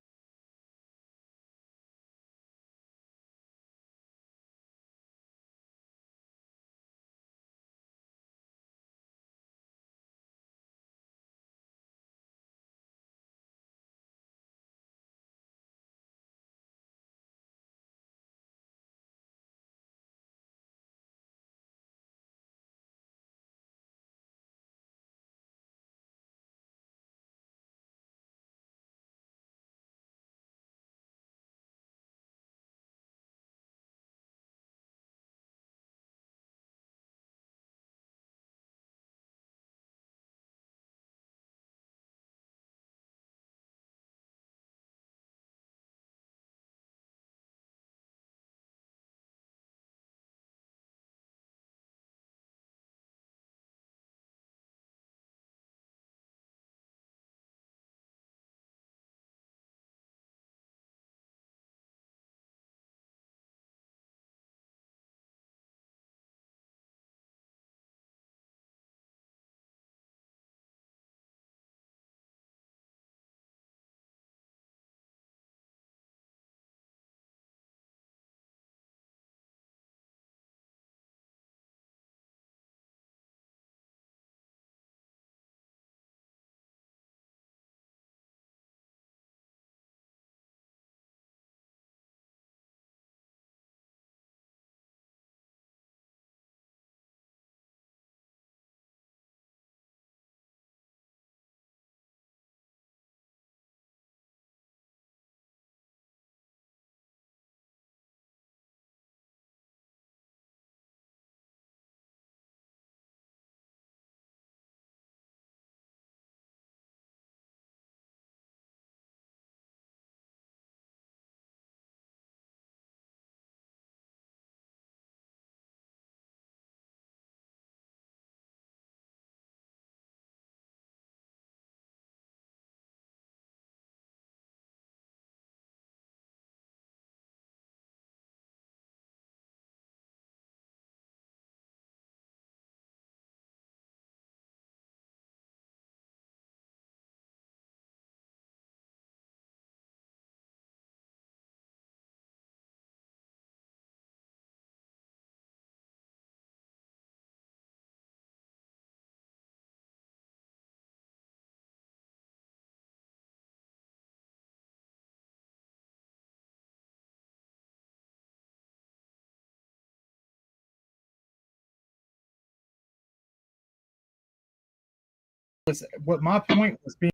S17: What my point was being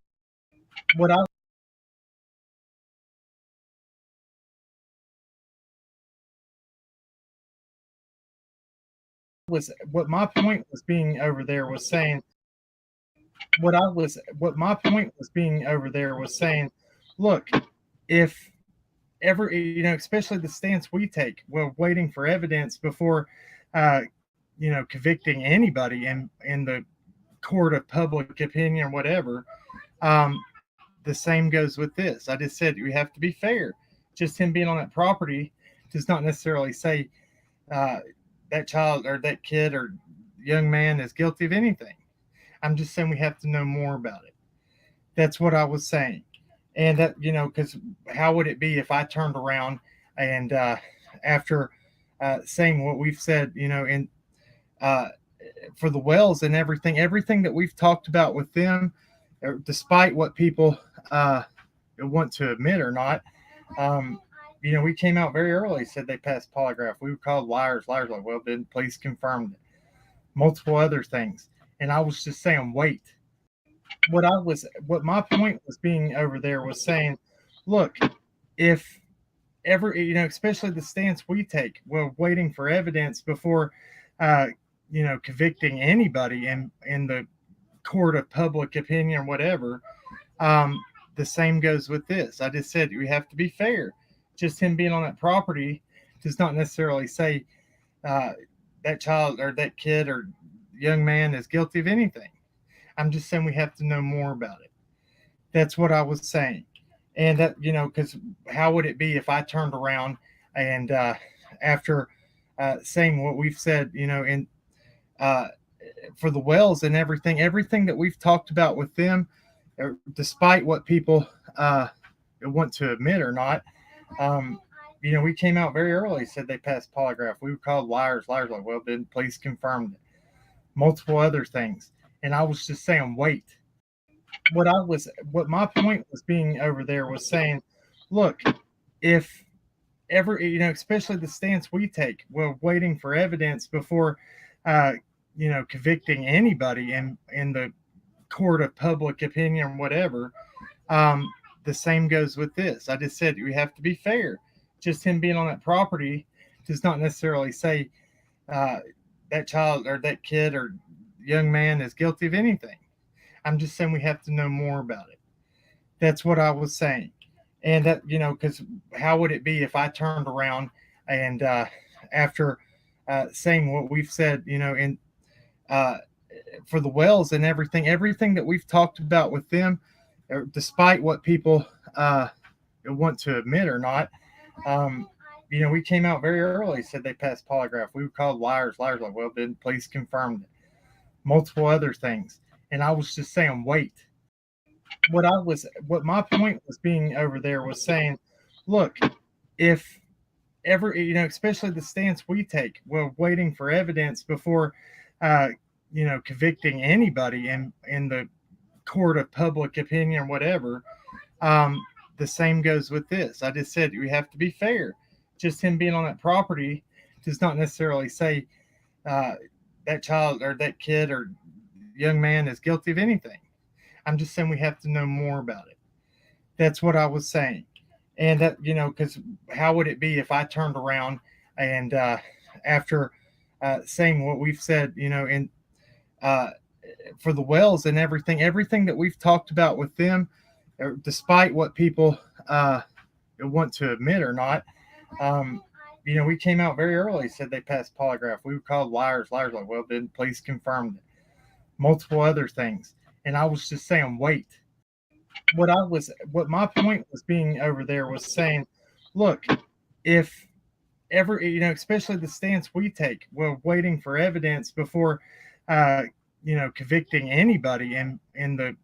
S17: what I was what my point was being over there was saying what my point was being over there was saying, look, if ever especially the stance we take, we're waiting for evidence before uh convicting anybody in the court of public opinion or whatever. The same goes with this. I just said we have to be fair. Just him being on that property does not necessarily say uh, that child or that kid or young man is guilty of anything. I'm just saying we have to know more about it. That's what I was saying. And that, because how would it be if I turned around and after saying what we've said, in uh, for the Wells and everything that we've talked about with them, despite what people want to admit or not, um, we came out very early, said they passed polygraph. We were called liars. Liars, like, well, then police confirmed it. Multiple other things. And I was just saying, wait. What my point was being over there was saying, look, if ever, especially the stance we take, we're waiting for evidence before, uh, convicting anybody in the court of public opinion or whatever. Um, the same goes with this. I just said we have to be fair. Just him being on that property does not necessarily say uh, that child or that kid or young man is guilty of anything. I'm just saying we have to know more about it. That's what I was saying. And that, because how would it be if I turned around and after saying what we've said, in uh, for the Wells and everything that we've talked about with them, despite what people want to admit or not, we came out very early, said they passed polygraph. We were called liars. Liars, like, well, then police confirmed it. Multiple other things. And I was just saying, wait. What my point was being over there was saying, look, if ever, especially the stance we take, we're waiting for evidence before, convicting anybody in the court of public opinion or whatever. Um, the same goes with this. I just said we have to be fair. Just him being on that property does not necessarily say uh, that child or that kid or young man is guilty of anything. I'm just saying we have to know more about it. That's what I was saying. And that, because how would it be if I turned around and after saying what we've said, in uh, for the Wells and everything that we've talked about with them, despite what people want to admit or not, we came out very early, said they passed polygraph. We were called liars. Liars, like, well, then police confirmed it. Multiple other things. And I was just saying, wait. What my point was being over there was saying, look, if ever, especially the stance we take, we're waiting for evidence before, uh, convicting anybody in the court of public opinion or whatever. Um, the same goes with this. I just said we have to be fair. Just him being on that property does not necessarily say that child or that kid or young man is guilty of anything. I'm just saying we have to know more about it. That's what I was saying. And that, because how would it be if I turned around and after saying what we've said, in uh, for the Wells and everything that we've talked about with them, despite what people want to admit or not, we came out very early, said they passed polygraph. We were called liars. Liars, like, well, then police confirmed it. Multiple other things. And I was just saying, wait. What my point was being over there was saying, look, if ever, especially the stance we take, we're waiting for evidence before, convicting anybody in the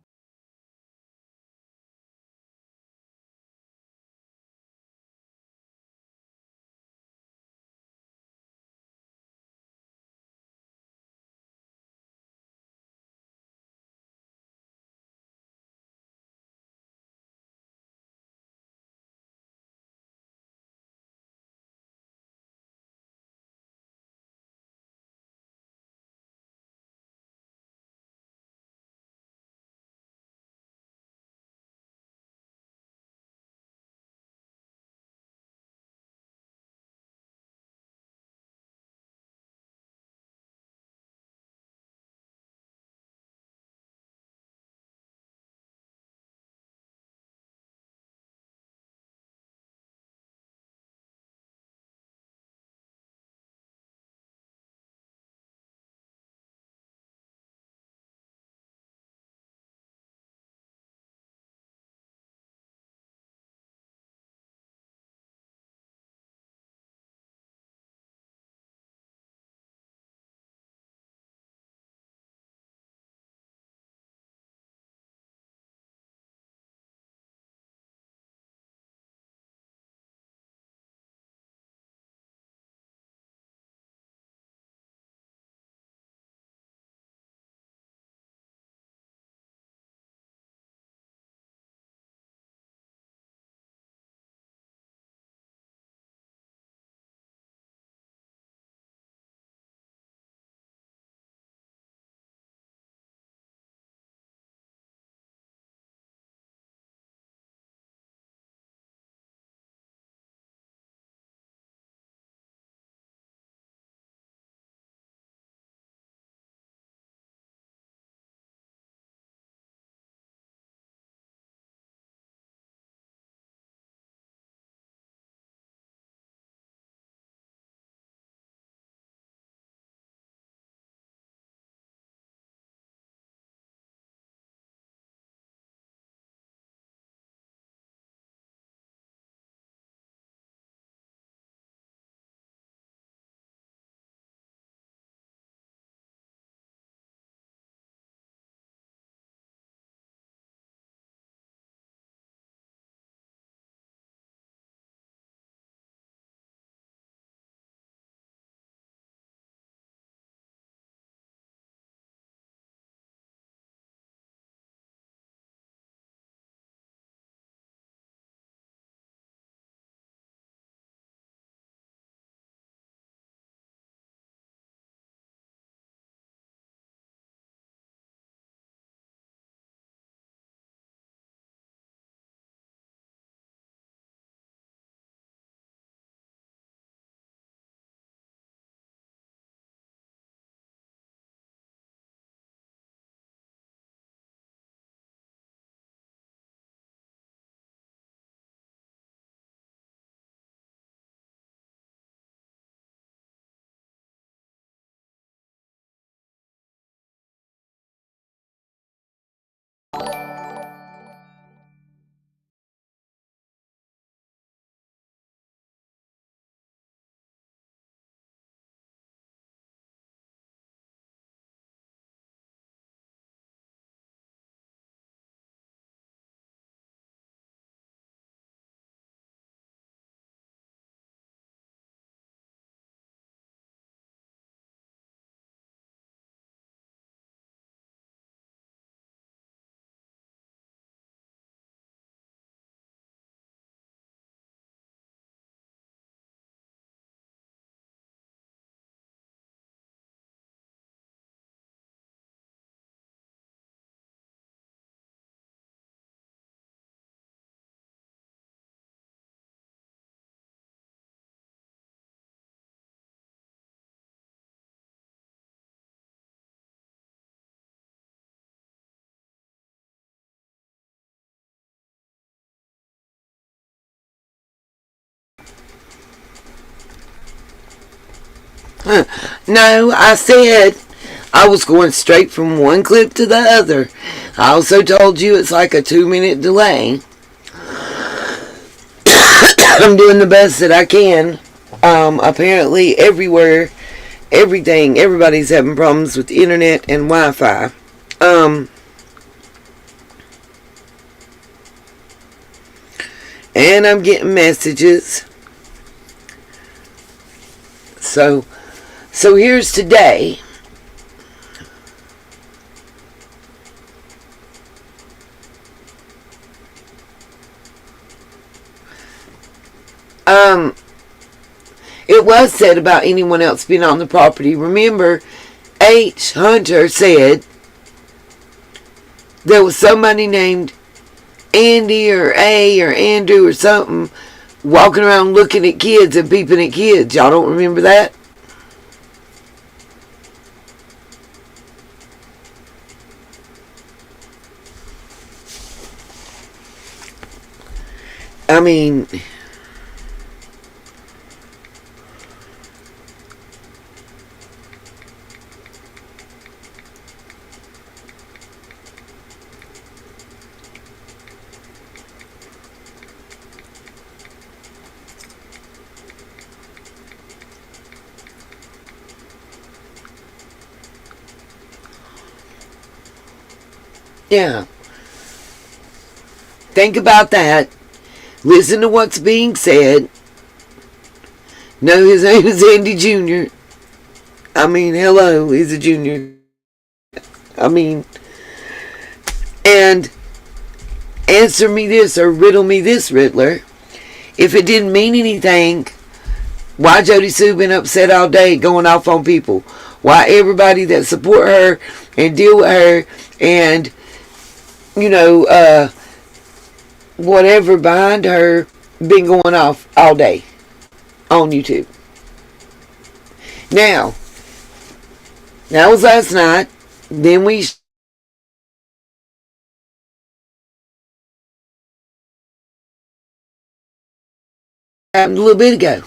S1: No, I said I was going straight from one clip to the other. I also told you it's like a 2-minute delay. I'm doing the best that I can. Apparently everywhere, everybody's having problems with the internet and Wi-Fi. And I'm getting messages. So here's today. It was said about anyone else being on the property. Remember, H. Hunter said there was somebody named Andy or A or Andrew or something walking around looking at kids and peeping at kids. Y'all don't remember that? I mean, yeah. Think about that. Listen to what's being said. No, his name is Andy Jr. I mean, hello, he's a junior. I mean, and answer me this or riddle me this, Riddler. If it didn't mean anything, why Jody Sue been upset all day going off on people? Why everybody that support her and deal with her and, you know, whatever behind her been going off all day on YouTube? Now, that was last night. Then we happened a little bit ago.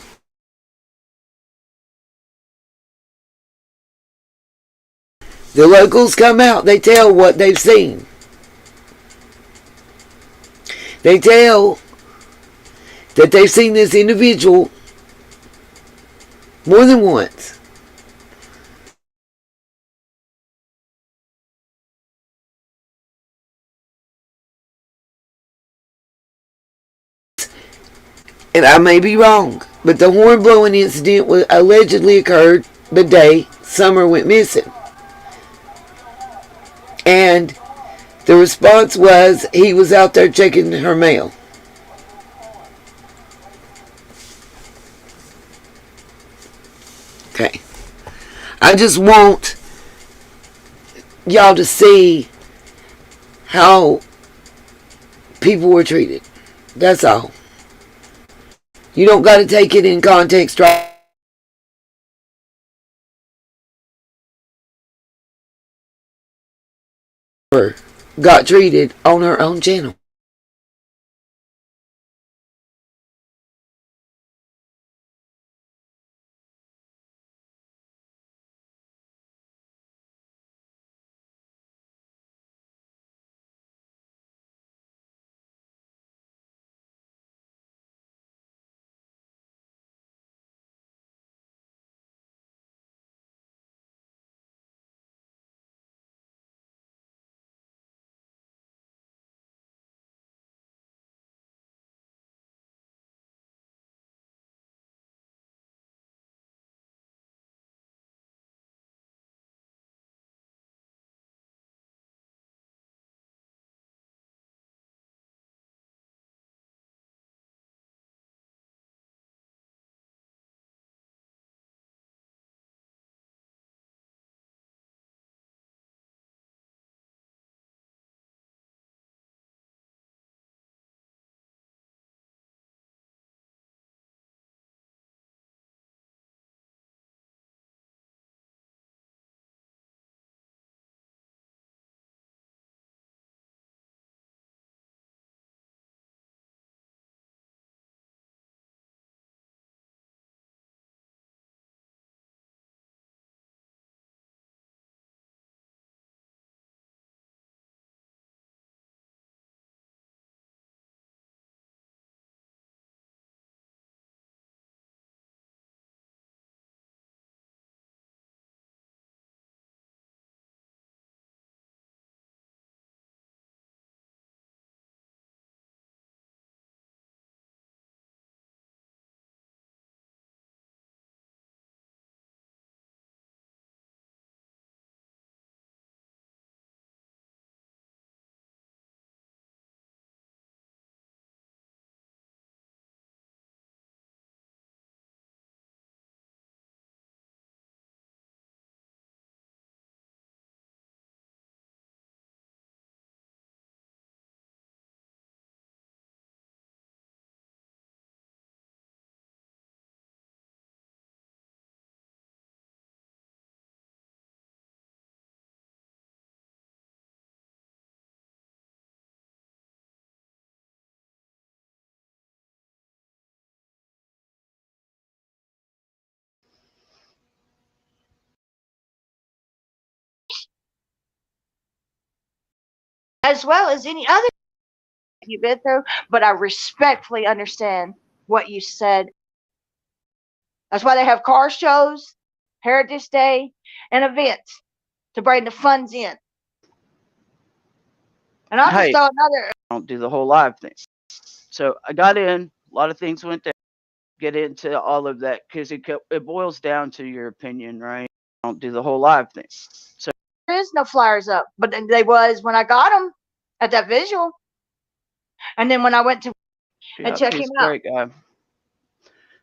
S1: The locals come out. They tell what they've seen. They tell that they've seen this individual more than once. And I may be wrong, but the horn blowing incident allegedly occurred the day Summer went missing. And the response was he was out there checking her mail. Okay. I just want y'all to see how people were treated. That's all. You don't got to take it in context right. Got treated on her own channel.
S18: as well as any other you've been through, but I respectfully understand what you said. That's why they have car shows, Heritage Day, and events to bring the funds in. And I'll just throw another.
S19: Don't do the whole live thing. So I got in, a lot of things went down. Get into all of that because it boils down to your opinion, right? Don't do the whole live thing. So
S18: there is no flyers up, but they was when I got them at that visual, and then when I went to and check him out.
S19: Great guy.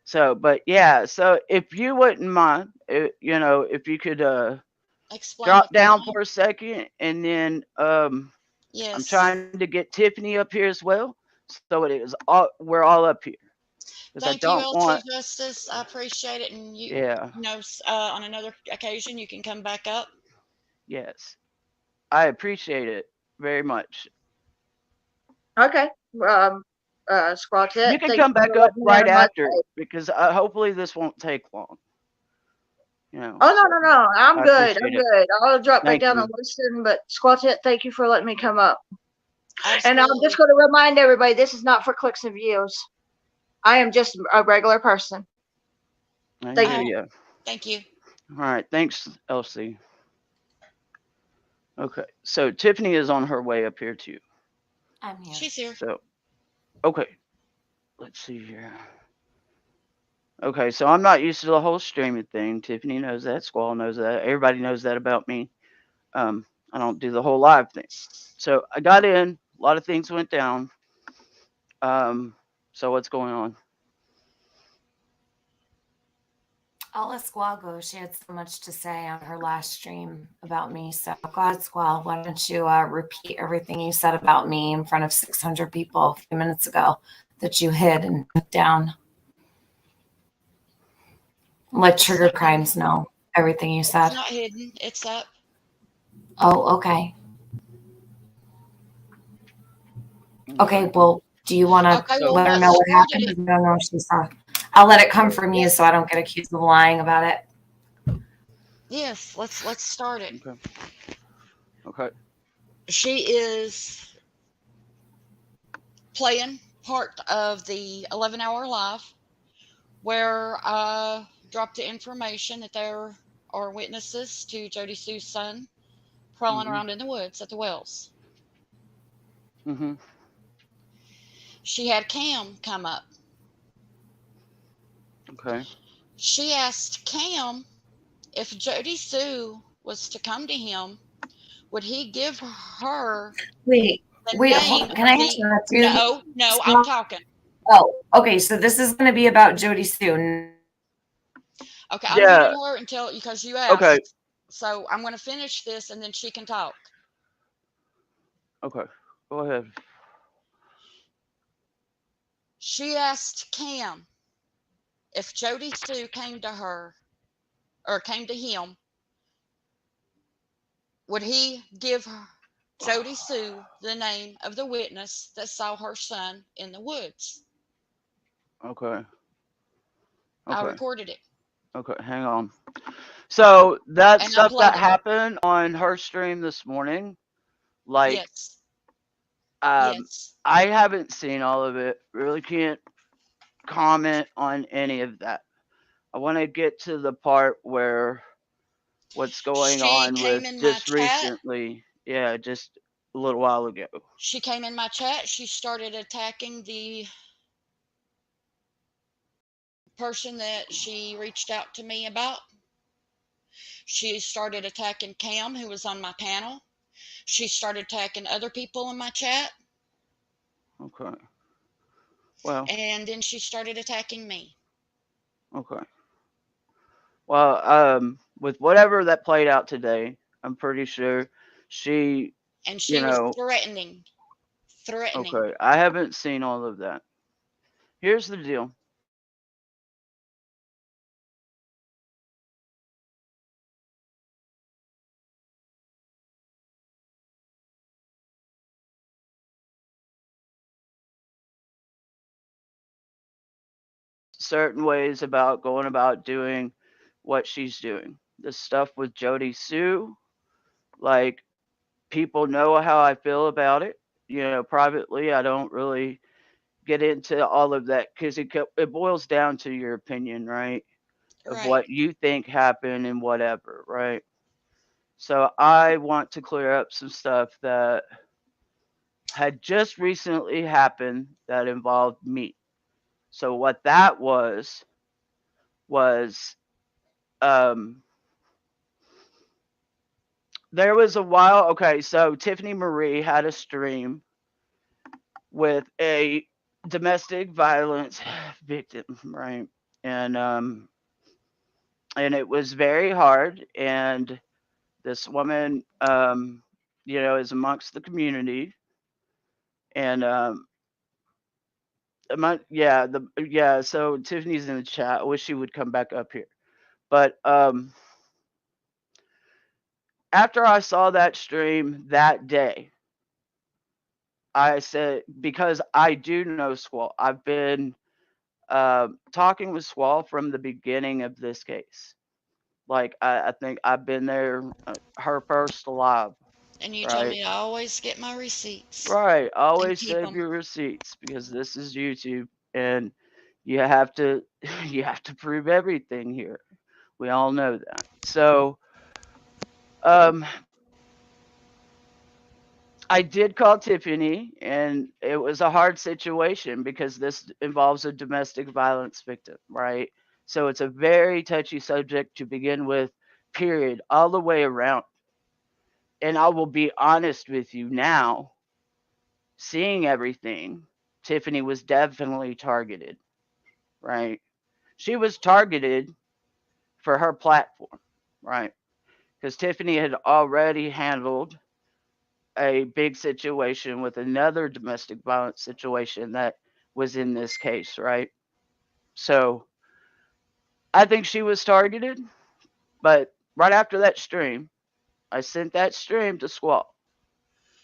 S19: So, but yeah, so if you wouldn't mind, you know, if you could drop down for a second, and then
S20: yes.
S19: I'm trying to get Tiffany up here as well, so it is all we're all up here.
S20: Thank you, LC Justice. I appreciate it, and you know, on another occasion you can come back up.
S19: Yes, I appreciate it very much.
S18: Okay, Squatette.
S19: You can come back up right after because hopefully this won't take long. You know,
S18: no. I'm good. I'm
S19: it.
S18: good. I'll drop back
S19: Thank
S18: down
S19: you.
S18: and listen. But Squatette, thank you for letting me come up.
S20: Absolutely.
S18: And I'm just going to remind everybody, this is not for clicks and views. I am just a regular person.
S19: Thank you.
S20: Thank you.
S19: All right. Thanks, Elsie. Okay. So Tiffany is on her way up here too.
S20: I'm here. She's here.
S19: So, okay. Let's see here. Okay. So I'm not used to the whole streaming thing. Tiffany knows that. Squall knows that. Everybody knows that about me. I don't do the whole live thing. So I got in. A lot of things went down. So what's going on?
S21: I'll let Squall go. She had so much to say on her last stream about me. So go ahead, Squall. Why don't you repeat everything you said about me in front of 600 people a few minutes ago that you hid and took down? Let Trigger Crimes know everything you said.
S20: It's not hidden. It's up.
S21: Oh, okay. Okay, well, do you want to let her know what happened? I don't know if she saw. I'll let it come from you so I don't get accused of lying about it.
S20: Yes, let's start it.
S19: Okay.
S20: She is playing part of the 11-hour live where I dropped the information that there are witnesses to Jody Sue's son crawling around in the woods at the wells. She had Cam come up.
S19: Okay.
S20: She asked Cam if Jody Sue was to come to him, would he give her
S21: Wait,
S20: name?
S21: Can I answer that too?
S20: No, I'm talking.
S21: Oh, okay, so this is going to be about Jody Sue.
S20: Okay, I'm muting her until, because you asked.
S19: Okay.
S20: So I'm going to finish this and then she can talk.
S19: Okay, go ahead.
S20: She asked Cam if Jody Sue came to her or came to him, would he give Jody Sue the name of the witness that saw her son in the woods?
S19: Okay.
S20: I recorded it.
S19: Okay, hang on. So that
S20: And
S19: stuff that happened on her stream this morning, like,
S20: yes.
S19: I haven't seen all of it. Really can't comment on any of that. I want to get to the part where what's going on with just recently. Yeah, just a little while ago.
S20: She came in my chat. She started attacking the person that she reached out to me about. She started attacking Cam, who was on my panel. She started attacking other people in my chat.
S19: Okay. Well.
S20: And then she started attacking me.
S19: Okay. Well, with whatever that played out today, I'm pretty sure she.
S20: And she was threatening.
S19: Okay, I haven't seen all of that. Here's the deal. Certain ways about going about doing what she's doing. The stuff with Jody Sue, like, people know how I feel about it. Privately, I don't really get into all of that because it boils down to your opinion, right? Of
S20: Right.
S19: what you think happened and whatever, right? So I want to clear up some stuff that had just recently happened that involved me. So what that was um there was a while. Okay, so Tiffany Marie had a stream with a domestic violence victim, right? And it was very hard, and this woman is amongst the community, and so Tiffany's in the chat. I wish she would come back up here. But after I saw that stream that day, I said, because I do know Squall, I've been talking with Squall from the beginning of this case. Like, I think I've been there, her first live,
S20: And you told
S19: right?
S20: me to always get my receipts.
S19: Right.
S20: And
S19: Always
S20: keep
S19: save
S20: them.
S19: your receipts because this is YouTube, and you have to you have to prove everything here. We all know that. So, um, I did call Tiffany, and it was a hard situation because this involves a domestic violence victim, right? So it's a very touchy subject to begin with, period, all the way around. And I will be honest with you now, seeing everything, Tiffany was definitely targeted, right? She was targeted for her platform, right? Because Tiffany had already handled a big situation with another domestic violence situation that was in this case, right? So I think she was targeted, but right after that stream, I sent that stream to Squall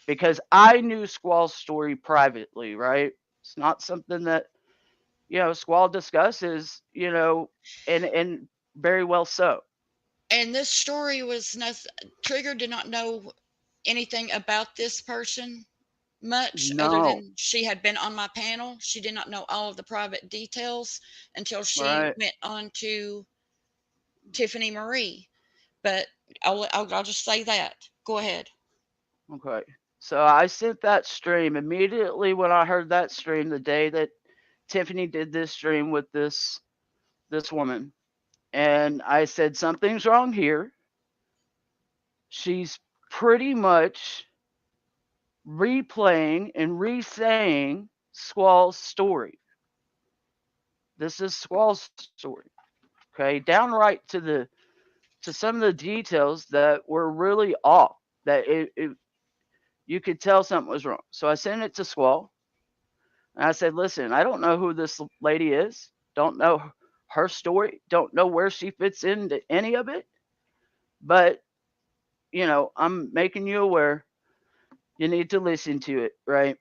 S19: because I knew Squall's story privately, right? It's not something that, Squall discusses, and very well so.
S20: And this story was nothing. Trigger did not know anything about this person much other
S19: No.
S20: than she had been on my panel. She did not know all of the private details until she
S19: Right.
S20: went on to Tiffany Marie. But I'll just say that. Go ahead.
S19: Okay. So I sent that stream immediately when I heard that stream the day that Tiffany did this stream with this woman. And I said something's wrong here. She's pretty much replaying and re-saying Squall's story. This is Squall's story. Okay, downright to some of the details that were really off. That you could tell something was wrong. So I sent it to Squall, and I said, "Listen, I don't know who this lady is. Don't know her story. Don't know where she fits into any of it. But I'm making you aware. You need to listen to it, right?"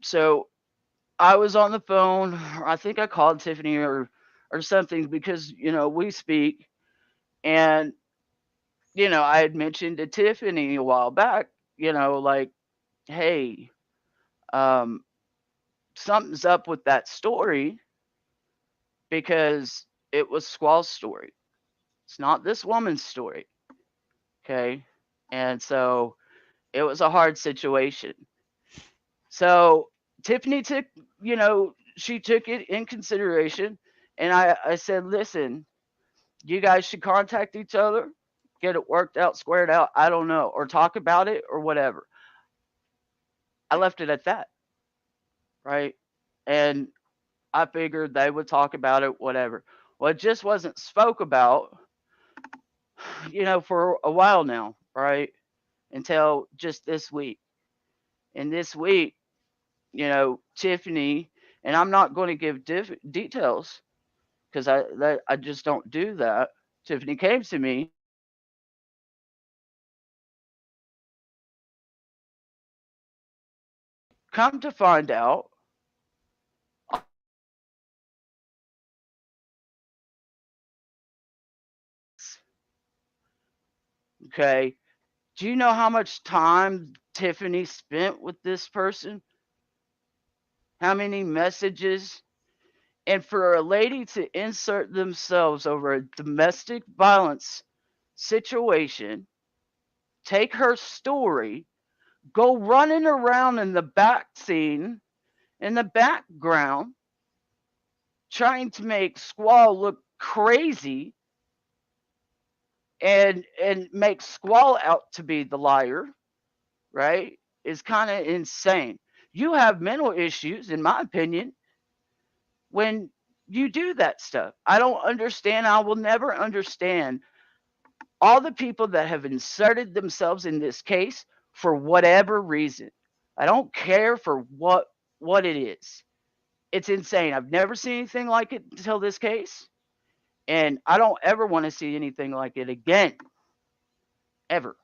S19: So I was on the phone. I think I called Tiffany or something because we speak, and I had mentioned to Tiffany a while back, like, hey, um, something's up with that story because it was Squall's story. It's not this woman's story. Okay. And so it was a hard situation. So Tiffany took, she took it in consideration. And I said, listen, you guys should contact each other, get it worked out, squared out. I don't know, or talk about it or whatever. I left it at that. Right. And I figured they would talk about it, whatever. Well, it just wasn't spoke about, for a while now, right? Until just this week. And this week, Tiffany, and I'm not going to give details because I just don't do that. Tiffany came to me. Come to find out, okay, Do you know how much time Tiffany spent with this person? How many messages? And for a lady to insert themselves over a domestic violence situation, take her story, go running around in the back scene, in the background, trying to make Squall look crazy and make Squall out to be the liar, right? Is kind of insane. You have mental issues, in my opinion, when you do that stuff. I don't understand. I will never understand all the people that have inserted themselves in this case for whatever reason. I don't care for what it is. It's insane. I've never seen anything like it until this case, and I don't ever want to see anything like it again, ever.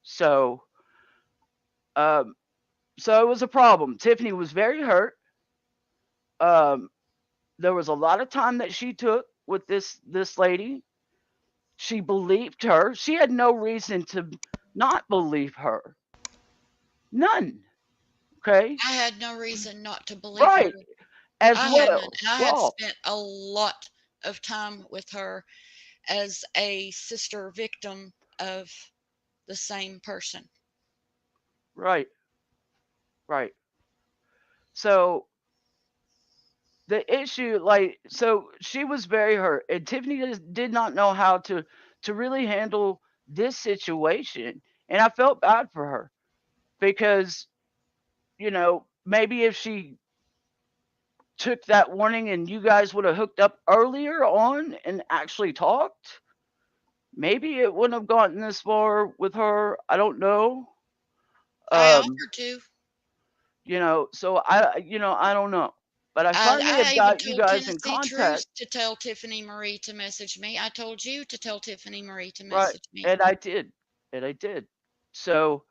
S19: So, um, so it was a problem. Tiffany was very hurt. Um, there was a lot of time that she took with this lady. She believed her. She had no reason to not believe her. None. Okay.
S20: I had no reason not to believe her.
S19: Right. As
S20: I had none.
S19: well.
S20: And I have
S19: Squall.
S20: spent a lot of time with her as a sister victim of the same person.
S19: Right. Right. So the issue, like, so she was very hurt, and Tiffany did not know how to really handle this situation, and I felt bad for her because maybe if she took that warning and you guys would have hooked up earlier on and actually talked, maybe it wouldn't have gotten this far with her. I don't know.
S20: I
S19: Um,
S20: offered to.
S19: so I don't know. But I finally
S20: I
S19: have
S20: even
S19: got you
S20: told
S19: guys in
S20: Tennessee
S19: contact.
S20: Truth to tell Tiffany Marie to message me. I told you to tell Tiffany Marie to
S19: Right.
S20: message me.
S19: And I did. And I did. So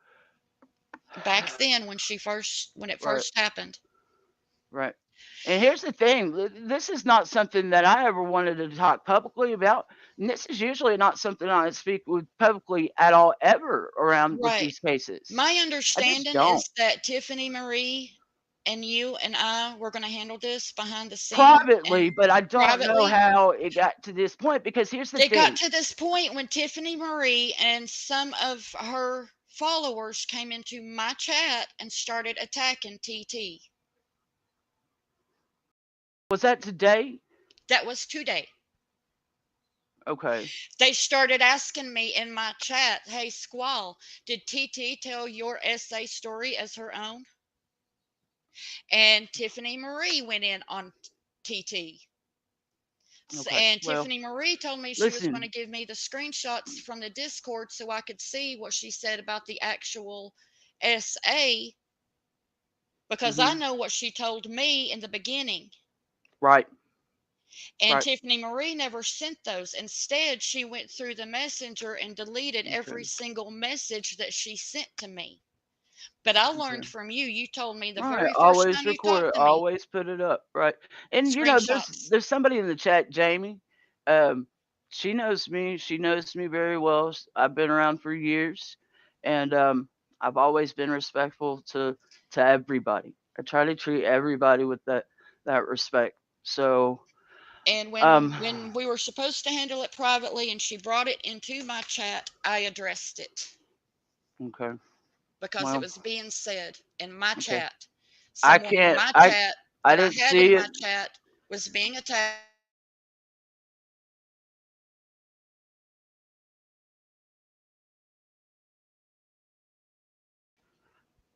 S20: Back then when it
S19: right.
S20: first happened.
S19: Right. And here's the thing, this is not something that I ever wanted to talk publicly about. And this is usually not something I speak with publicly at all ever around with
S20: Right.
S19: these cases.
S20: My
S19: I just
S20: understanding
S19: don't.
S20: is that Tiffany Marie and you and I were going to handle this behind the scenes
S19: Privately,
S20: and
S19: but I don't know
S20: privately.
S19: how it got to this point because here's the
S20: It got
S19: thing.
S20: to this point when Tiffany Marie and some of her followers came into my chat and started attacking TT.
S19: Was that today?
S20: That was today.
S19: Okay.
S20: They started asking me in my chat, "Hey, Squall, did TT tell your SA story as her own?" And Tiffany Marie went in on TT.
S19: Okay.
S20: And
S19: Well,
S20: Tiffany Marie told me she was going to
S19: listen.
S20: give me the screenshots from the Discord so I could see what she said about the actual SA because I
S19: Mhm.
S20: know what she told me in the beginning.
S19: Right.
S20: And
S19: Right.
S20: Tiffany Marie never sent those. Instead, she went through the messenger and deleted every
S19: Okay.
S20: single message that she sent to me. But I learned
S19: Okay.
S20: from you. You told me the
S19: Right.
S20: very first
S19: Always
S20: time you
S19: record
S20: talked
S19: it.
S20: to me.
S19: Always put it up. Right. And there's
S20: Screenshots.
S19: there's somebody in the chat, Jamie. Um, she knows me. She knows me very well. I've been around for years, and I've always been respectful to everybody. I try to treat everybody with that respect. So,
S20: And
S19: um,
S20: when we were supposed to handle it privately and she brought it into my chat, I addressed it
S19: okay.
S20: because it
S19: Well,
S20: was being said in my
S19: okay.
S20: chat.
S19: I
S20: Someone in
S19: can't.
S20: my
S19: I
S20: chat
S19: I
S20: that I
S19: didn't
S20: had in
S19: see
S20: my
S19: it.
S20: chat was being attacked.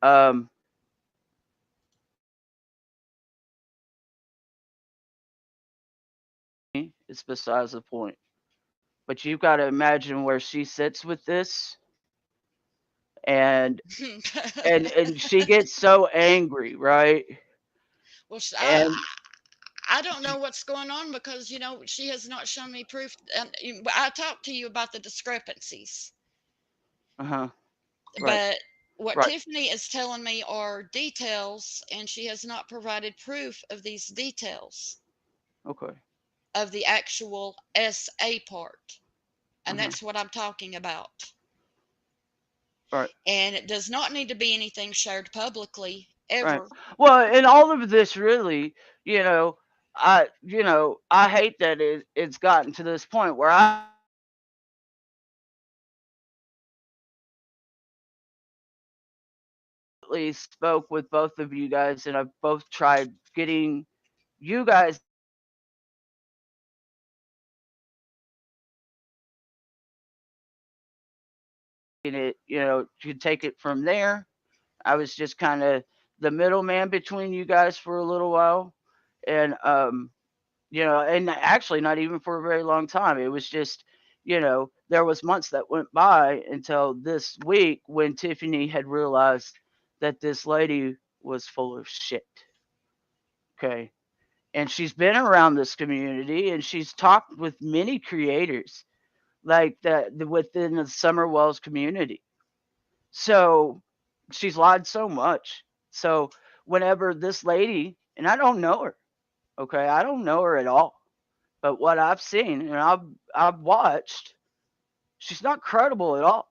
S19: Um, it's besides the point. But you've got to imagine where she sits with this, and and she gets so angry, right?
S20: Well,
S19: And
S20: I don't know what's going on because, she has not shown me proof. And I talked to you about the discrepancies.
S19: uh-huh. Right.
S20: But what
S19: Right.
S20: Tiffany is telling me are details, and she has not provided proof of these details
S19: Okay.
S20: of the actual SA part. And
S19: Uh-huh.
S20: that's what I'm talking about.
S19: Right.
S20: And it does not need to be anything shared publicly
S19: Right.
S20: ever.
S19: Well, in all of this, really, I hate that it's gotten to this point where I spoke with both of you guys, and I've both tried getting you guys in it, to take it from there. I was just kind of the middleman between you guys for a little while, and and actually not even for a very long time. It was just, there was months that went by until this week when Tiffany had realized that this lady was full of shit. Okay. And she's been around this community and she's talked with many creators like that within the Summer Wells community. So she's lied so much. So whenever this lady, and I don't know her, okay, I don't know her at all, but what I've seen and I've watched, she's not credible at all,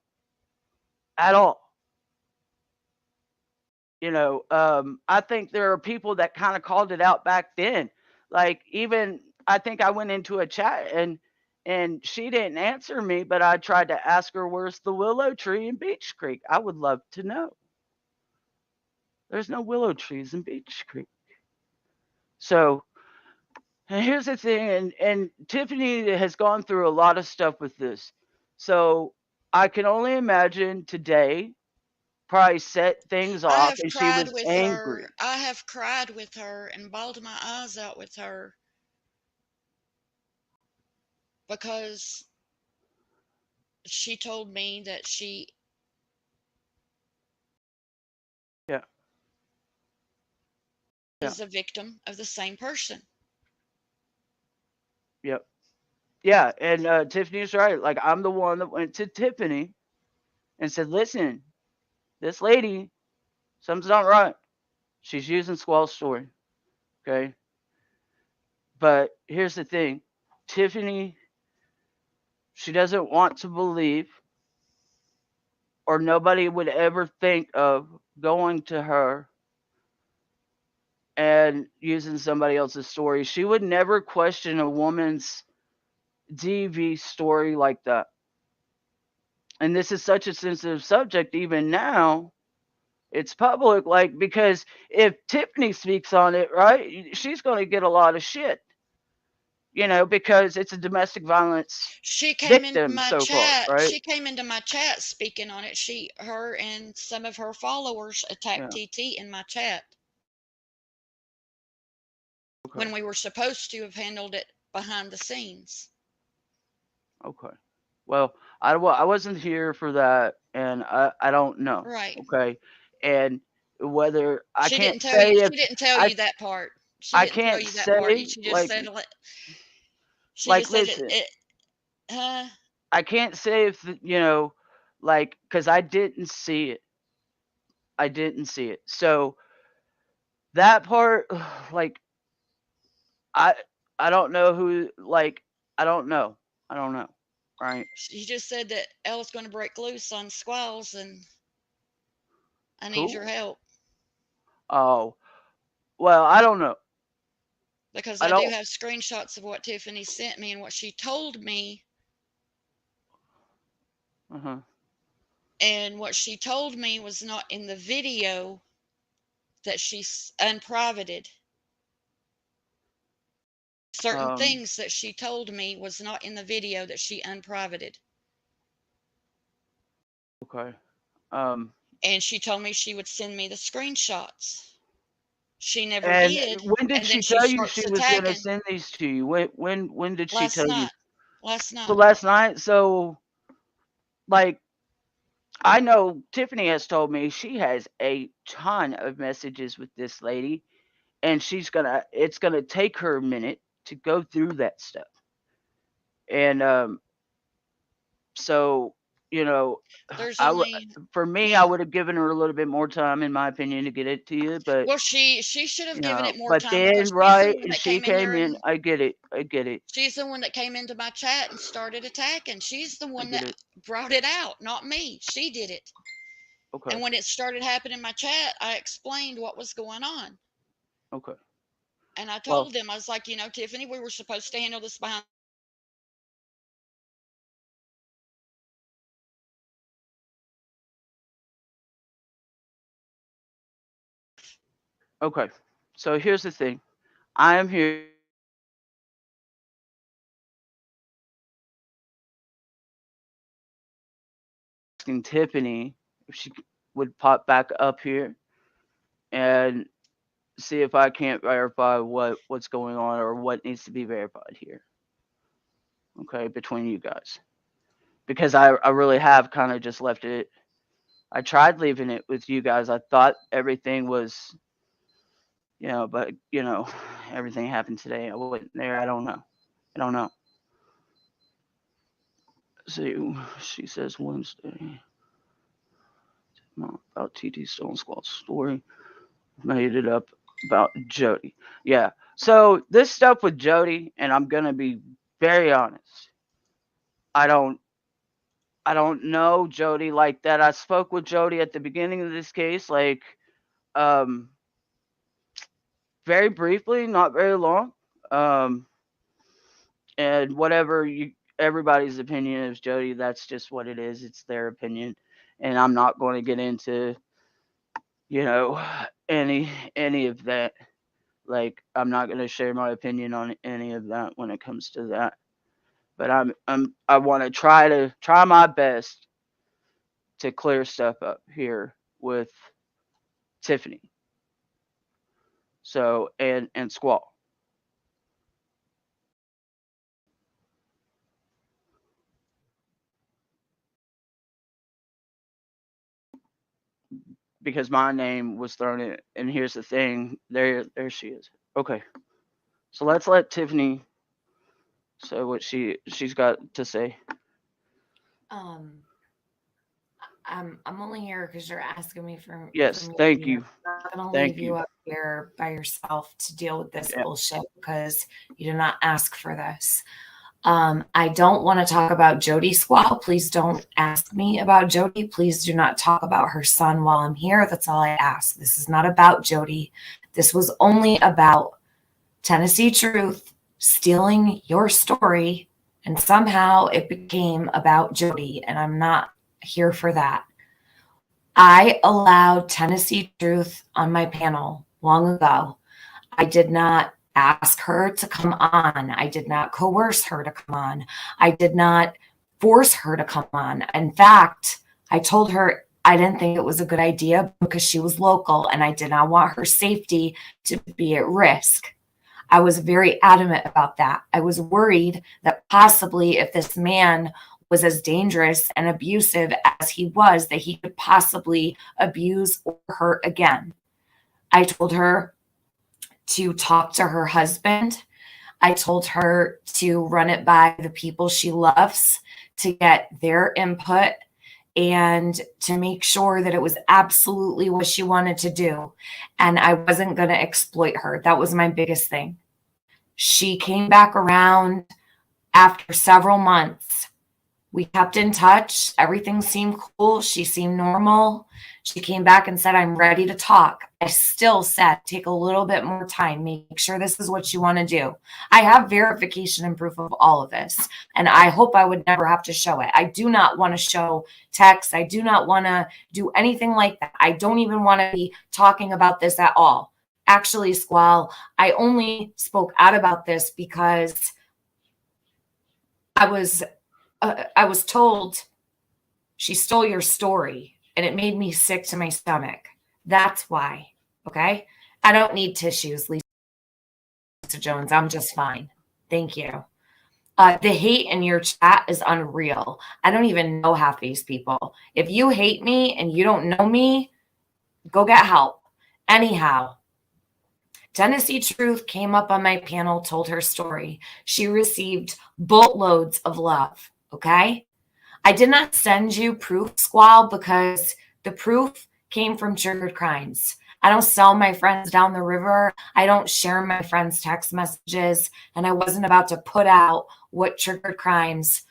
S19: at all. I think there are people that kind of called it out back then. Like even I think I went into a chat and she didn't answer me, but I tried to ask her where's the willow tree in Beach Creek. I would love to know. There's no willow trees in Beach Creek. So and here's the thing, and Tiffany has gone through a lot of stuff with this. So I can only imagine today probably set things
S20: I
S19: off
S20: have
S19: and she
S20: cried
S19: was
S20: with her.
S19: angry.
S20: I have cried with her and bawled my eyes out with her because she told me that she
S19: Yeah. Yeah.
S20: is a victim of the same person.
S19: Yep. Yeah, and Tiffany's right. Like I'm the one that went to Tiffany and said, "Listen, this lady, something's not right. She's using Squall's story." Okay. But here's the thing. Tiffany, she doesn't want to believe or nobody would ever think of going to her and using somebody else's story. She would never question a woman's DV story like that. And this is such a sensitive subject even now. It's public, like, because if Tiffany speaks on it, right, she's going to get a lot of shit, because it's a domestic violence
S20: She came into
S19: victim
S20: my
S19: so called,
S20: chat.
S19: right?
S20: She came into my chat speaking on it. Her and some of her followers attacked
S19: Yeah.
S20: TT in my chat.
S19: Okay.
S20: When we were supposed to have handled it behind the scenes.
S19: Okay. Well, I wasn't here for that, and I don't know.
S20: Right.
S19: Okay. And whether I
S20: She
S19: can't
S20: didn't tell you.
S19: say if
S20: She didn't tell
S19: I
S20: you that part. She
S19: I
S20: didn't tell
S19: can't
S20: you that part.
S19: say
S20: She just said. She
S19: like
S20: just said
S19: listen.
S20: it.
S19: I can't say if because I didn't see it. I didn't see it. So that part, like, I I don't know who, like, I don't know. I don't know. Right.
S20: She just said that Ella's going to break loose on Squalls, and I need your
S19: Who?
S20: help
S19: Oh, well, I don't know.
S20: because
S19: I
S20: I do
S19: don't.
S20: have screenshots of what Tiffany sent me and what she told me.
S19: Uh-huh.
S20: And what she told me was not in the video that she unprivated. Certain things that she told me was not in the video that she unprivated.
S19: Okay.
S20: And she told me she would send me the screenshots. She never
S19: And
S20: did.
S19: when did
S20: And then
S19: she
S20: she
S19: tell you
S20: starts
S19: she was going to
S20: attacking.
S19: send these to you? When did she
S20: Last
S19: tell you?
S20: night. Last
S19: So
S20: night.
S19: last night. So like I know Tiffany has told me she has a ton of messages with this lady, and it's gonna take her a minute to go through that stuff. And so
S20: There's
S19: I would
S20: only
S19: for me, I would have given her a little bit more time, in my opinion, to get it to you. But
S20: well, she should have given it more
S19: but
S20: time because
S19: then
S20: she's the
S19: right,
S20: one
S19: and
S20: that
S19: she
S20: came in
S19: came
S20: there
S19: in.
S20: and
S19: I get it. I get it.
S20: she's the one that came into my chat and started attacking. She's the
S19: I
S20: one
S19: get
S20: that
S19: it.
S20: brought it out, not me. She did it.
S19: Okay.
S20: And when it started happening in my chat, I explained what was going on.
S19: Okay.
S20: And I told them, I was like, you know, Tiffany, we were supposed to handle this behind.
S19: Okay. So here's the thing. I am here asking Tiffany if she would pop back up here and see if I can't verify what's going on or what needs to be verified here. Okay, between you guys. Because I really have kind of just left it. I tried leaving it with you guys. I thought everything was, you know, but, you know, everything happened today. I wasn't there. I don't know. I don't know. See, she says Wednesday. About TT Stone Squad story. Made it up about Jody. Yeah. So this stuff with Jody, and I'm gonna be very honest. I don't know Jody like that. I spoke with Jody at the beginning of this case, like very briefly, not very long. And whatever everybody's opinion is, Jody, that's just what it is. It's their opinion. And I'm not going to get into, you know, any of that. Like, I'm not going to share my opinion on any of that when it comes to that. But I want to try my best to clear stuff up here with Tiffany. So, and Squall. Because my name was thrown in, and here's the thing, there she is. Okay. So let's let Tiffany say what she's got to say.
S21: I'm only here because you're asking me for.
S19: Yes, thank you.
S21: I'm not gonna
S19: Thank
S21: leave you up here by yourself to deal with this bullshit because you did not ask for this. I don't want to talk about Jody Squall. Please don't ask me about Jody. Please do not talk about her son while I'm here. That's all I ask. This is not about Jody. This was only about Tennessee Truth stealing your story, and somehow it became about Jody, and I'm not here for that. I allowed Tennessee Truth on my panel long ago. I did not ask her to come on. I did not coerce her to come on. I did not force her to come on. In fact, I told her I didn't think it was a good idea because she was local and I did not want her safety to be at risk. I was very adamant about that. I was worried that possibly if this man was as dangerous and abusive as he was, that he could possibly abuse or hurt again. I told her to talk to her husband. I told her to run it by the people she loves to get their input and to make sure that it was absolutely what she wanted to do. And I wasn't going to exploit her. That was my biggest thing. She came back around after several months. We kept in touch. Everything seemed cool. She seemed normal. She came back and said, I'm ready to talk. I still said, take a little bit more time. Make sure this is what you want to do. I have verification and proof of all of this, and I hope I would never have to show it. I do not want to show text. I do not want to do anything like that. I don't even want to be talking about this at all. Actually, Squall, I only spoke out about this because I was told she stole your story and it made me sick to my stomach. That's why. Okay. I don't need tissues, Lisa Jones. I'm just fine. Thank you. The hate in your chat is unreal. I don't even know half these people. If you hate me and you don't know me, go get help. Anyhow, Tennessee Truth came up on my panel, told her story. She received boatloads of love. Okay. I did not send you proof, Squall, because the proof came from Triggered Crimes. I don't sell my friends down the river. I don't share my friends' text messages. And I wasn't about to put out what Triggered Crimes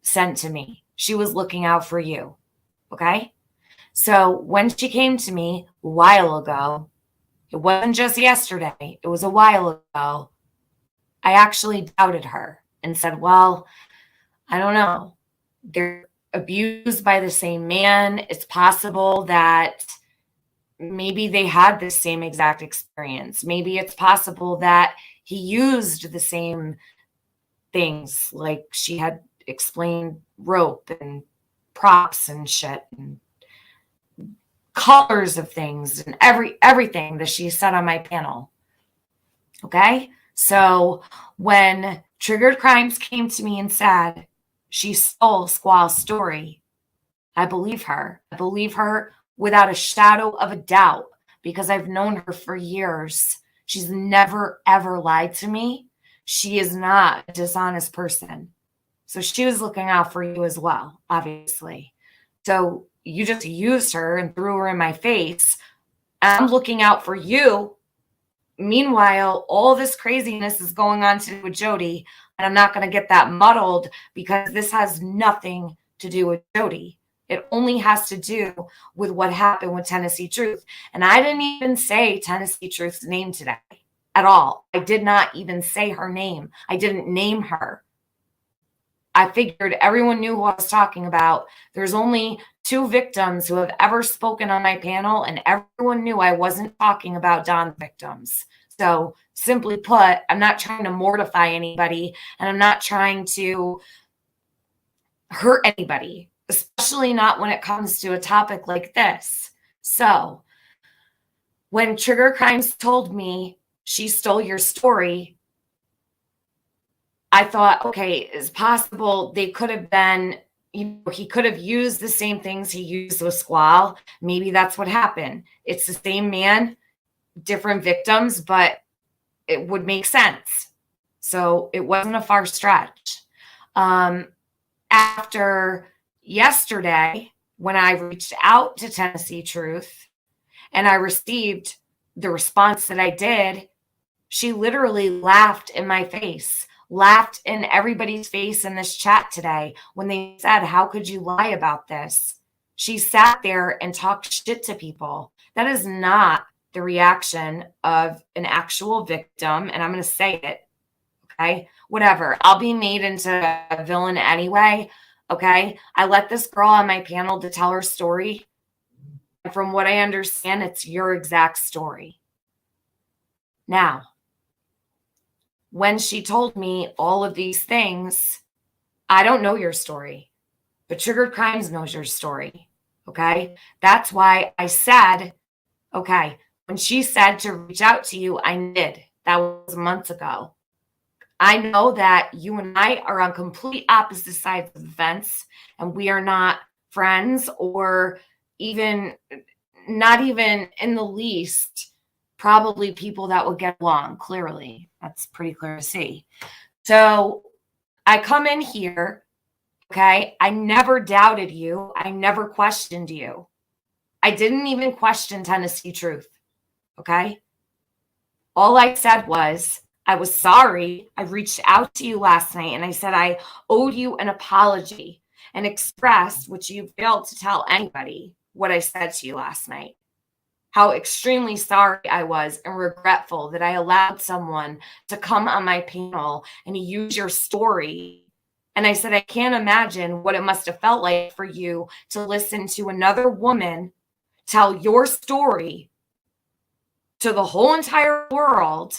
S21: sent to me. She was looking out for you. Okay? So when she came to me a while ago, it wasn't just yesterday, it was a while ago, I actually doubted her and said, well, I don't know. They're abused by the same man. It's possible that maybe they had the same exact experience. Maybe it's possible that he used the same things, like she had explained rope and props and shit and colors of things and everything that she said on my panel. Okay? So when Triggered Crimes came to me and said she stole Squall's story, I believe her. I believe her without a shadow of a doubt because I've known her for years. She's never, ever lied to me. She is not a dishonest person. So she was looking out for you as well, obviously. So you just used her and threw her in my face. I'm looking out for you. Meanwhile, all this craziness is going on today with Jody, and I'm not going to get that muddled because this has nothing to do with Jody. It only has to do with what happened with Tennessee Truth. And I didn't even say Tennessee Truth's name today at all. I did not even say her name. I didn't name her. I figured everyone knew who I was talking about. There's only 2 victims who have ever spoken on my panel, and everyone knew I wasn't talking about Don's victims. So simply put, I'm not trying to mortify anybody, and I'm not trying to hurt anybody, especially not when it comes to a topic like this. So when Trigger Crimes told me she stole your story, I thought, okay, it's possible they could have been, he could have used the same things he used with Squall. Maybe that's what happened. It's the same man, different victims, but it would make sense. So it wasn't a far stretch. After yesterday, when I reached out to Tennessee Truth and I received the response that I did, she literally laughed in my face, laughed in everybody's face in this chat today when they said, how could you lie about this? She sat there and talked shit to people. That is not the reaction of an actual victim. And I'm going to say it. Okay. Whatever. I'll be made into a villain anyway. Okay. I let this girl on my panel to tell her story. And from what I understand, it's your exact story. Now, when she told me all of these things, I don't know your story, but Triggered Crimes knows your story. Okay. That's why I said, okay, when she said to reach out to you, I did. That was months ago. I know that you and I are on complete opposite sides of the fence, and we are not friends or even not even in the least probably people that would get along. Clearly, that's pretty clear to see. So I come in here, okay? I never doubted you. I never questioned you. I didn't even question Tennessee Truth, okay? All I said was, I was sorry. I reached out to you last night and I said I owed you an apology and expressed, which you failed to tell anybody, what I said to you last night. How extremely sorry I was and regretful that I allowed someone to come on my panel and use your story. And I said, I can't imagine what it must have felt like for you to listen to another woman tell your story to the whole entire world.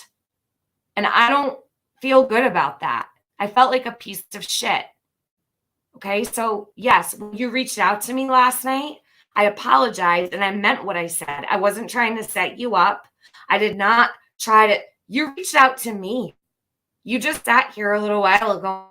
S21: And I don't feel good about that. I felt like a piece of shit. Okay, so yes, when you reached out to me last night, I apologized and I meant what I said. I wasn't trying to set you up. I did not try to. You reached out to me. You just sat here a little while ago.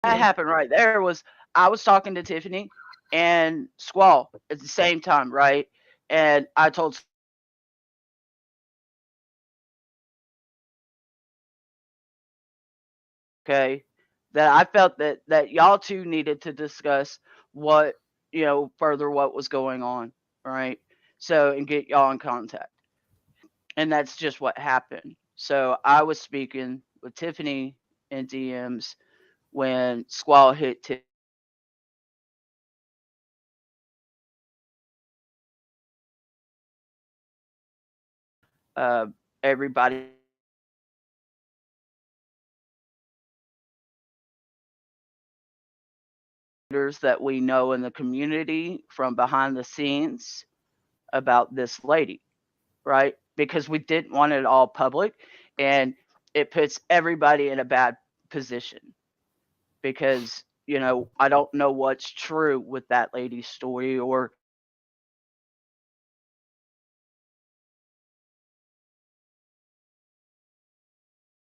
S19: That happened right there was I was talking to Tiffany and Squall at the same time, right? And I told okay that I felt that y'all two needed to discuss what further what was going on, right? So and get y'all in contact. And that's just what happened. So I was speaking with Tiffany in DMs when Squall hit everybody that we know in the community from behind the scenes about this lady, right? Because we didn't want it all public, and it puts everybody in a bad position because, you know, I don't know what's true with that lady's story, or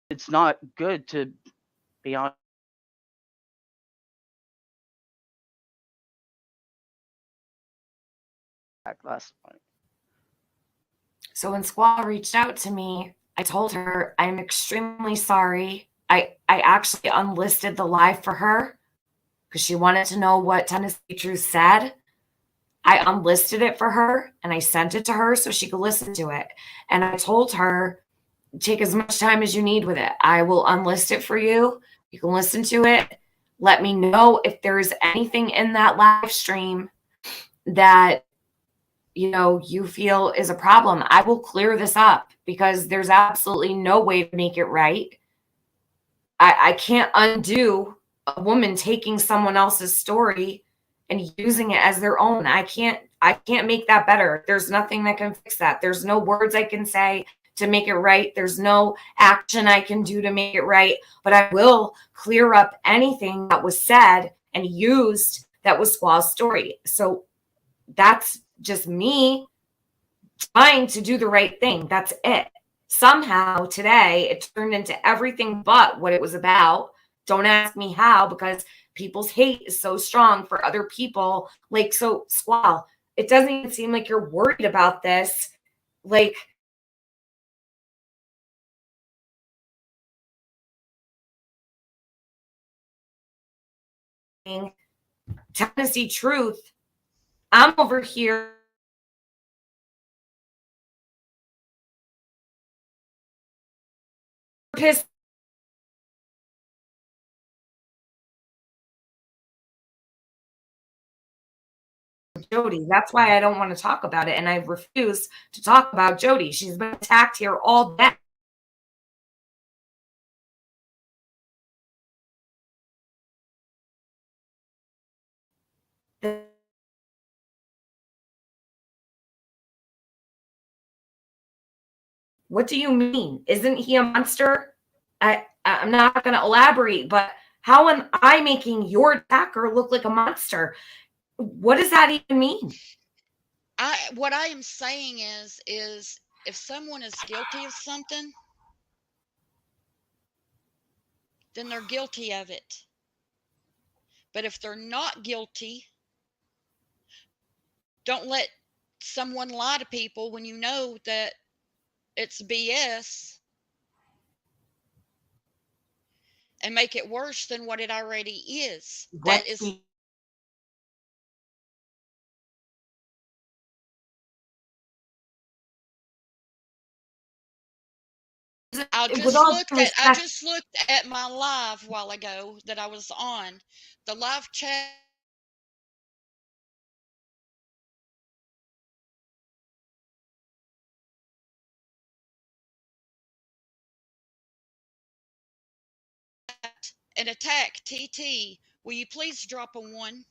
S19: it's not good to be on last night.
S21: So when Squall reached out to me, I told her I'm extremely sorry. I actually unlisted the live for her because she wanted to know what Tennessee Truth said. I unlisted it for her and I sent it to her so she could listen to it. And I told her, take as much time as you need with it. I will unlist it for you. You can listen to it. Let me know if there's anything in that live stream that, you know, you feel is a problem. I will clear this up because there's absolutely no way to make it right. I can't undo a woman taking someone else's story and using it as their own. I can't make that better. There's nothing that can fix that. There's no words I can say to make it right. There's no action I can do to make it right, but I will clear up anything that was said and used that was Squall's story. So that's just me trying to do the right thing. That's it. Somehow today it turned into everything but what it was about. Don't ask me how, because people's hate is so strong for other people. Like, so Squall, it doesn't even seem like you're worried about this. Like, Tennessee Truth, I'm over here pissed. Jody. That's why I don't want to talk about it. And I refuse to talk about Jody. She's been attacked here all day. What do you mean? Isn't he a monster? I'm not going to elaborate, but how am I making your attacker look like a monster? What does that even mean?
S20: What I am saying is if someone is guilty of something, then they're guilty of it. But if they're not guilty, don't let someone lie to people when you know that it's BS and make it worse than what it already is. That is I just looked at my live a while ago that I was on. The live chat and attack TT. Will you please drop a 1?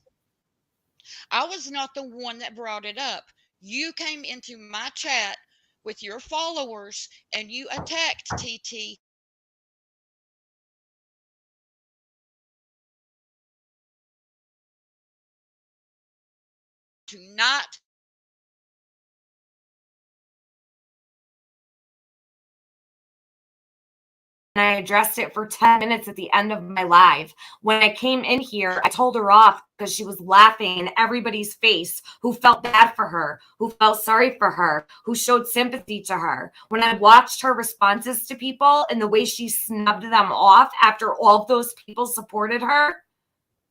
S20: I was not the one that brought it up. You came into my chat with your followers and you attacked TT. To not
S21: and I addressed it for 10 minutes at the end of my live. When I came in here, I told her off because she was laughing in everybody's face who felt bad for her, who felt sorry for her, who showed sympathy to her. When I watched her responses to people and the way she snubbed them off after all of those people supported her,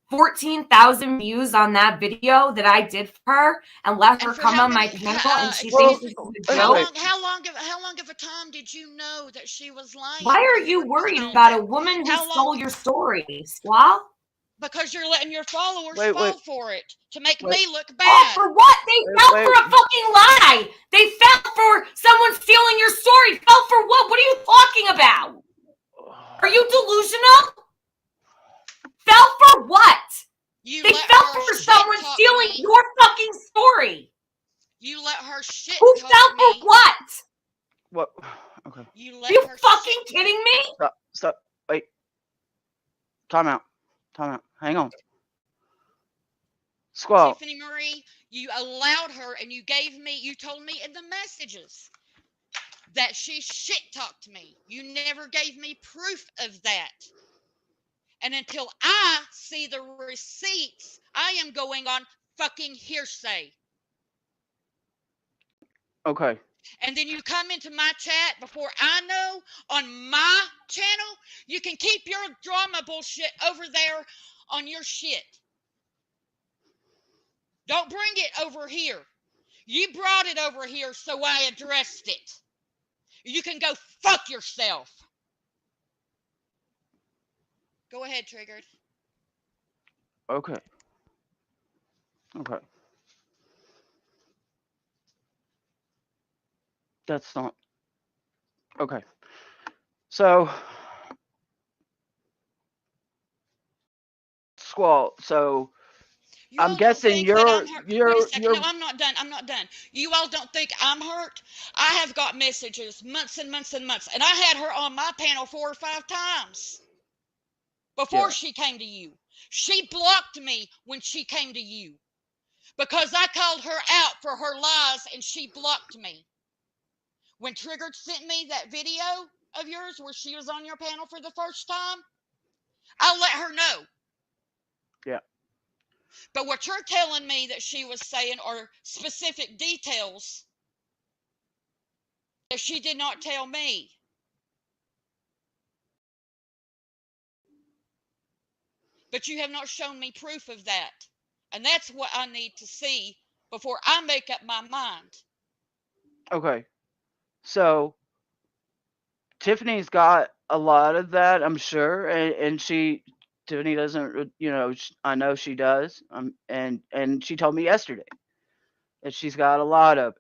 S21: 14,000 views on that video that I did for her and let her come on my panel, and she thinks this is a joke.
S20: How long of a time did you know that she was lying?
S21: Why are you worried about a woman who stole your story, Squall?
S20: Because you're letting your followers fall for it to make me look bad.
S21: Oh, for what? They fell for a fucking lie. They fell for someone stealing your story. Fell for what? What are you talking about? Are you delusional? Fell for what? They fell for someone stealing your fucking story.
S20: You let her shit
S21: Who
S20: talk
S21: fell
S20: me.
S21: for what?
S19: What? Okay.
S20: You
S21: Are you fucking kidding me?
S19: Stop. Wait. Time out. Hang on. Squall.
S20: Tiffany Marie, you allowed her and you told me in the messages that she shit talked me. You never gave me proof of that. And until I see the receipts, I am going on fucking hearsay.
S19: Okay.
S20: And then you come into my chat before I know on my channel. You can keep your drama bullshit over there on your shit. Don't bring it over here. You brought it over here, so I addressed it. You can go fuck yourself. Go ahead, Triggered.
S19: Okay. That's not okay. So, Squall. So, I'm guessing you're.
S20: Wait a second. No, I'm not done. You all don't think I'm hurt? I have got messages months and months and months, and I had her on my panel 4 or 5 times before she came to you. She blocked me when she came to you because I called her out for her lies, and she blocked me. When Triggered sent me that video of yours where she was on your panel for the first time, I let her know.
S19: Yeah.
S20: But what you're telling me that she was saying are specific details that she did not tell me. But you have not shown me proof of that. And that's what I need to see before I make up my mind.
S19: Okay. So, Tiffany's got a lot of that, I'm sure, and Tiffany doesn't, I know she does, and she told me yesterday that she's got a lot of it.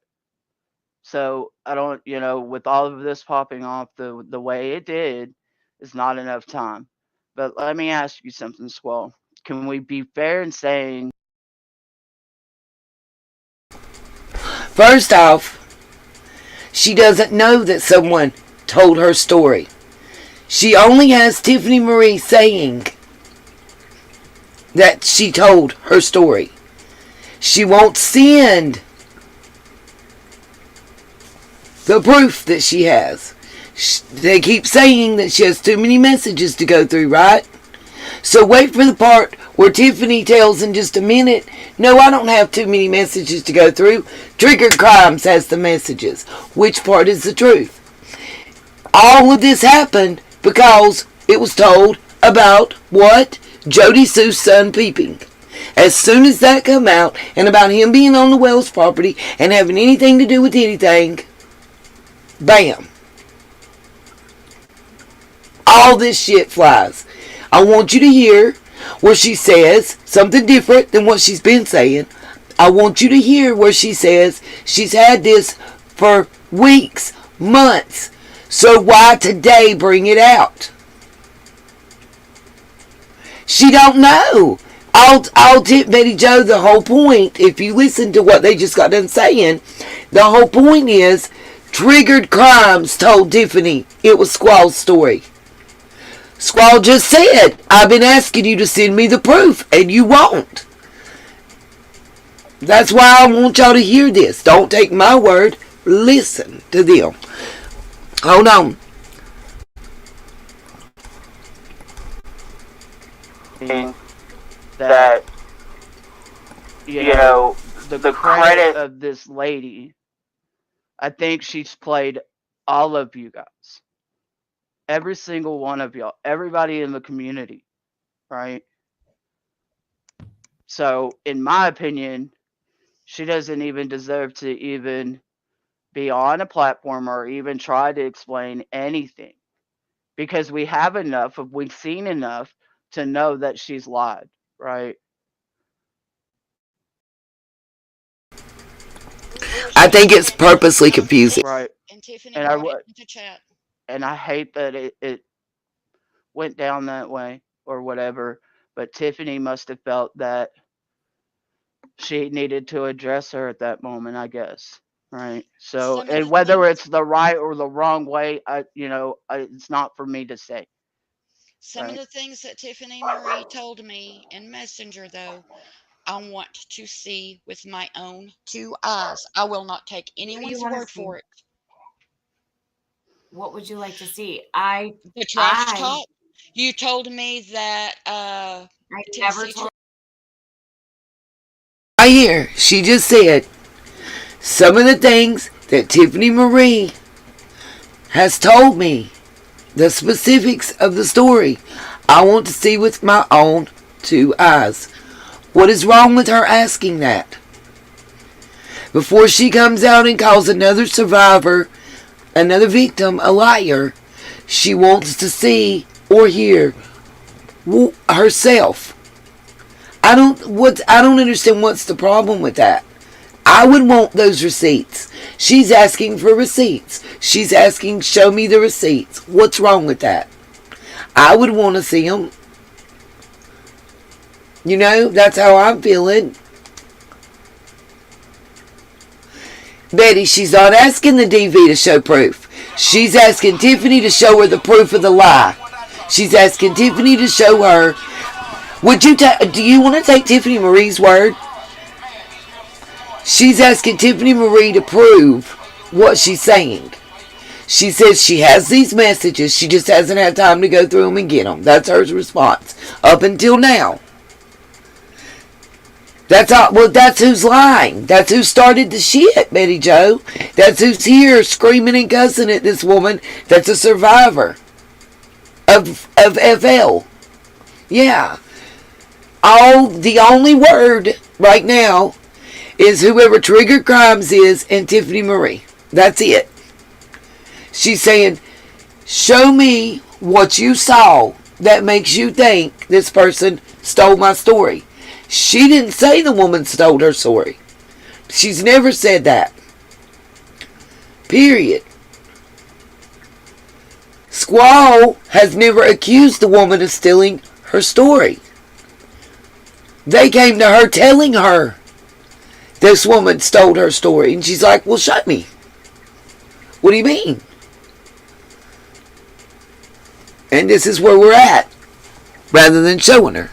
S19: So I don't, with all of this popping off the way it did, it's not enough time. But let me ask you something, Squall. Can we be fair in saying?
S1: First off, she doesn't know that someone told her story. She only has Tiffany Marie saying that she told her story. She won't send the proof that she has. They keep saying that she has too many messages to go through, right? So wait for the part where Tiffany tells in just a minute, no, I don't have too many messages to go through. Triggered Crimes has the messages. Which part is the truth? All of this happened because it was told about what? Jody Sue's son peeping. As soon as that come out, and about him being on the Wells property and having anything to do with anything, bam. All this shit flies. I want you to hear where she says something different than what she's been saying. I want you to hear where she says she's had this for weeks, months. So why today bring it out? She don't know. I'll tip Betty Joe the whole point. If you listen to what they just got done saying, the whole point is Triggered Crimes told Tiffany it was Squall's story. Squall just said, I've been asking you to send me the proof, and you won't. That's why I want y'all to hear this. Don't take my word. Listen to them. Hold on.
S19: That, the credit of this lady, I think she's played all of you guys. Every single one of y'all. Everybody in the community. Right? So, in my opinion, she doesn't even deserve to even be on a platform or even try to explain anything. Because we've seen enough to know that she's lied, right?
S1: I think it's purposely confusing.
S19: Right.
S20: And Tiffany
S19: And
S20: brought it into chat.
S19: and I hate that it went down that way or whatever. But Tiffany must have felt that she needed to address her at that moment, I guess. Right. So, and whether it's the right or the wrong way, it's not for me to say.
S20: Some of the things that Tiffany Marie told me in Messenger, though, I want to see with my own 2 eyes. I will not take anyone's word for it.
S21: What would you like to see?
S20: The trash talk. You told me that
S21: I never told.
S1: I hear she just said some of the things that Tiffany Marie has told me, the specifics of the story, I want to see with my own 2 eyes. What is wrong with her asking that? Before she comes out and calls another survivor, another victim, a liar, she wants to see or hear herself. I don't understand what's the problem with that. I would want those receipts. She's asking for receipts. She's asking, show me the receipts. What's wrong with that? I would want to see them. That's how I'm feeling. Betty, she's not asking the DV to show proof. She's asking Tiffany to show her the proof of the lie. She's asking Tiffany to show her. Do you want to take Tiffany Marie's word? She's asking Tiffany Marie to prove what she's saying. She says she has these messages. She just hasn't had time to go through them and get them. That's her response. Up until now. That's who's lying. That's who started the shit, Betty Joe. That's who's here screaming and cussing at this woman that's a survivor of FL. Yeah. The only word right now is whoever Triggered Crimes is and Tiffany Marie. That's it. She's saying, show me what you saw that makes you think this person stole my story. She didn't say the woman stole her story. She's never said that. Period. Squall has never accused the woman of stealing her story. They came to her telling her this woman stole her story. And she's like, well, show me. What do you mean? And this is where we're at. Rather than showing her.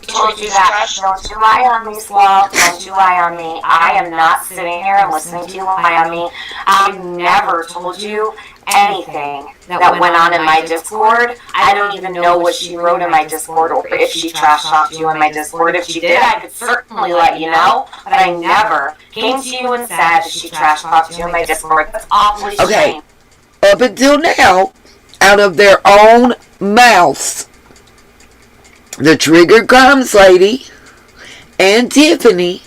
S21: Told you that. Don't you lie on me, Squall. Don't you lie on me. I am not sitting here and listening to you lie on me. I never told you anything that went on in my Discord. I don't even know what she wrote in my Discord or if she trash talked you in my Discord. If she did, I could certainly let you know. But I never came to you and said that she trash talked you in my Discord. That's awfully
S1: okay.
S21: shame.
S1: Up until now, out of their own mouths, the Triggered Crimes lady and Tiffany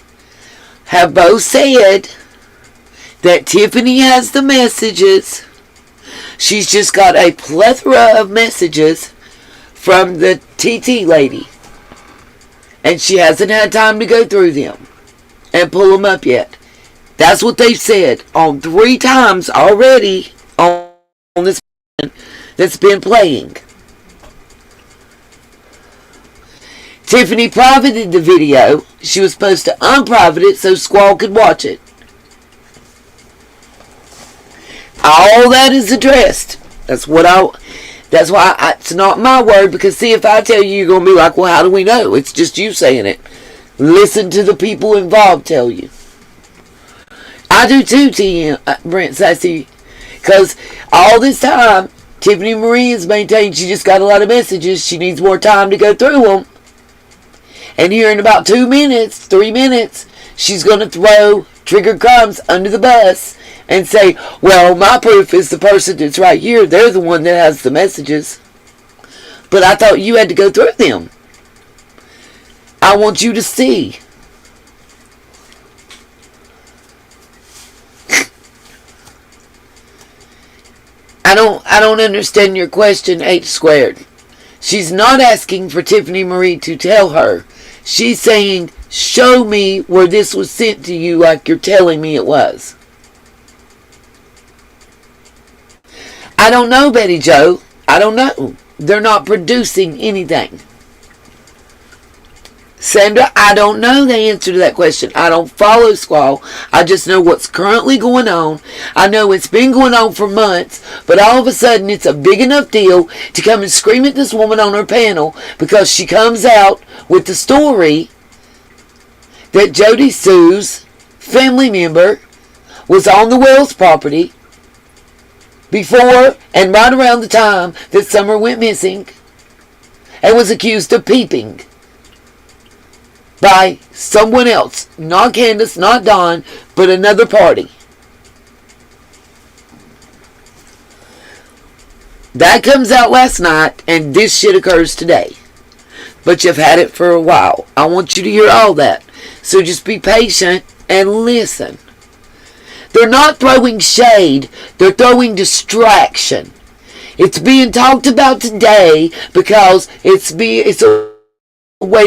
S1: have both said that Tiffany has the messages. She's just got a plethora of messages from the TT lady. And she hasn't had time to go through them and pull them up yet. That's what they've said on 3 times already on this that's been playing. Tiffany privated the video. She was supposed to unprivate it so Squall could watch it. All that is addressed. That's why it's not my word, because see, if I tell you, you're going to be like, well, how do we know? It's just you saying it. Listen to the people involved tell you. I do too, Brent Sassy, because all this time, Tiffany Marie has maintained she just got a lot of messages. She needs more time to go through them. And here in about 2 minutes, 3 minutes, she's going to throw Triggered Crimes under the bus and say, well, my proof is the person that's right here. They're the one that has the messages. But I thought you had to go through them. I want you to see. I don't understand your question, H squared. She's not asking for Tiffany Marie to tell her. She's saying, show me where this was sent to you like you're telling me it was. I don't know, Betty Joe. I don't know. They're not producing anything. Sandra, I don't know the answer to that question. I don't follow Squall. I just know what's currently going on. I know it's been going on for months, but all of a sudden it's a big enough deal to come and scream at this woman on her panel because she comes out with the story that Jody Sue's family member was on the Wells property before and right around the time that Summer went missing and was accused of peeping by someone else. Not Candace, not Dawn, but another party. That comes out last night, and this shit occurs today. But you've had it for a while. I want you to hear all that. So just be patient and listen. They're not throwing shade. They're throwing distraction. It's being talked about today because it's a way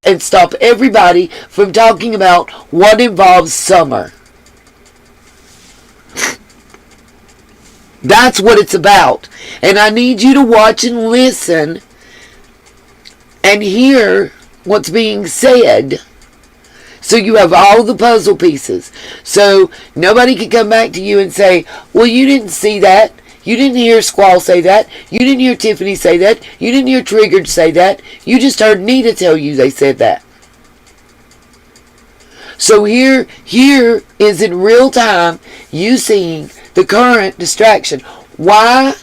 S1: and stop everybody from talking about what involves Summer. That's what it's about. And I need you to watch and listen and hear what's being said so you have all the puzzle pieces. So nobody can come back to you and say, well, you didn't see that. You didn't hear Squall say that. You didn't hear Tiffany say that. You didn't hear Triggered say that. You just heard Nita tell you they said that. So here is in real time you seeing the current distraction. Why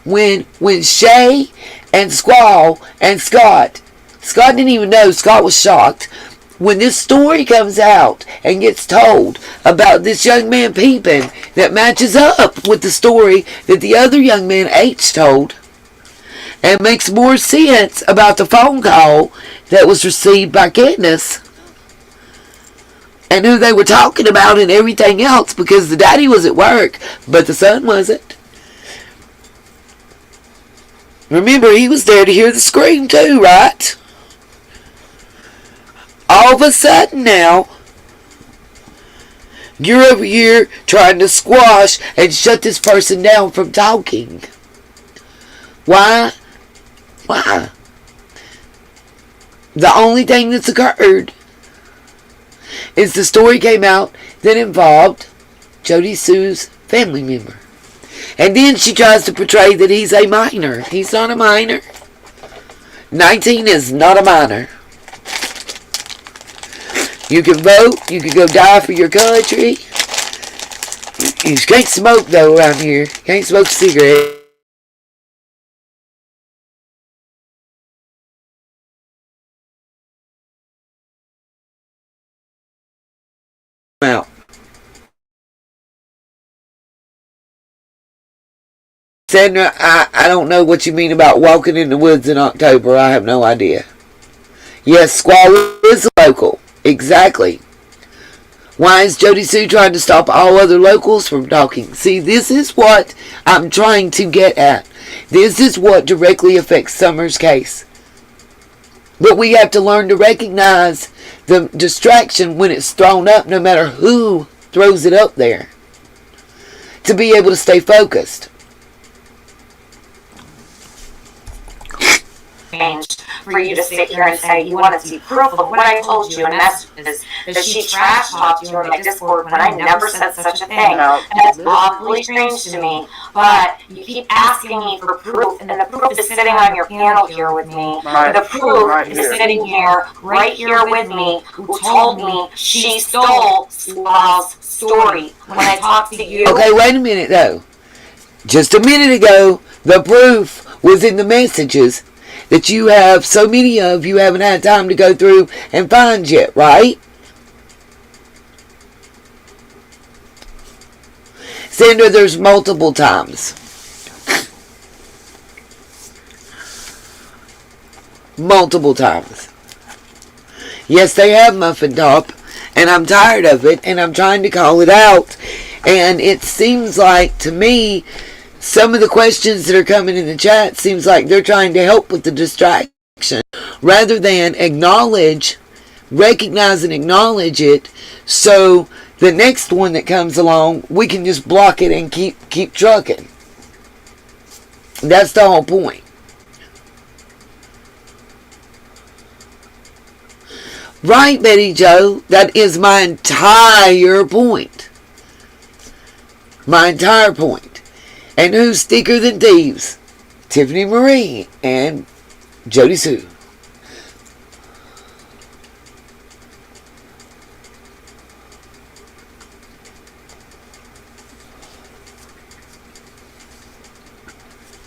S1: when Shay and Squall and Scott didn't even know, Scott was shocked. When this story comes out and gets told about this young man peeping that matches up with the story that the other young man H told and makes more sense about the phone call that was received by Candace and who they were talking about and everything else, because the daddy was at work but the son wasn't. Remember, he was there to hear the scream too, right? All of a sudden now, you're over here trying to squash and shut this person down from talking. Why? The only thing that's occurred is the story came out that involved Jody Sue's family member. And then she tries to portray that he's a minor. He's not a minor. 19 is not a minor. You can vote. You can go die for your country. You can't smoke, though, around here. Can't smoke a cigarette. Out. Sandra, I don't know what you mean about walking in the woods in October. I have no idea. Yes, Squall is local. Exactly. Why is Jody Sue trying to stop all other locals from talking? See, this is what I'm trying to get at. This is what directly affects Summer's case. But we have to learn to recognize the distraction when it's thrown up, no matter who throws it up there, to be able to stay focused.
S2: For you to sit here and say you want to see proof of what I told you in messages, that she trash talked you in my Discord when I never said such a thing. And it's awfully strange to me, but you keep asking me for proof, and the proof is sitting on your panel here with me. The proof is sitting here, right here with me, who told me she stole Squall's story when I talked to you.
S1: Okay, wait a minute though. Just a minute ago, the proof was in the messages that you have, so many of you haven't had time to go through and find yet, right? Sandra, there's multiple times. multiple times. Yes, they have muffin top, and I'm tired of it, and I'm trying to call it out. And it seems like, to me, some of the questions that are coming in the chat seems like they're trying to help with the distraction rather than recognize and acknowledge it, so the next one that comes along, we can just block it and keep trucking. That's the whole point. Right, Betty Joe? That is my entire point. My entire point. And who's thicker than thieves? Tiffany Marie and Jody Sue.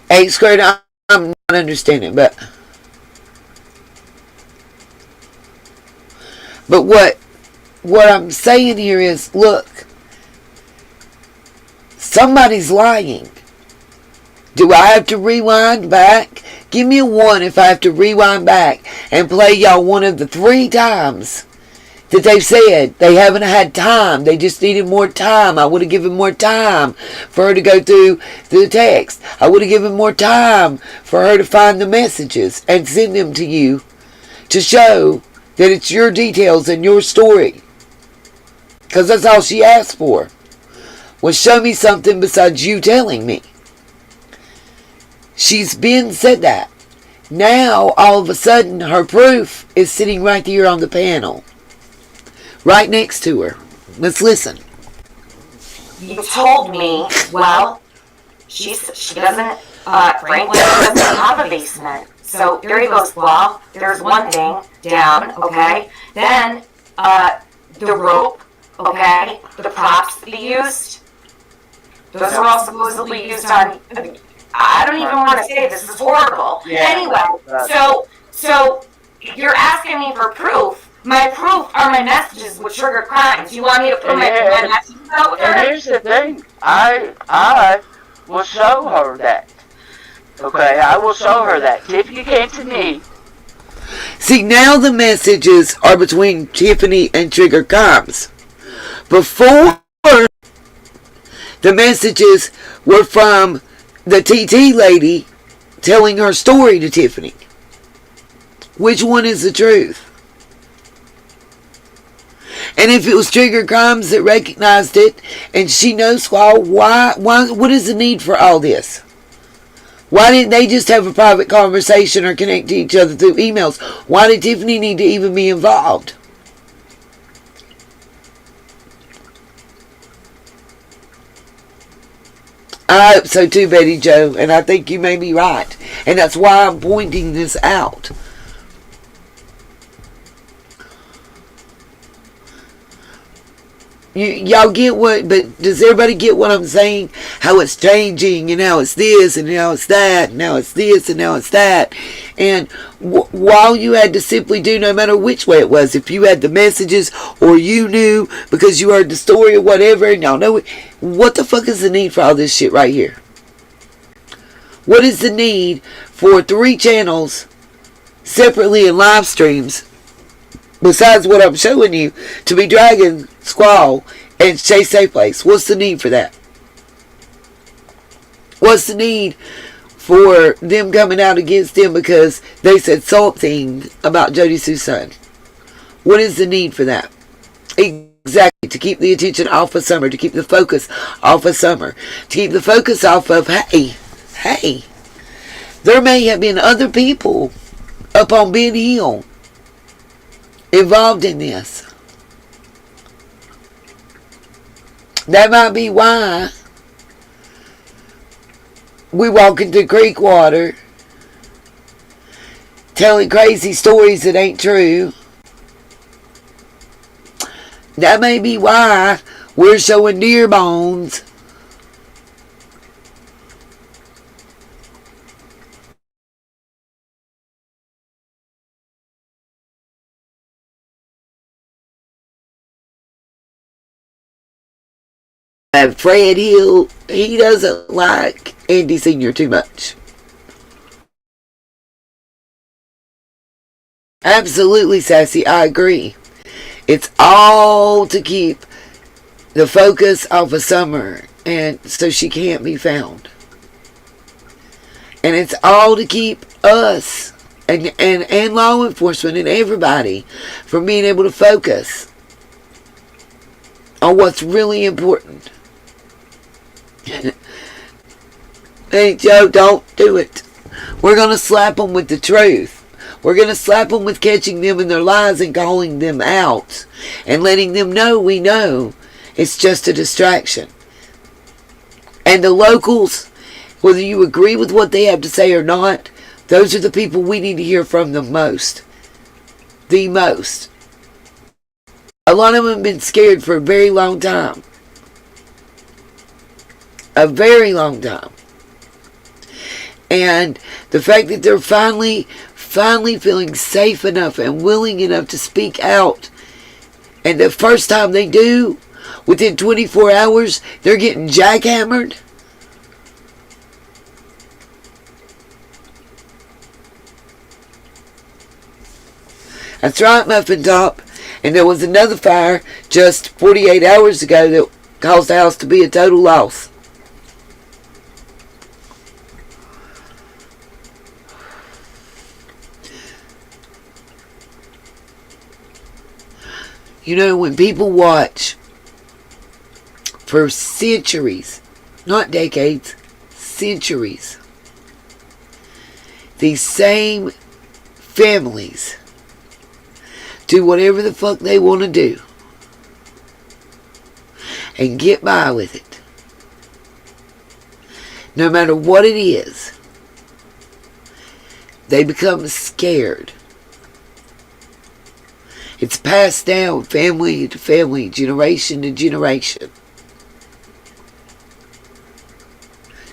S1: Eighth grade, I'm not understanding, but what I'm saying here is, look, somebody's lying. Do I have to rewind back? Give me a 1 if I have to rewind back and play y'all one of the 3 times that they've said they haven't had time. They just needed more time. I would have given more time for her to go through the text. I would have given more time for her to find the messages and send them to you to show that it's your details and your story. Because that's all she asked for, was show me something besides you telling me. She's been said that. Now, all of a sudden, her proof is sitting right here on the panel. Right next to her. Let's listen.
S2: You told me, well, she doesn't, Franklin doesn't have a basement. So here he goes, well, there's one thing down, okay? Then, the rope, okay? The props that he used, those were all supposedly used on, I don't even want to say this is horrible.
S19: Yeah.
S2: Anyway, so you're asking me for proof. My proof are my messages with trigger crimes. You want me to put my messages out there?
S19: And here's the thing. I will show her that. Okay, I will show her that. Tiffany came to me.
S1: See, now the messages are between Tiffany and Trigger Crimes. Before, the messages were from the TT lady telling her story to Tiffany. Which one is the truth? And if it was Trigger Crimes that recognized it, and she knows why, what is the need for all this? Why didn't they just have a private conversation or connect to each other through emails? Why did Tiffany need to even be involved? I hope so too, Betty Joe, and I think you may be right. And that's why I'm pointing this out. Y'all get what, but does everybody get what I'm saying? How it's changing, and now it's this, and now it's that, and now it's this, and now it's that. And while you had to simply do, no matter which way it was, if you had the messages, or you knew because you heard the story or whatever, and y'all know it, what the fuck is the need for all this shit right here? What is the need for 3 channels separately in live streams, besides what I'm showing you, to be dragging Squall and Chase Safe Place? What's the need for that? What's the need for them coming out against them because they said something about Jody Sue's son? What is the need for that? Exactly, to keep the attention off of Summer, to keep the focus off of Summer, to keep the focus off of, hey, there may have been other people up on Ben Hill involved in this. That might be why we walk into creek water telling crazy stories that ain't true. That may be why we're showing deer bones. Fred Hill, he doesn't like Andy Sr. too much. Absolutely, Sassy. I agree. It's all to keep the focus off of Summer, and so she can't be found. And it's all to keep us and law enforcement and everybody from being able to focus on what's really important. Hey, Joe, don't do it. We're going to slap them with the truth. We're going to slap them with catching them in their lies and calling them out and letting them know we know it's just a distraction. And the locals, whether you agree with what they have to say or not, those are the people we need to hear from the most. The most. A lot of them have been scared for a very long time. A very long time. And the fact that they're finally feeling safe enough and willing enough to speak out. And the first time they do, within 24 hours, they're getting jackhammered. That's right, Muffin Top. And there was another fire just 48 hours ago that caused the house to be a total loss. You know, when people watch for centuries, not decades, centuries, these same families do whatever the fuck they want to do and get by with it, no matter what it is, they become scared. It's passed down family to family, generation to generation,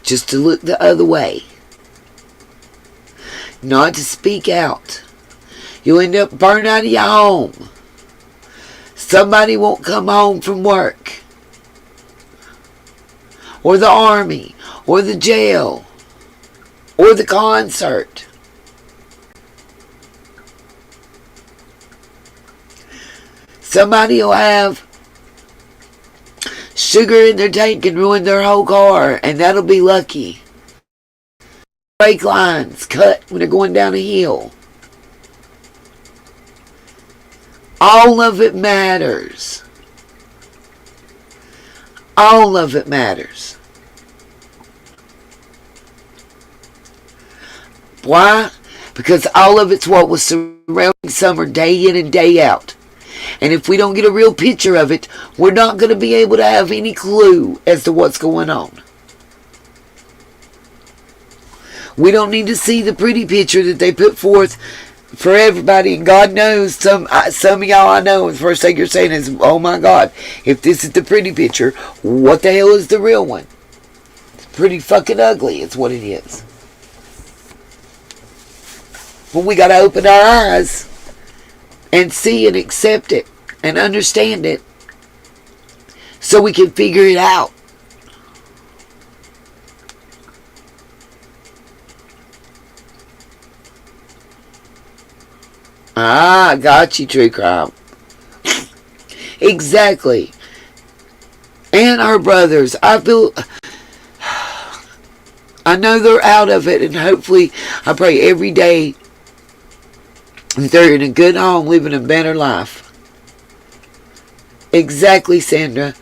S1: just to look the other way, not to speak out. You'll end up burned out of your home. Somebody won't come home from work, or the army, or the jail, or the concert. Somebody will have sugar in their tank and ruin their whole car, and that'll be lucky. Brake lines cut when they're going down a hill. All of it matters. All of it matters. Why? Because all of it's what was surrounding Summer day in and day out. And if we don't get a real picture of it, we're not going to be able to have any clue as to what's going on. We don't need to see the pretty picture that they put forth for everybody. And God knows, some of y'all I know, the first thing you're saying is, oh my God, if this is the pretty picture, what the hell is the real one? It's pretty fucking ugly, it's what it is. But we got to open our eyes and see and accept it and understand it so we can figure it out. Ah, got you, true crime. Exactly. And our brothers, I know they're out of it, and hopefully, I pray every day that they're in a good home, living a better life. Exactly, Sandra.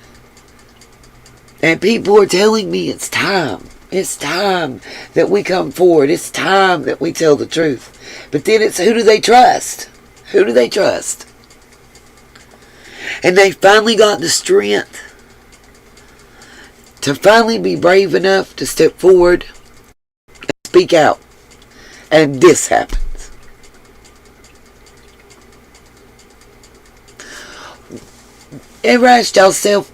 S1: And people are telling me it's time. It's time that we come forward. It's time that we tell the truth. But then it's, who do they trust? Who do they trust? And they finally got the strength to finally be brave enough to step forward and speak out. And this happens. Ever asked yourself,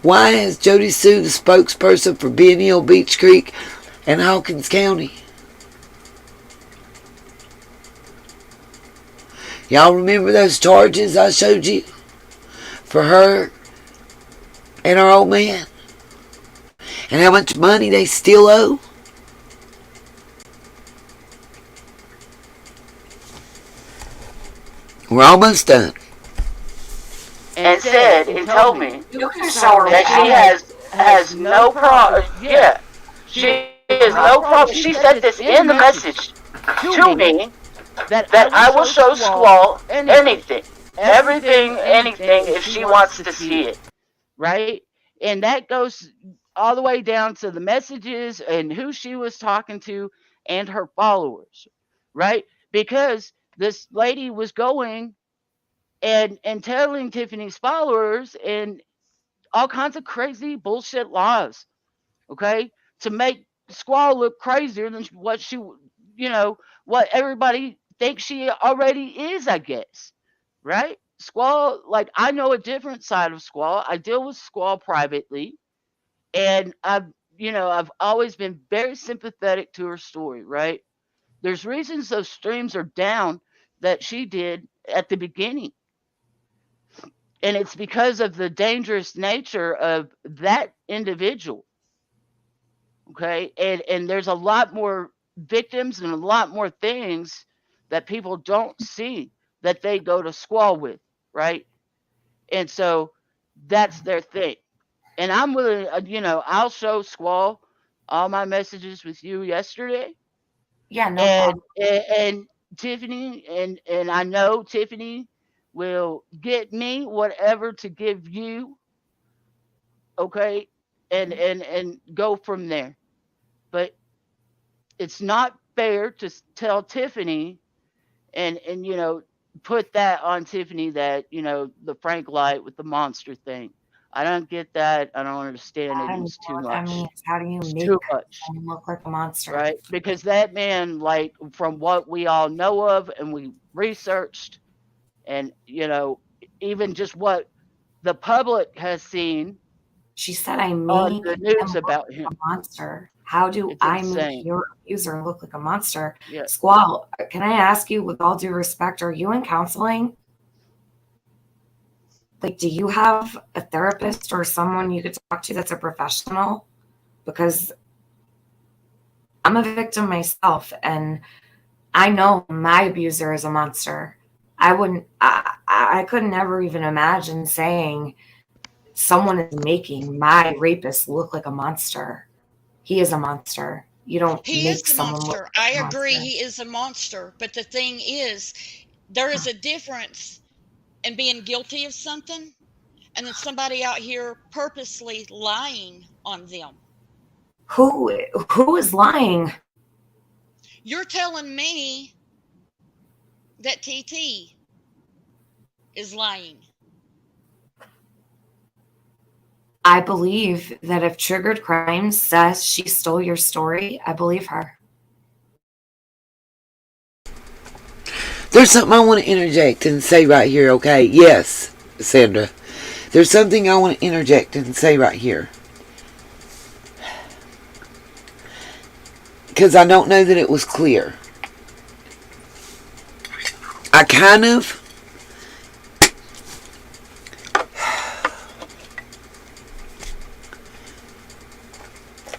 S1: why is Jody Sue the spokesperson for Ben Hill, Beach Creek, and Hawkins County? Y'all remember those charges I showed you for her and her old man? And how much money they still owe? We're almost done.
S19: And said and told me
S21: You can show her
S19: that she has no problem. Yeah, she has no problem. She said this in the message to me that I will show Squall anything, everything, anything if she wants to see it, right? And that goes all the way down to the messages and who she was talking to and her followers, right? Because this lady was going and telling Tiffany's followers and all kinds of crazy bullshit lies, okay, to make Squall look crazier than what she, what everybody thinks she already is, I guess, right? Squall, like, I know a different side of Squall. I deal with Squall privately, and I've always been very sympathetic to her story, right? There's reasons those streams are down that she did at the beginning. And it's because of the dangerous nature of that individual. Okay. And there's a lot more victims and a lot more things that people don't see that they go to Squall with. Right. And so that's their thing. And I'm willing, I'll show Squall all my messages with you yesterday.
S21: Yeah, no problem.
S19: And Tiffany, and I know Tiffany will get me whatever to give you, okay, and go from there. But it's not fair to tell Tiffany and put that on Tiffany that the Frank Light with the monster thing. I don't get that. I don't understand it. It's too much.
S21: I mean, how do you
S19: It's
S21: make
S19: too much.
S21: him look like a monster?
S19: Right? Because that man, like, from what we all know of and we researched, and even just what the public has seen.
S21: She said I
S19: on
S21: made
S19: the
S21: him
S19: news
S21: look
S19: about
S21: like
S19: him.
S21: a monster. How do
S19: It's
S21: I
S19: insane.
S21: make your abuser look like a monster?
S19: Yeah.
S21: Squall, can I ask you, with all due respect, are you in counseling? Like, do you have a therapist or someone you could talk to that's a professional? Because I'm a victim myself, and I know my abuser is a monster. I couldn't ever even imagine saying someone is making my rapist look like a monster. He is a monster. You don't
S20: He
S21: make
S20: is a
S21: someone look
S20: monster.
S21: like
S20: I
S21: a
S20: agree
S21: monster.
S20: he is a monster. But the thing is, there is a difference in being guilty of something and then somebody out here purposely lying on them.
S21: Who is lying?
S20: You're telling me that TT is lying.
S21: I believe that if Triggered Crimes says she stole your story, I believe her.
S1: There's something I want to interject and say right here, okay? Yes, Sandra. There's something I want to interject and say right here. Because I don't know that it was clear. I kind of...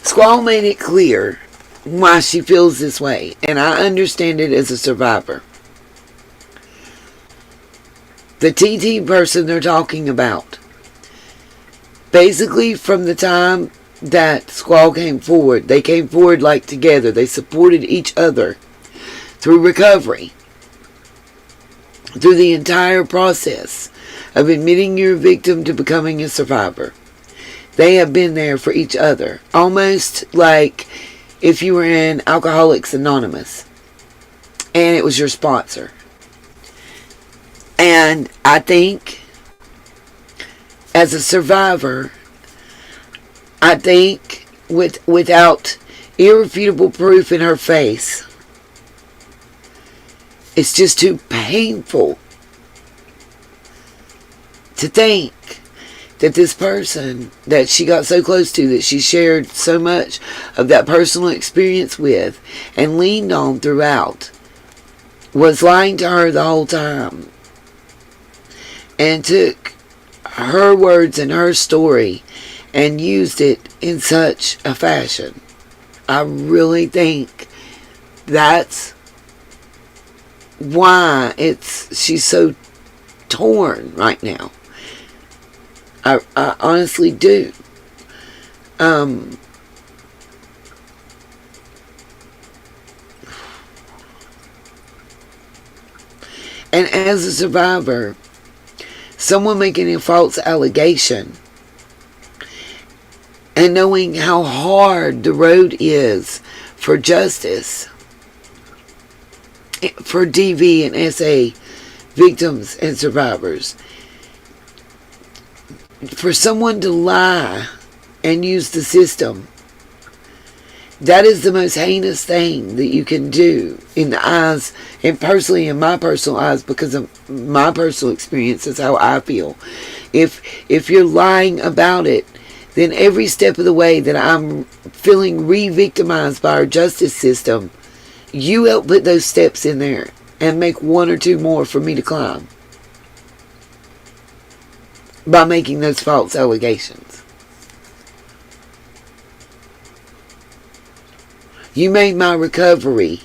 S1: Squall made it clear why she feels this way, and I understand it as a survivor. The TT person they're talking about, basically from the time that Squall came forward, they came forward like together. They supported each other through recovery, through the entire process of admitting you're a victim to becoming a survivor. They have been there for each other, almost like if you were in Alcoholics Anonymous and it was your sponsor. And I think, as a survivor, I think without irrefutable proof in her face, it's just too painful to think that this person that she got so close to, that she shared so much of that personal experience with and leaned on throughout, was lying to her the whole time and took her words and her story and used it in such a fashion. I really think that's why she's so torn right now. I honestly do. And as a survivor, someone making a false allegation and knowing how hard the road is for justice for DV and SA victims and survivors, for someone to lie and use the system, that is the most heinous thing that you can do in the eyes, and personally in my personal eyes, because of my personal experience, is how I feel. If you're lying about it, then every step of the way that I'm feeling re-victimized by our justice system, you help put those steps in there and make one or two more for me to climb by making those false allegations. You made my recovery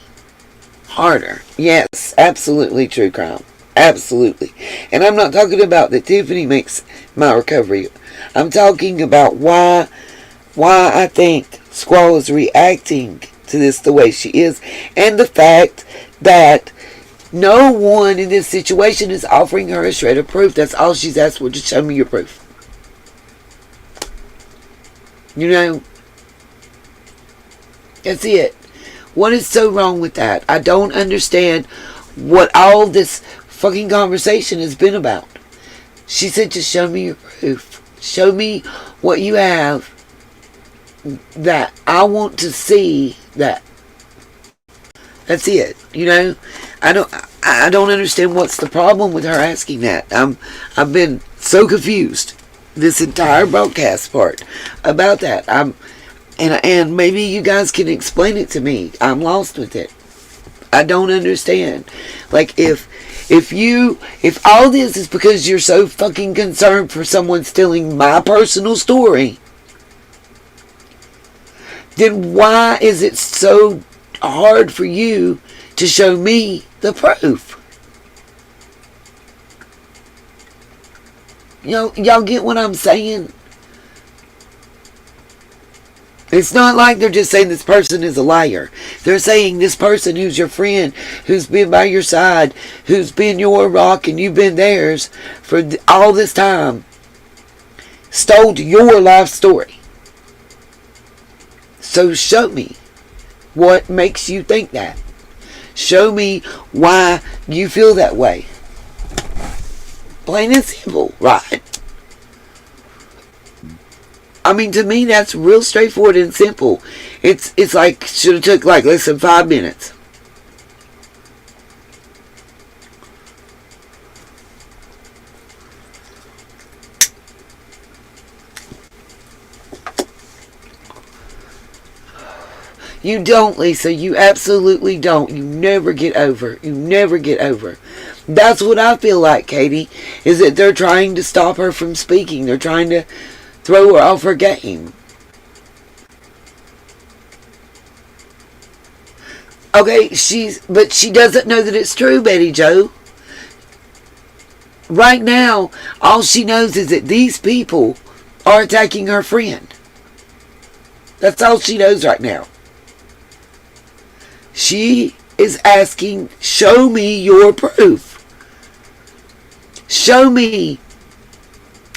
S1: harder. Yes, absolutely true crime. Absolutely. And I'm not talking about that Tiffany makes my recovery. I'm talking about why I think Squall is reacting to this the way she is, and the fact that no one in this situation is offering her a shred of proof. That's all she's asked for. Just show me your proof. You know? That's it. What is so wrong with that? I don't understand what all this fucking conversation has been about. She said, just show me your proof. Show me what you have that I want to see that. That's it. You know? I don't understand what's the problem with her asking that. I've been so confused this entire broadcast part about that. And maybe you guys can explain it to me. I'm lost with it. I don't understand. Like, if all this is because you're so fucking concerned for someone stealing my personal story, then why is it so hard for you to show me the proof? You know, y'all get what I'm saying? It's not like they're just saying this person is a liar. They're saying this person who's your friend, who's been by your side, who's been your rock and you've been theirs for all this time, stole your life story. So show me what makes you think that. Show me why you feel that way. Plain and simple, right? I mean, to me, that's real straightforward and simple. It's like, should have took like less than 5 minutes. You don't, Lisa. You absolutely don't. You never get over. You never get over. That's what I feel like, Katie, is that they're trying to stop her from speaking. They're trying to throw her off her game. Okay, but she doesn't know that it's true, Betty Joe. Right now, all she knows is that these people are attacking her friend. That's all she knows right now. She is asking, show me your proof. Show me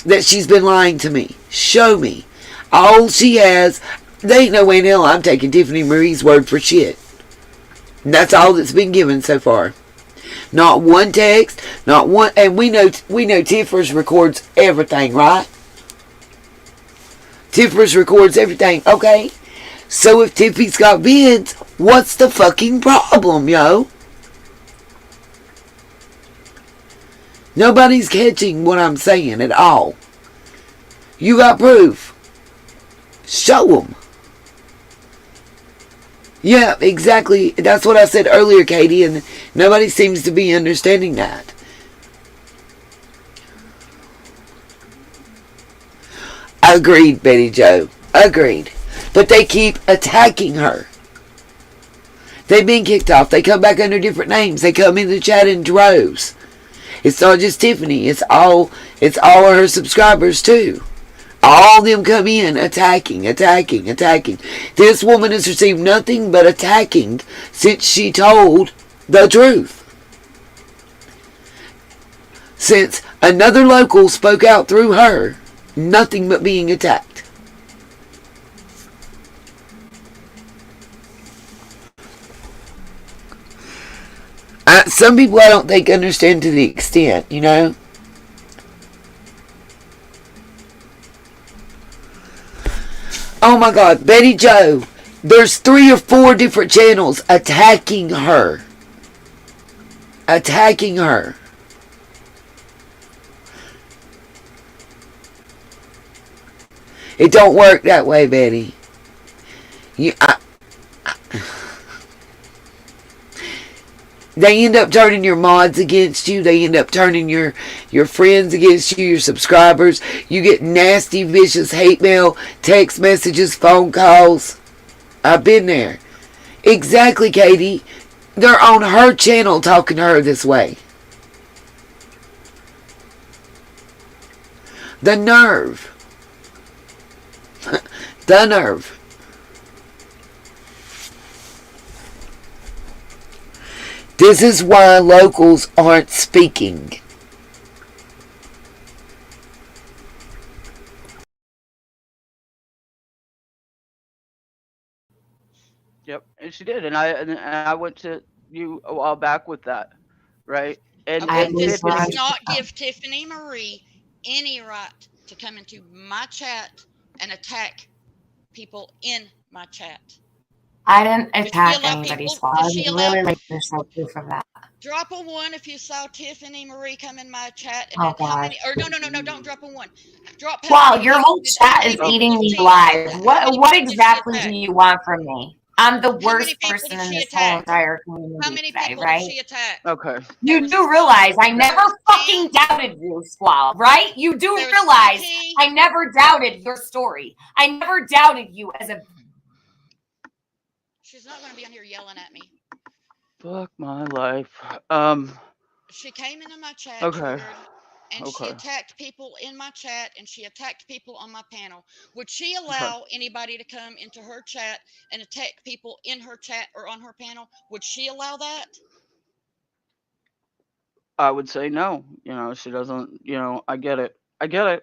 S1: that she's been lying to me. Show me. All she has, there ain't no way in hell I'm taking Tiffany Marie's word for shit. And that's all that's been given so far. Not one text, not one, and we know Tiffers records everything, right? Tiffers records everything, okay? So if Tiffy's got vids, what's the fucking problem, yo? Nobody's catching what I'm saying at all. You got proof. Show them. Yeah, exactly. That's what I said earlier, Katie, and nobody seems to be understanding that. Agreed, Betty Joe. Agreed. But they keep attacking her. They've been kicked off. They come back under different names. They come in the chat in droves. It's not just Tiffany. It's all of her subscribers too. All of them come in attacking. This woman has received nothing but attacking since she told the truth. Since another local spoke out through her, nothing but being attacked. Some people I don't think understand to the extent, you know. Oh my God, Betty Joe. There's 3 or 4 different channels attacking her. Attacking her. It don't work that way, Betty. They end up turning your mods against you. They end up turning your friends against you, your subscribers. You get nasty, vicious hate mail, text messages, phone calls. I've been there. Exactly, Katie. They're on her channel talking to her this way. The nerve. The nerve. This is why locals aren't speaking.
S19: Yep, and she did, and I went to you a while back with that, right? And
S20: Okay,
S19: and
S20: this
S19: Tiffany,
S20: does not give Tiffany Marie any right to come into my chat and attack people in my chat.
S21: I didn't attack anybody, Squad. I would really like to show proof of that.
S20: Drop a 1 if you saw Tiffany Marie come in my chat. And
S21: Oh,
S20: how
S21: God.
S20: many? Or no, don't drop a 1. Drop.
S21: Wow, your whole chat is eating me alive. What exactly do you want from me? I'm the worst person in this whole entire community today, right?
S19: okay.
S21: You do realize I never fucking doubted you, Squall, right? You do realize I never doubted your story. I never doubted you as a...
S20: She's not going to be on here yelling at me.
S19: Fuck my life.
S20: She came into my chat,
S19: Okay.
S20: triggered, and she
S19: Okay.
S20: attacked people in my chat, and she attacked people on my panel. Would she allow anybody to come into her chat and attack people in her chat or on her panel? Would she allow that?
S19: I would say no. You know, she doesn't. You know, I get it. Okay,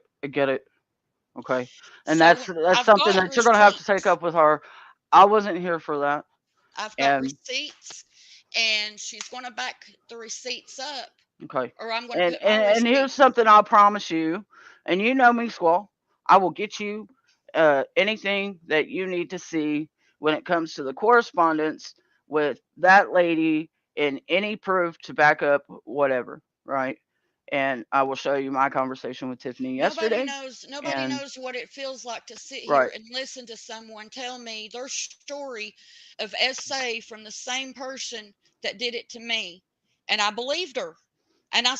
S19: and
S20: So
S19: that's
S20: I've
S19: something
S20: got
S19: that you're gonna have to take up with her. I wasn't here for that.
S20: I've got
S19: And
S20: receipts, and she's going to back the receipts up.
S19: okay,
S20: Or I'm going to
S19: and
S20: put my
S19: and here's
S20: receipts.
S19: something I'll promise you, and you know me, Squall. I will get you anything that you need to see when it comes to the correspondence with that lady and any proof to back up whatever, right? And I will show you my conversation with Tiffany yesterday.
S20: Nobody knows what it feels like to sit
S19: Right.
S20: here and listen to someone tell me their story of SA from the same person that did it to me, and I believed her. And I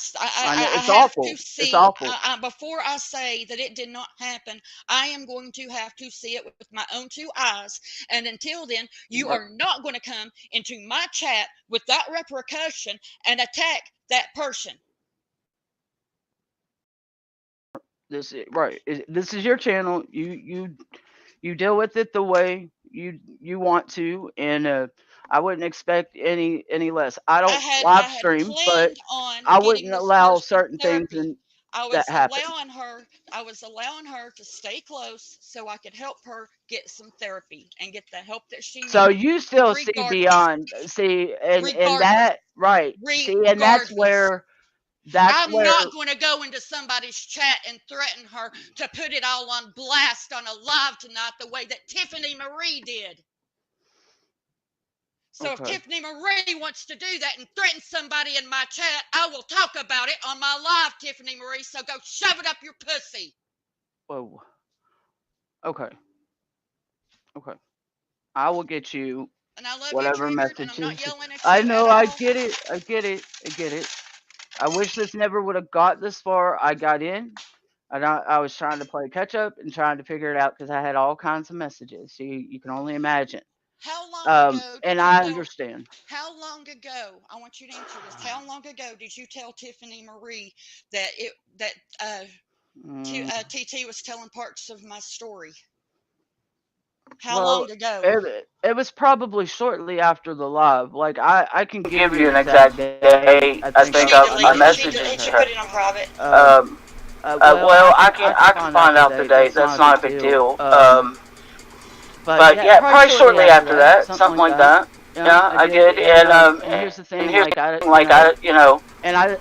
S19: know, it's
S20: have
S19: awful.
S20: to see.
S19: It's awful.
S20: Before I say that it did not happen, I am going to have to see it with my own 2 eyes. And until then, you are not going to come into my chat with that repercussion and attack that person.
S19: This is right. This is your channel. You deal with it the way you want to, and I wouldn't expect any less. I don't live stream, but I wouldn't allow certain things that happen.
S20: I was allowing her to stay close so I could help her get some therapy and get the help that she needs.
S19: So you still see beyond, and that right. See, and that's where.
S20: I'm not going to go into somebody's chat and threaten her to put it all on blast on a live tonight the way that Tiffany Marie did. So if Tiffany Marie wants to do that and threaten somebody in my chat, I will talk about it on my live, Tiffany Marie. So go shove it up your pussy.
S19: Whoa. Okay. I will get you whatever messages. I know. I get it. I wish this never would have got this far. I got in, and I was trying to play catch up and trying to figure it out because I had all kinds of messages. So you can only imagine.
S20: How long ago?
S19: And I understand.
S20: How long ago? I want you to answer this. How long ago did you tell Tiffany Marie that TT was telling parts of my story? How long ago?
S19: It was probably shortly after the live. Like I can give you an exact date. I think I messaged her.
S20: She put it on private.
S19: Well, I can find out the date. That's not a big deal. But yeah, probably shortly after that, something like that. Yeah, I did. And here's the thing, like I, you know, and I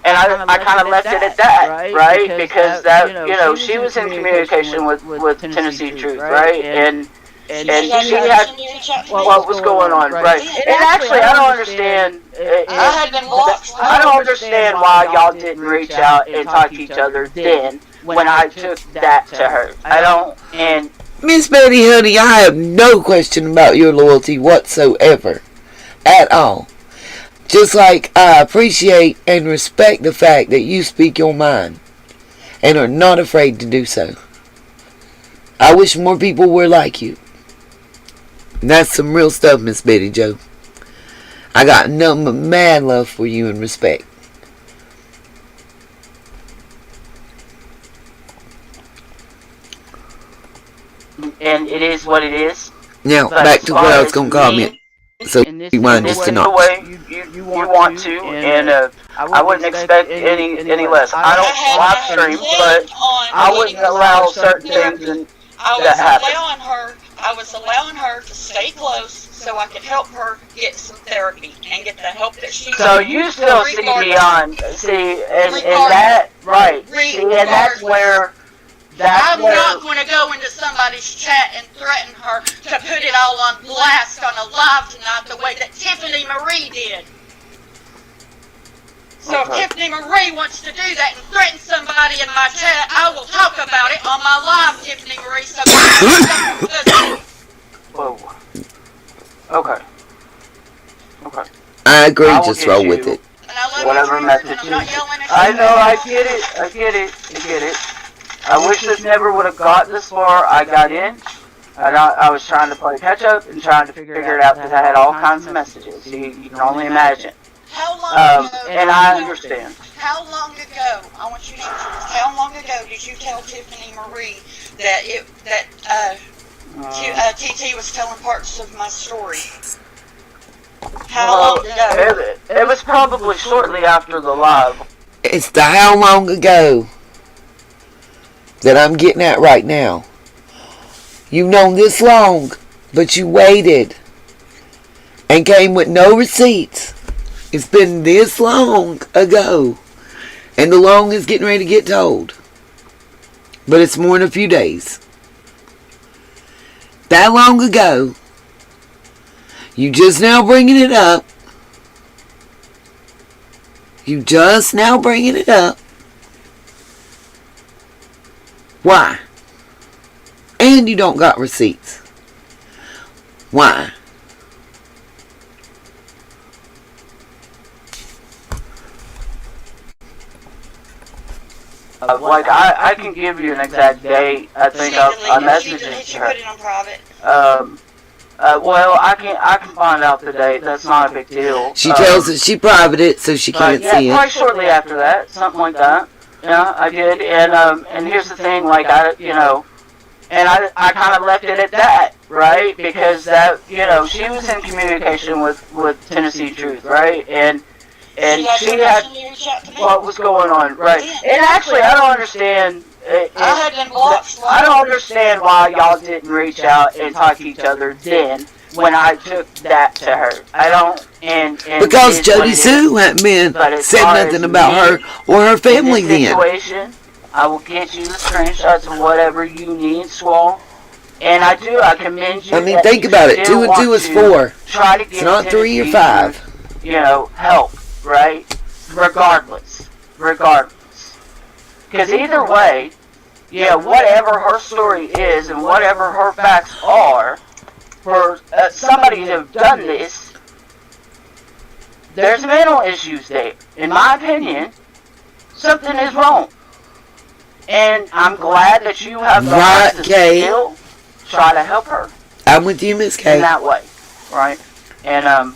S19: kind of left it at that, right? Because that, you know, she was in communication with Tennessee Truth, right? And she had what was going on, right? And actually, I don't understand. I don't understand why y'all didn't reach out and talk to each other then when I took that to her. I don't. And
S1: Miss Betty, honey, I have no question about your loyalty whatsoever. At all. Just like I appreciate and respect the fact that you speak your mind and are not afraid to do so. I wish more people were like you. That's some real stuff, Miss Betty Joe. I got nothing but mad love for you and respect.
S19: And it is what it is.
S1: Now,
S19: but
S1: back to what I was going to comment. So, you want just to know.
S19: You want to, and I wouldn't expect any less. I don't live stream, but I wouldn't allow certain things that happen.
S20: I was allowing her to stay close so I could help her get some therapy and get the help that she needs.
S19: So you still see beyond, and that, right, see, and that's where...
S20: I'm not going to go into somebody's chat and threaten her to put it all on blast on a live tonight the way that Tiffany Marie did. So if Tiffany Marie wants to do that and threaten somebody in my chat, I will talk about it on my live, Tiffany Marie. So
S19: Whoa. Okay.
S1: I agree, just roll with it.
S19: Whatever message. I know, I get it. I wish this never would have got this far. I got in. I was trying to play catch up and trying to figure it out because I had all kinds of messages. You can only imagine.
S20: How long ago?
S19: And I understand.
S20: How long ago? I want you to answer this. How long ago did you tell Tiffany Marie that TT was telling parts of my story? How long ago?
S19: It was probably shortly after the live.
S1: It's the how long ago that I'm getting at right now. You've known this long, but you waited and came with no receipts. It's been this long ago, and the long is getting ready to get told. But it's more than a few days. That long ago, you just now bringing it up. Why? And you don't got receipts. Why?
S19: Like I can give you an exact date. I think I messaged it to her.
S20: Put it on private.
S19: Well, I can find out the date. That's not a big deal.
S1: She tells us she privated it so she can't see it.
S19: Probably shortly after that, something like that. Yeah, I did. And here's the thing, like I kind of left it at that, right? Because that, she was in communication with Tennessee Truth, right? And she had what was going on, right? And actually, I don't understand. I don't understand why y'all didn't reach out and talk to each other then when I took that to her. I don't. And
S1: because Jody Sue hadn't been said nothing about her or her family then.
S19: I will get you the screenshots and whatever you need, Swall. And I commend you.
S1: I mean, think about it. 2 and 2 is 4.
S19: Try to get
S1: it's not 3 or 5.
S19: Help, right? Regardless. Because either way, whatever her story is and whatever her facts are, for somebody to have done this, there's mental issues there. In my opinion, something is wrong. And I'm glad that you have the right to still try to help her.
S1: I'm with you, Miss Kay.
S19: In that way. right? And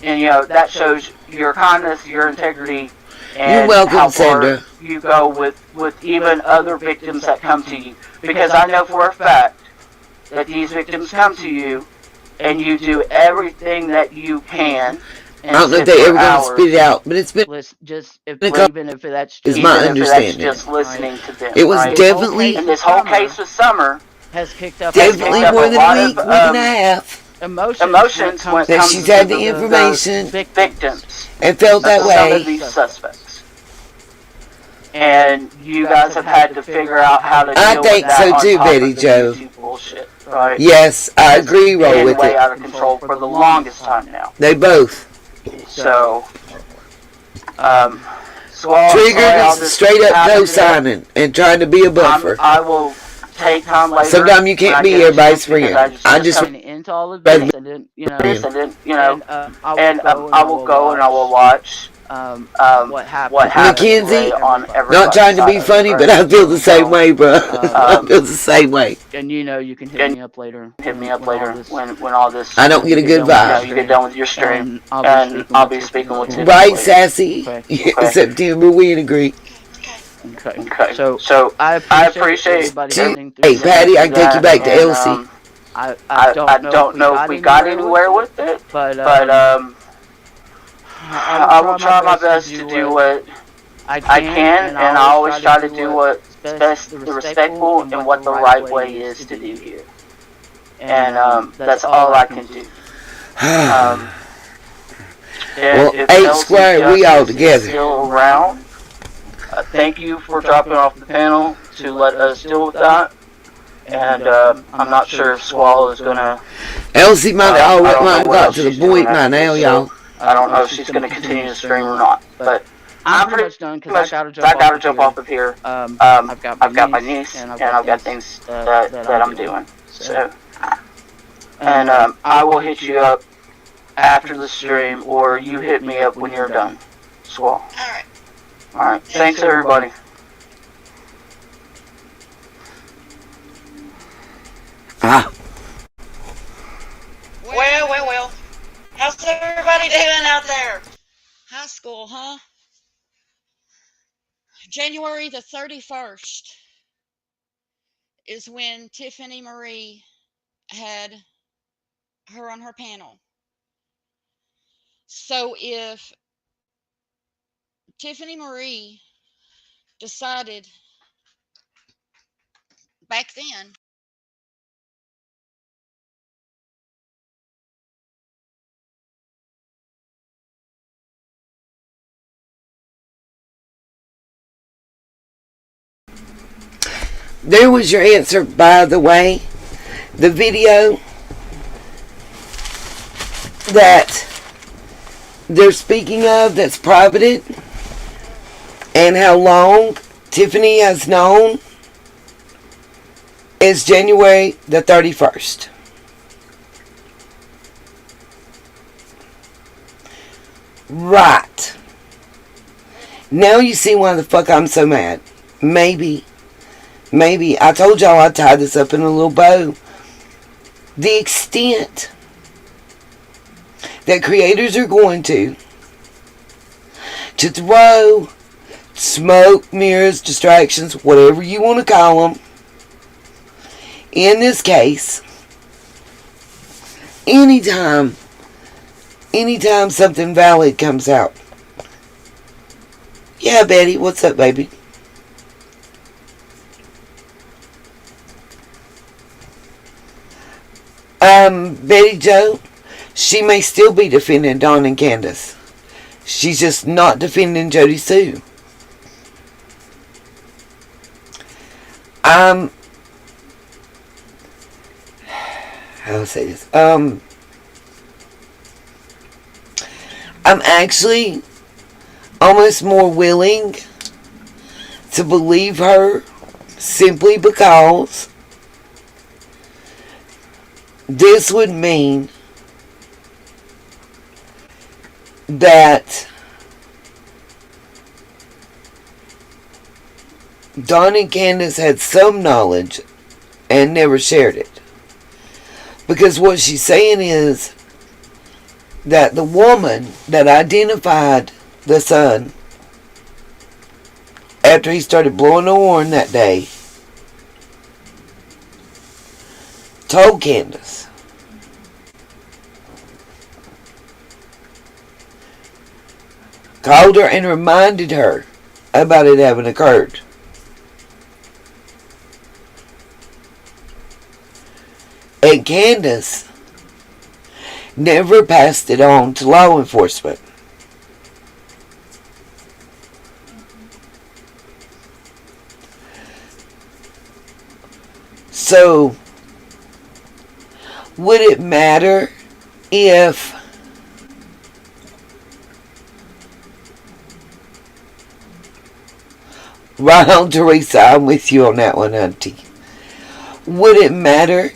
S19: you know, that shows your kindness, your integrity, and
S1: You're welcome,
S19: how far
S1: Sandra.
S19: you go with even other victims that come to you. Because I know for a fact that these victims come to you, and you do everything that you can.
S1: I don't know if they ever gonna spit it out, but it's been
S19: Just
S1: even
S19: if that's
S1: is
S19: just
S1: my
S19: even if that's
S1: understanding.
S19: just listening to them.
S1: It was
S19: right?
S1: definitely
S19: And this whole case with Summer has kicked up
S1: definitely
S19: a
S1: more than
S19: lot
S1: a week,
S19: of
S1: week and a half.
S19: emotions when it
S1: that
S19: comes
S1: she's
S19: to
S1: had the
S19: those
S1: information
S19: victims
S1: and felt that
S19: some
S1: way.
S19: of these suspects. And you guys have had to figure out how to deal
S1: I
S19: with
S1: think
S19: that
S1: so
S19: on
S1: too,
S19: top
S1: Betty
S19: of the
S1: Jo.
S19: YouTube bullshit, right?
S1: Yes, I agree. Roll
S19: Been
S1: with
S19: way
S1: it.
S19: out of control for the longest time now.
S1: They both
S19: So,
S1: triggered is straight up co-signing and trying to be a buffer.
S19: I will take time later.
S1: Sometimes you can't be everybody's friend. I just
S19: into all of this, and then you know, I will go and I will watch what happened.
S1: Mackenzie,
S19: on
S1: not trying to be funny, but I feel the same way, bro. I feel the same way.
S19: And you know, you can hit me up later. When all this.
S1: I don't get a good vibe.
S19: You get done with your stream, and I'll be speaking with you.
S1: Right, Sassy. September, we agree.
S19: Okay. So I appreciate everybody.
S1: Hey, Patty, I can take you back to Elsie.
S19: I don't know if we got anywhere with it, but I will try my best to do what I can, and I always try to do what's best, the respectful, and what the right way is to do here. And that's all I can do.
S1: Well, 8 square, we all together.
S19: Still around. Thank you for dropping off the panel to let us deal with that. And I'm not sure if Squall is gonna.
S1: Elsie might have already got to the point by now, y'all.
S19: I don't know if she's gonna continue to stream or not, but I'm pretty much done because I gotta jump off of here. I've got my niece and I've got things that I'm doing. So, and I will hit you up after the stream, or you hit me up when you're done. Squall. All right. Thanks, everybody.
S1: Ah.
S20: Well. How's everybody doing out there? High school, huh? January the 31st is when Tiffany Marie had her on her panel. So if Tiffany Marie decided back then
S1: there was your answer, by the way. The video that they're speaking of that's privated, and how long Tiffany has known, is January the 31st. Right. Now you see why the fuck I'm so mad. Maybe I told y'all I'd tie this up in a little bow. The extent that creators are going to throw smoke, mirrors, distractions, whatever you want to call them, in this case, anytime something valid comes out. Yeah, Betty, what's up, baby? Betty Jo, she may still be defending Dawn and Candace. She's just not defending Jody Sue. How do I say this? I'm actually almost more willing to believe her simply because this would mean that Dawn and Candace had some knowledge and never shared it. Because what she's saying is that the woman that identified the son after he started blowing the horn that day told Candace. Called her and reminded her about it having occurred. And Candace never passed it on to law enforcement. So, would it matter if right on, Teresa, I'm with you on that one, auntie. Would it matter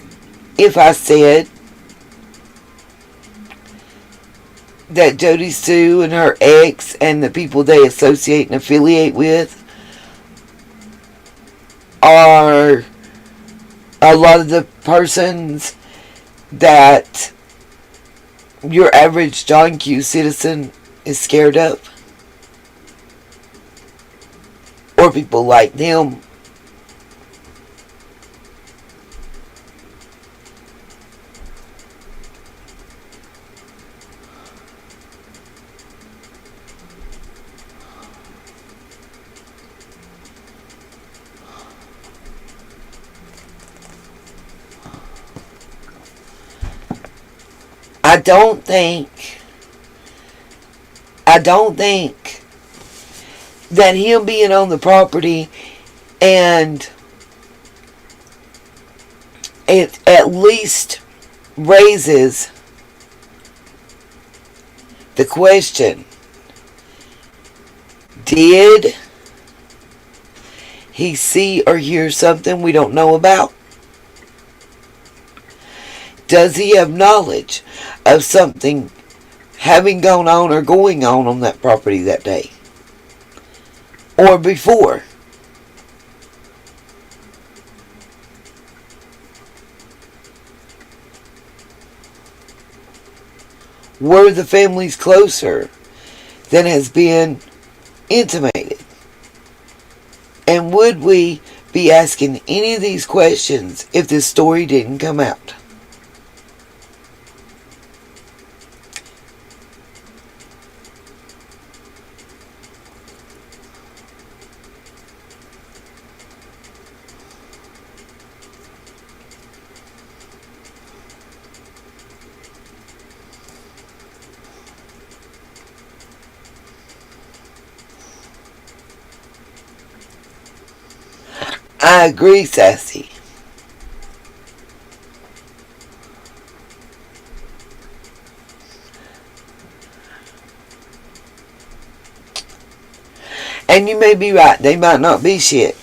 S1: if I said that Jody Sue and her ex and the people they associate and affiliate with are a lot of the persons that your average John Q citizen is scared of? Or people like them? I don't think that him being on the property and it at least raises the question, did he see or hear something we don't know about? Does he have knowledge of something having gone on or going on that property that day? Or before? Were the families closer than has been intimated? And would we be asking any of these questions if this story didn't come out? I agree, Sassy. And you may be right, they might not be shit.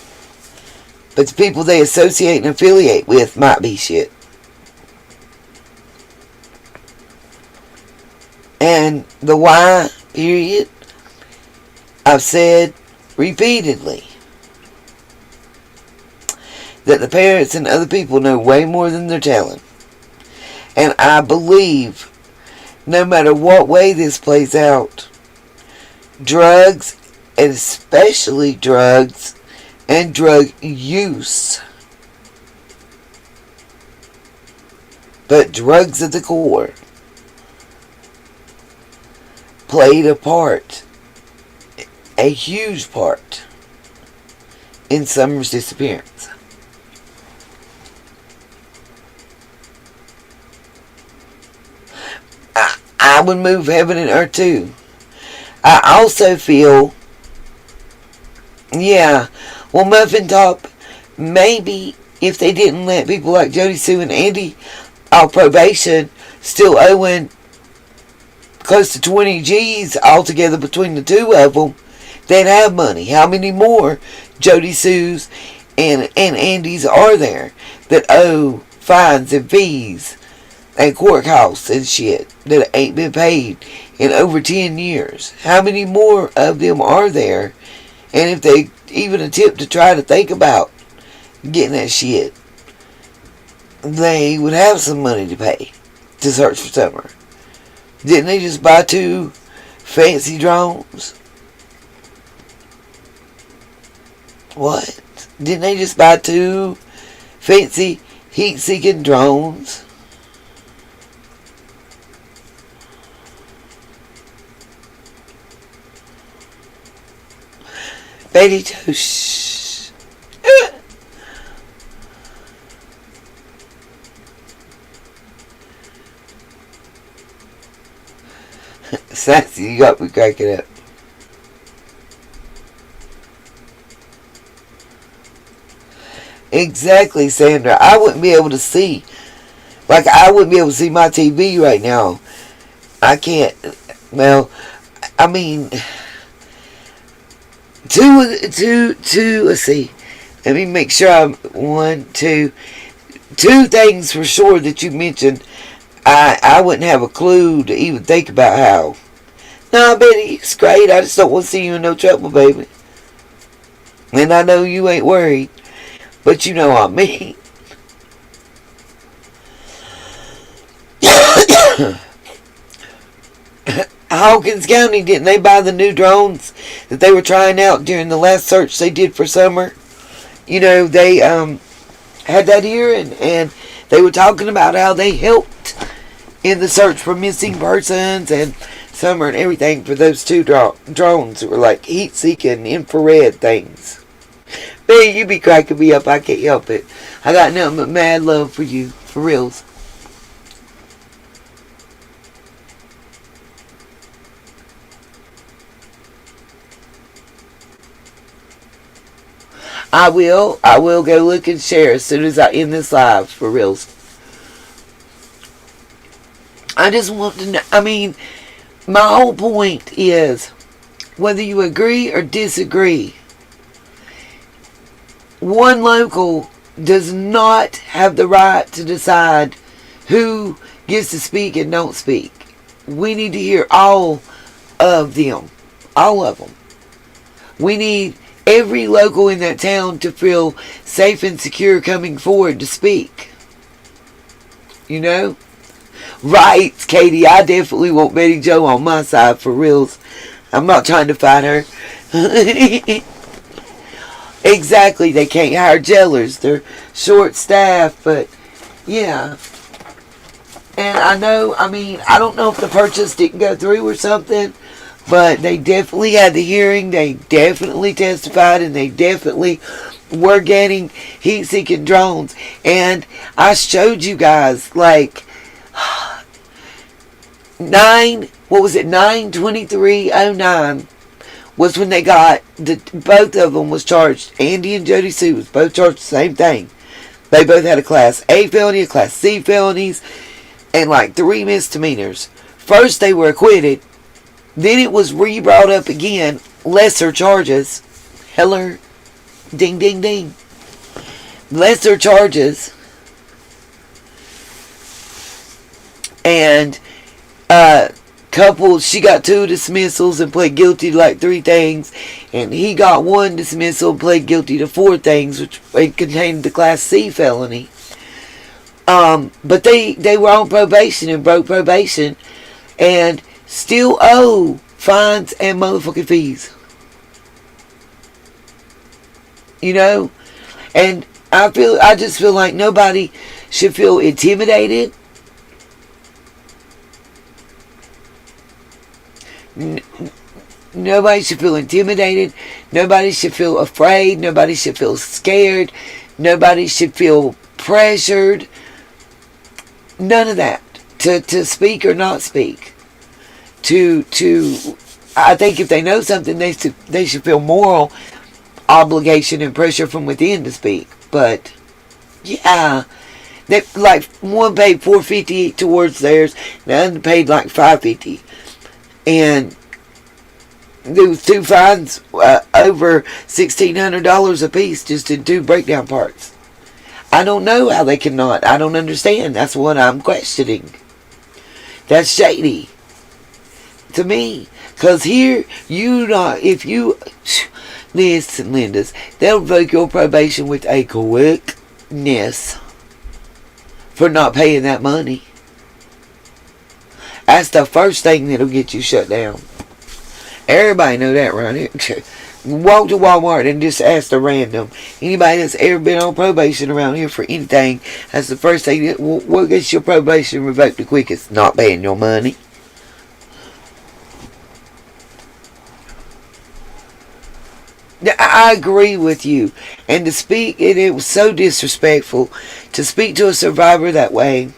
S1: But the people they associate and affiliate with might be shit. And the why, period, I've said repeatedly that the parents and other people know way more than they're telling. And I believe, no matter what way this plays out, drugs, and especially drugs and drug use, but drugs at the core, played a part, a huge part, in Summer's disappearance. I would move heaven and earth too. I also feel, Muffin Top, maybe if they didn't let people like Jody Sue and Andy off probation, still owing close to 20 G's altogether between the two of them, they'd have money. How many more Jody Sue's and Andy's are there that owe fines and fees and courthouse and shit that ain't been paid in over 10 years? How many more of them are there? And if they even attempt to try to think about getting that shit, they would have some money to pay to search for Summer. Didn't they just buy 2 fancy drones? What? Didn't they just buy 2 fancy heat-seeking drones? Betty Joe, shh. Sassy, you got me cracking up. Exactly, Sandra. I wouldn't be able to see. Like, I wouldn't be able to see my TV right now. I can't. Well, I mean, let's see. Let me make sure I'm 1, 2 things for sure that you mentioned. I wouldn't have a clue to even think about how. Nah, Betty, it's great. I just don't want to see you in no trouble, baby. And I know you ain't worried. But you know what I mean. Hawkins County, didn't they buy the new drones that they were trying out during the last search they did for Summer? You know, they had that here, and they were talking about how they helped in the search for missing persons and Summer and everything for those 2 drones that were like heat-seeking infrared things. Man, you be cracking me up. I can't help it. I got nothing but mad love for you. For reals. I will go look and share as soon as I end this live. For reals. I just want to know. I mean, my whole point is, whether you agree or disagree, one local does not have the right to decide who gets to speak and don't speak. We need to hear all of them. All of them. We need every local in that town to feel safe and secure coming forward to speak. You know? Right, Katie. I definitely want Betty Joe on my side, for reals. I'm not trying to fight her. Exactly, they can't hire jailers. They're short-staffed, but yeah. And I know, I mean, I don't know if the purchase didn't go through or something, but they definitely had the hearing. They definitely testified, and they definitely were getting heat-seeking drones. And I showed you guys, like, 9/23/09 was when they got, both of them was charged. Andy and Jody Sue was both charged the same thing. They both had a Class A felony, a Class C felonies, and like 3 misdemeanors. First they were acquitted. Then it was re-brought up again. Lesser charges. Heller. Ding, ding, ding. Lesser charges. And, she got 2 dismissals and pled guilty to like 3 things, and he got 1 dismissal and pled guilty to 4 things, which contained the Class C felony. But they were on probation and broke probation, and still owe fines and motherfucking fees. You know, and I just feel like nobody should feel intimidated. Nobody should feel intimidated. Nobody should feel afraid. Nobody should feel scared. Nobody should feel pressured. None of that. To speak or not speak. I think if they know something, they should feel moral obligation and pressure from within to speak. But yeah, they like one paid $450 towards theirs, the other paid like $550. And there was 2 fines over $1,600 a piece just in 2 breakdown parts. I don't know how they cannot. I don't understand. That's what I'm questioning. That's shady to me. Because here, if you listen, Linda's, they'll revoke your probation with a quickness. for not paying that money. That's the first thing that'll get you shut down. Everybody know that, right? Walk to Walmart and just ask the random. Anybody that's ever been on probation around here for anything, that's the first thing. What gets your probation revoked the quickest? Not paying your money. I agree with you. And to speak, it was so disrespectful to speak to a survivor that way.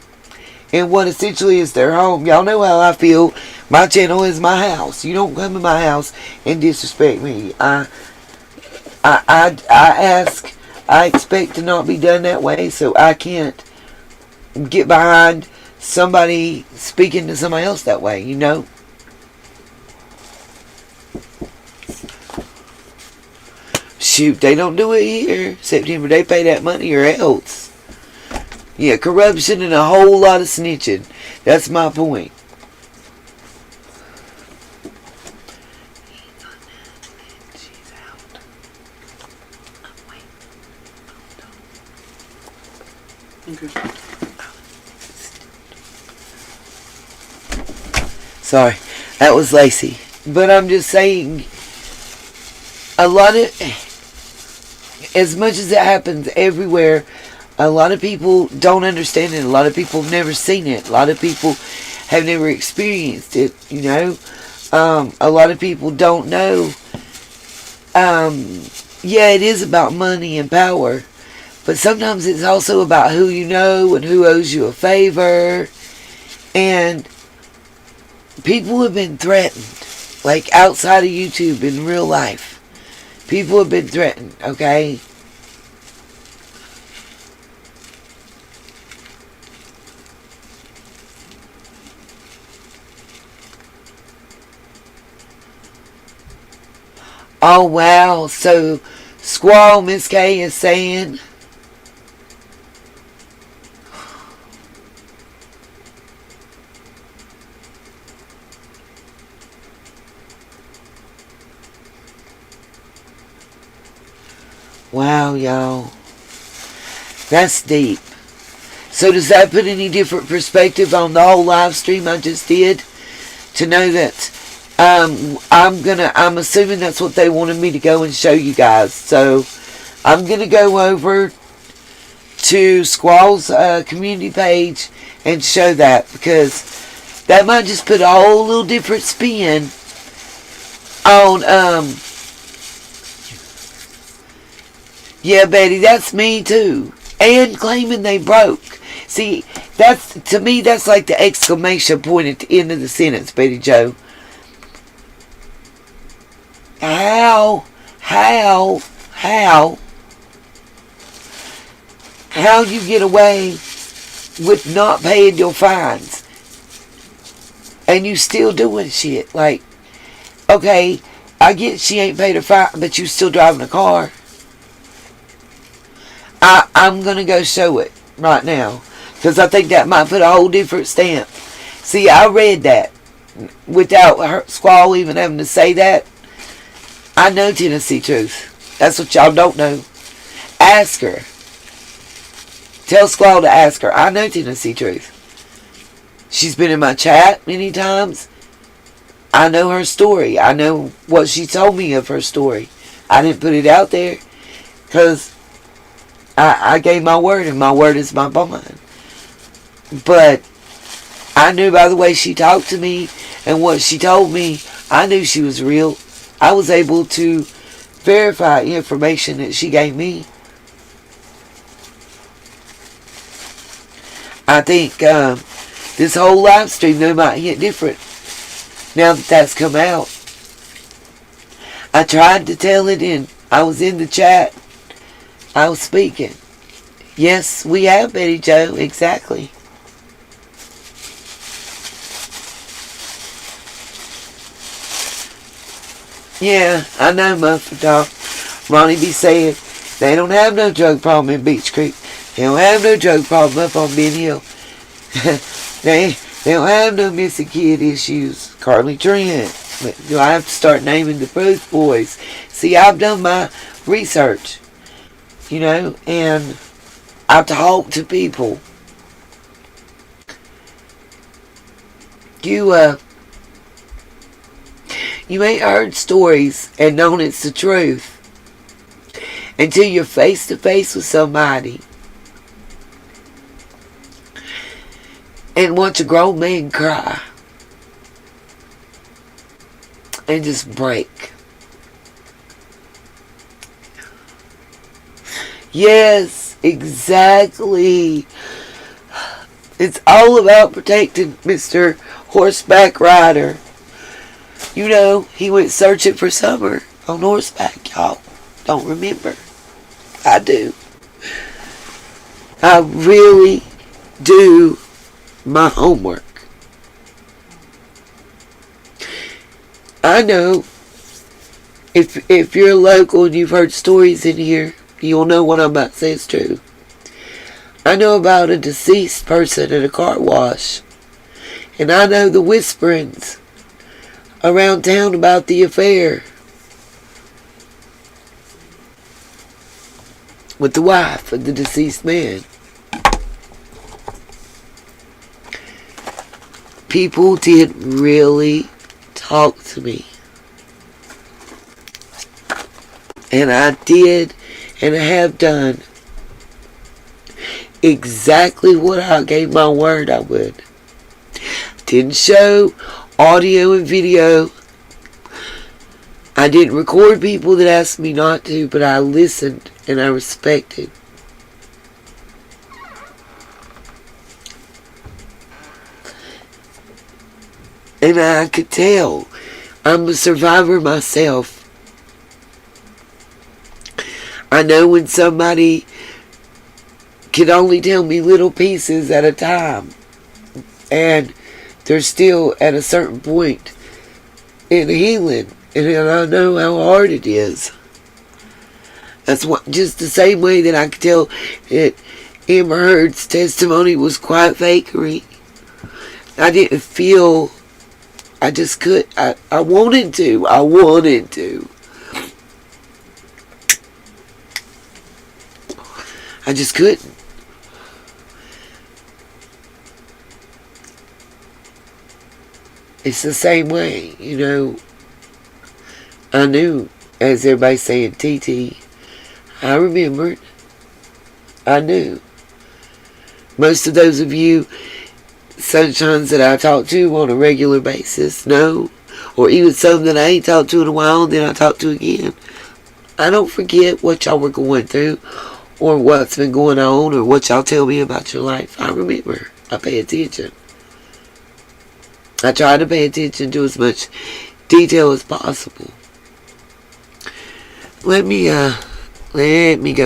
S1: And what essentially is their home. Y'all know how I feel. My channel is my house. You don't come to my house and disrespect me. I expect to not be done that way, so I can't get behind somebody speaking to somebody else that way, you know? Shoot, they don't do it here. September, they pay that money or else. Yeah, corruption and a whole lot of snitching. That's my point. Sorry, that was Lacey. But I'm just saying, a lot of, as much as it happens everywhere, a lot of people don't understand it. A lot of people have never seen it. A lot of people have never experienced it, you know. A lot of people don't know. Yeah, it is about money and power. But sometimes it's also about who you know and who owes you a favor. And people have been threatened. Like outside of YouTube in real life. People have been threatened, okay? Oh, wow. So, Squall, Miss K is saying, wow, y'all. That's deep. So does that put any different perspective on the whole live stream I just did? To know that I'm assuming that's what they wanted me to go and show you guys. So I'm gonna go over to Squall's community page and show that, because that might just put a whole little different spin on yeah, Betty, that's me too. And claiming they broke. See, that's, to me, that's like the exclamation point at the end of the sentence, Betty Joe. How you get away with not paying your fines and you still doing shit? Like, okay, I get she ain't paid her fine, but you still driving a car. I'm gonna go show it right now, because I think that might put a whole different stamp. See, I read that without her, Squall even having to say that. I know Tennessee truth. That's what y'all don't know. Ask her. Tell Squall to ask her. I know Tennessee truth. She's been in my chat many times. I know her story. I know what she told me of her story. I didn't put it out there because I gave my word, and my word is my bond. But I knew by the way she talked to me and what she told me, I knew she was real. I was able to verify information that she gave me. I think this whole live stream, though, might hit different now that that's come out. I tried to tell it, and I was in the chat. I was speaking. Yes, we have, Betty Joe. Exactly. Yeah, I know, Muffin Dog. Ronnie be saying they don't have no drug problem in Beach Creek. They don't have no drug problem up on Ben Hill. they don't have no missing kid issues. Carly Trent. Do I have to start naming the Bruce boys? See, I've done my research. You know, and I've talked to people. You ain't heard stories and known it's the truth until you're face to face with somebody and watch a grown man cry and just break. Yes, exactly. It's all about protecting Mr. Horseback Rider. You know, he went searching for summer on horseback, y'all. Don't remember. I do. I really do my homework. I know if you're local and you've heard stories in here, you'll know what I'm about to say is true. I know about a deceased person at a car wash. And I know the whisperings around town about the affair with the wife of the deceased man. People did really talk to me. And I did and have done exactly what I gave my word I would. Didn't show audio and video. I didn't record people that asked me not to, but I listened and I respected. And I could tell I'm a survivor myself. I know when somebody can only tell me little pieces at a time, and they're still at a certain point in healing, and I know how hard it is. That's what, just the same way that I could tell that Amber Heard's testimony was quite fakery. I didn't feel, I just could, I wanted to. I just couldn't. It's the same way, you know. I knew, as everybody's saying, TT. I remembered. I knew. Most of those of you sunshines that I talk to on a regular basis know. Or even some that I ain't talked to in a while and then I talk to again. I don't forget what y'all were going through or what's been going on or what y'all tell me about your life. I remember. I pay attention. I try to pay attention to as much detail as possible. Let me go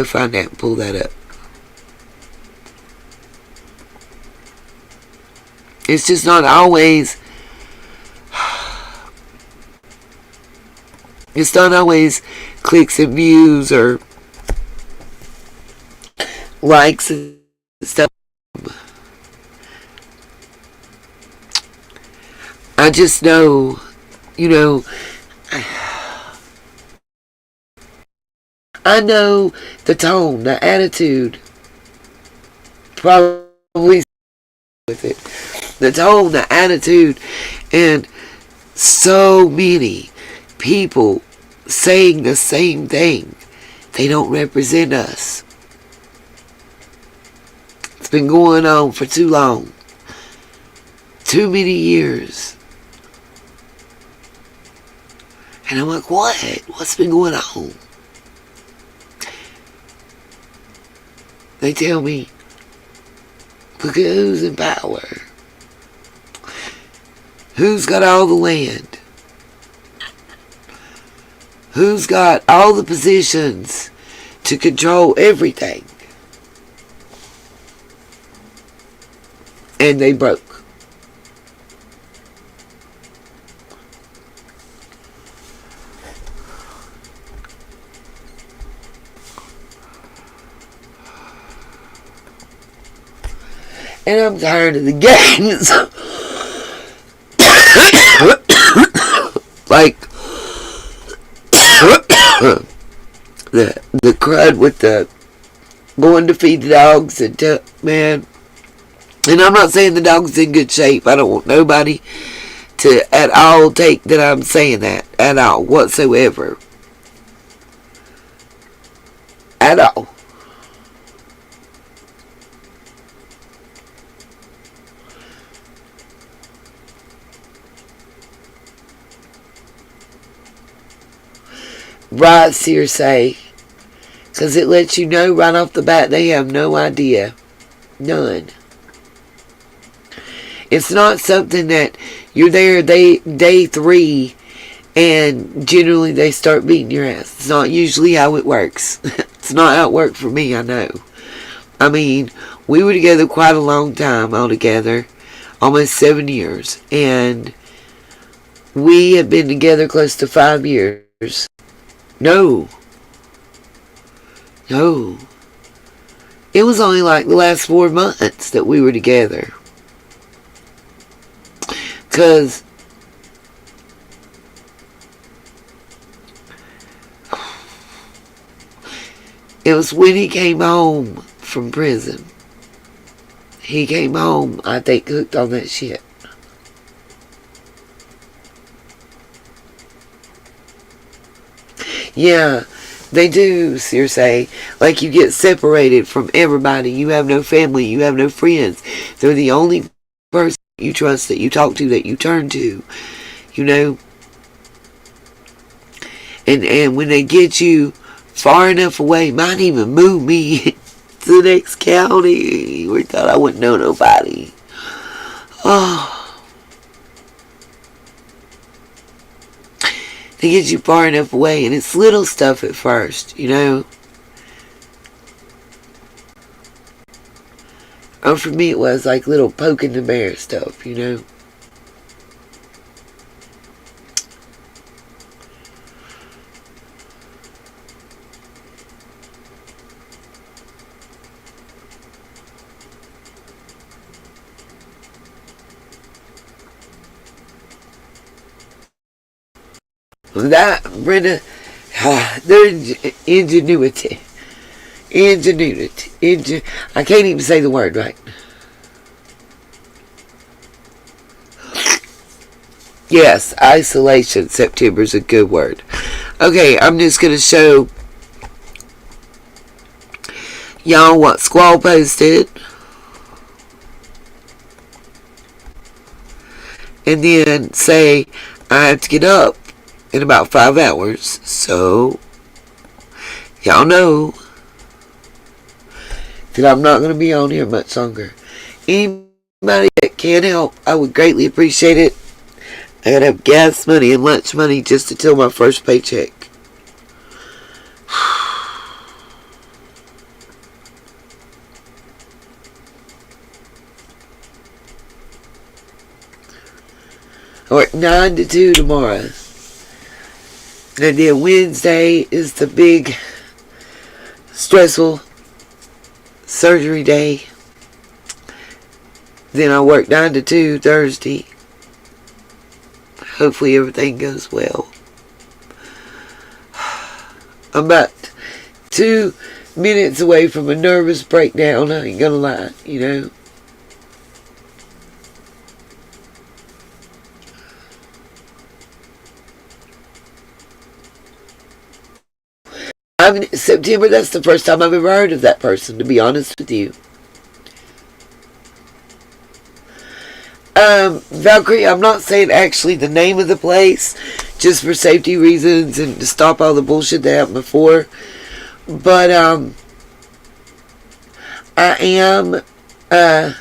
S1: find that and pull that up. It's just not always, it's not always clicks and views or likes and stuff. I just know, you know, I know the tone, the attitude, probably with it. The tone, the attitude, and so many people saying the same thing. They don't represent us. It's been going on for too long. Too many years. And I'm like, what? What's been going on? They tell me, look at who's in power. Who's got all the land? Who's got all the positions to control everything? And they broke. And I'm tired of the games. Like the crud with the going to feed the dogs and man, And I'm not saying the dog's in good shape. I don't want nobody to at all take that I'm saying that at all whatsoever. At all. Right, Circe. Because it lets you know right off the bat they have no idea. None. It's not something that you're there day 3 and generally they start beating your ass. It's not usually how it works. It's not how it worked for me, I know. I mean, we were together quite a long time altogether. Almost 7 years. And we have been together close to 5 years. No. It was only like the last 4 months that we were together. Because it was when he came home from prison. He came home, I think, hooked on that shit. Yeah, they do, Circe. Like, you get separated from everybody. You have no family. You have no friends. They're the only person you trust, that you talk to, that you turn to. You know? And when they get you far enough away, might even move me to the next county. We thought I wouldn't know nobody. Oh. They get you far enough away, and it's little stuff at first, you know. Oh, for me it was like little poking the bear stuff, you know. That, Brenda, their ingenuity. I can't even say the word right. Yes, isolation. September is a good word. Okay, I'm just going to show y'all what Squall posted. And then say, I have to get up in about 5 hours, so y'all know that I'm not going to be on here much longer. Anybody that can help, I would greatly appreciate it. I gotta have gas money and lunch money just until my first paycheck. I work 9 to 2 tomorrow. And then Wednesday is the big stressful surgery day. Then I work 9 to 2 Thursday. Hopefully everything goes well. I'm about 2 minutes away from a nervous breakdown, I ain't gonna lie, you know. September, that's the first time I've ever heard of that person, to be honest with you. Valkyrie, I'm not saying actually the name of the place, just for safety reasons and to stop all the bullshit that happened before. But, I am, I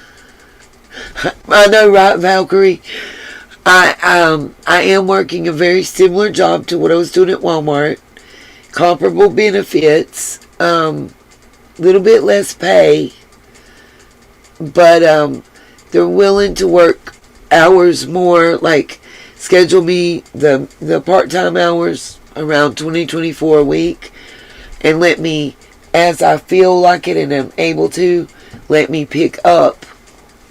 S1: know, right, Valkyrie? I am working a very similar job to what I was doing at Walmart. Comparable benefits, little bit less pay, but they're willing to work hours more, like schedule me the part-time hours around 20-24 a week, and let me, as I feel like it and I'm able to, let me pick up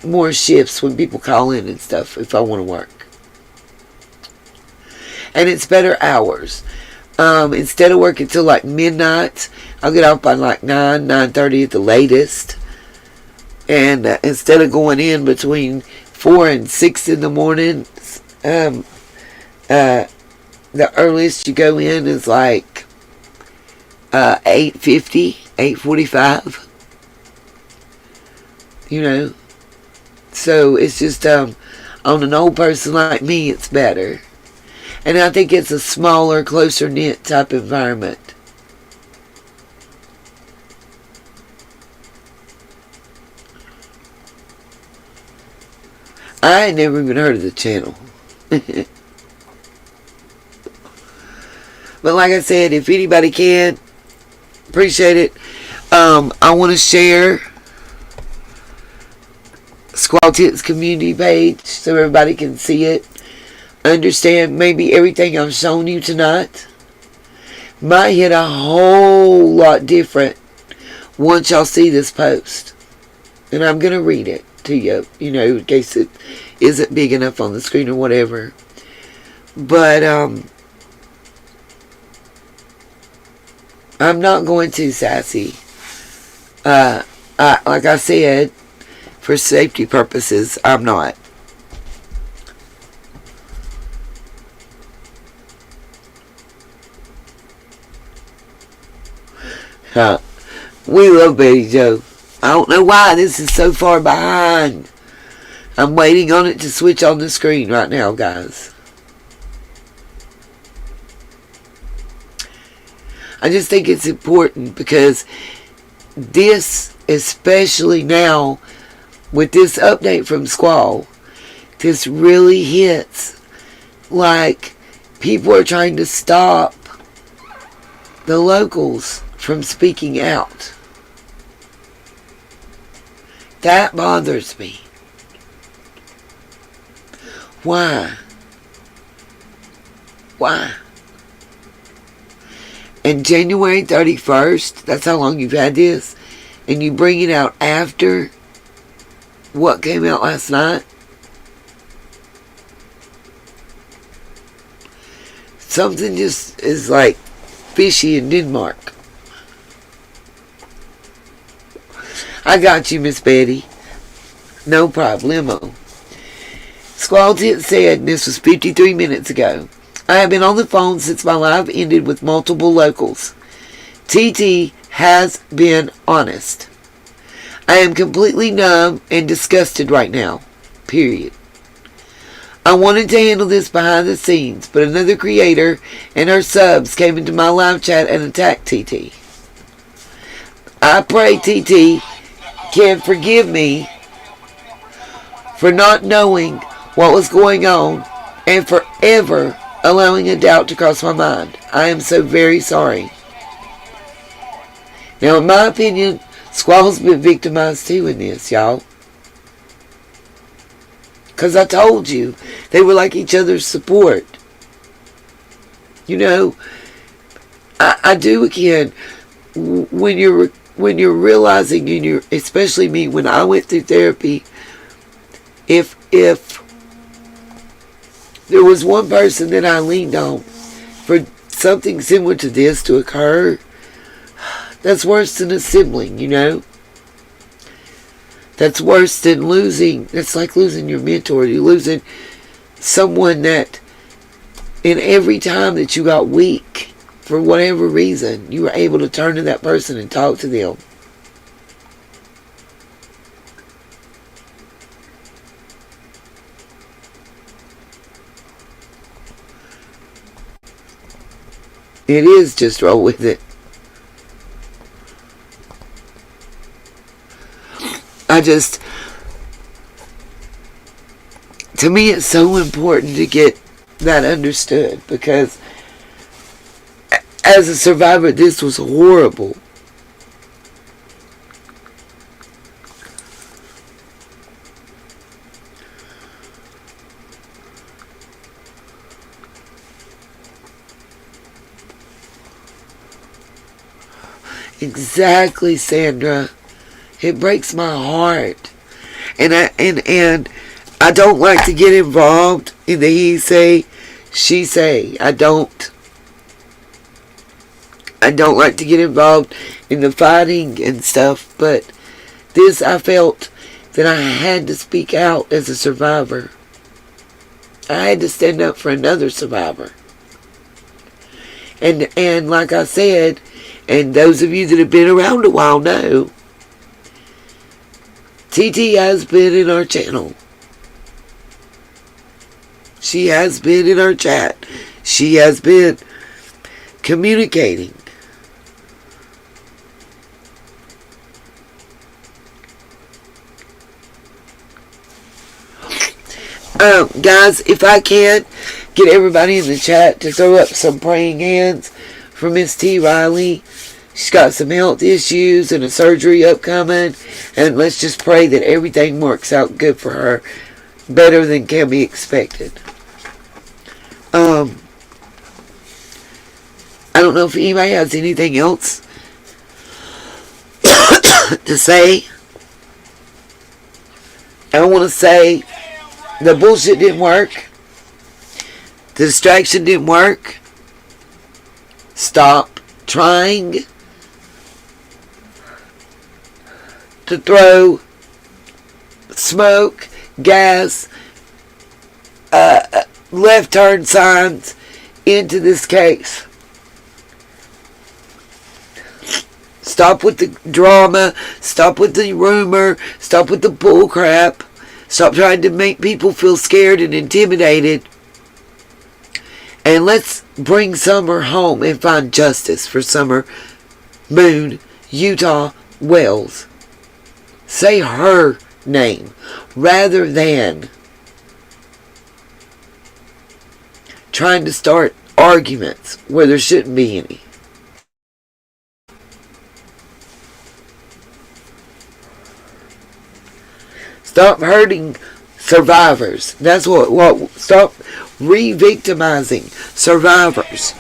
S1: more shifts when people call in and stuff if I want to work. And it's better hours. Instead of working till like midnight, I'll get off by like 9:30 at the latest. And instead of going in between 4 and 6 in the morning, the earliest you go in is like 8:50, 8:45. You know, so it's just on an old person like me, it's better. And I think it's a smaller, closer knit type environment. I ain't never even heard of the channel. But like I said, if anybody can, appreciate it. I want to share Squall Tits community page so everybody can see it. Understand maybe everything I've shown you tonight might hit a whole lot different once y'all see this post. And I'm going to read it to you, you know, in case it isn't big enough on the screen or whatever. But I'm not going too sassy. Like I said, for safety purposes, I'm not. We love Betty Joe. I don't know why this is so far behind. I'm waiting on it to switch on the screen right now, guys. I just think it's important because this, especially now with this update from Squall, this really hits like people are trying to stop the locals from speaking out. That bothers me. Why? Why? And January 31st, that's how long you've had this, and you bring it out after what came out last night? Something just is like fishy in Denmark. I got you, Miss Betty. No problemo. Squall Tit said, and this was 53 minutes ago, I have been on the phone since my live ended with multiple locals. TT has been honest. I am completely numb and disgusted right now. Period. I wanted to handle this behind the scenes, but another creator and her subs came into my live chat and attacked TT. I pray TT can forgive me for not knowing what was going on and for ever allowing a doubt to cross my mind. I am so very sorry. Now, in my opinion, Squall's been victimized too in this, y'all. Because I told you, they were like each other's support. You know, I do again, when you're realizing, and you're, especially me, when I went through therapy, if there was one person that I leaned on for something similar to this to occur, that's worse than a sibling, you know? That's worse than losing, that's like losing your mentor. You're losing someone that, in every time that you got weak, for whatever reason, you were able to turn to that person and talk to them. It is, just roll with it. To me, it's so important to get that understood, because as a survivor, this was horrible. Exactly, Sandra. It breaks my heart. And I don't like to get involved in the he say, she say. I don't like to get involved in the fighting and stuff, but this I felt that I had to speak out as a survivor. I had to stand up for another survivor. And like I said, and those of you that have been around a while know, TT has been in our channel. She has been in our chat. She has been communicating. Guys, if I can get everybody in the chat to throw up some praying hands for Miss T. Riley. She's got some health issues and a surgery upcoming, and let's just pray that everything works out good for her, better than can be expected. I don't know if anybody has anything else to say. I want to say the bullshit didn't work. The distraction didn't work. Stop trying to throw smoke, gas, left turn signs into this case. Stop with the drama. Stop with the rumor. Stop with the bull crap. Stop trying to make people feel scared and intimidated. And let's bring Summer home and find justice for Summer Moon Utah Wells. Say her name rather than trying to start arguments where there shouldn't be any. Stop hurting survivors. That's what stop re-victimizing survivors.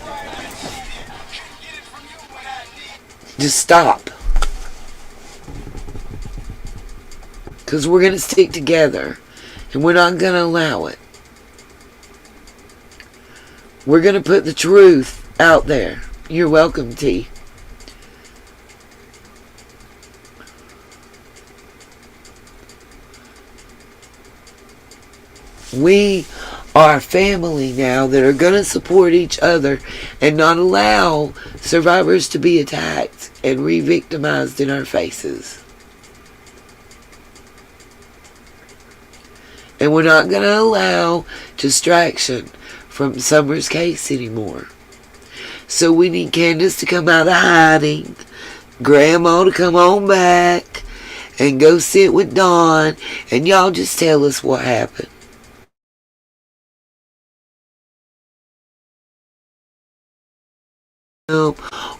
S1: Just stop. Because we're going to stick together. And we're not going to allow it. We're going to put the truth out there. You're welcome, T. We are a family now that are going to support each other and not allow survivors to be attacked and re-victimized in our faces. And we're not going to allow distraction from Summer's case anymore. So we need Candace to come out of hiding, Grandma to come on back, and go sit with Dawn, and y'all just tell us what happened.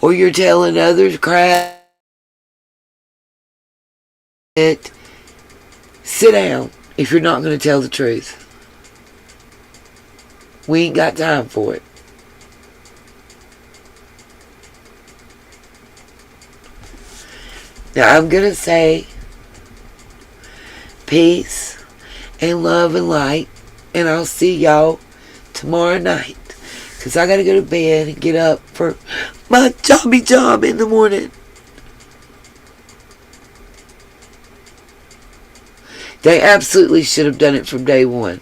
S1: Or you're telling others crap. Sit down if you're not going to tell the truth. We ain't got time for it. Now I'm going to say peace and love and light, and I'll see y'all tomorrow night. Because I got to go to bed and get up for my job in the morning. They absolutely should have done it from day one.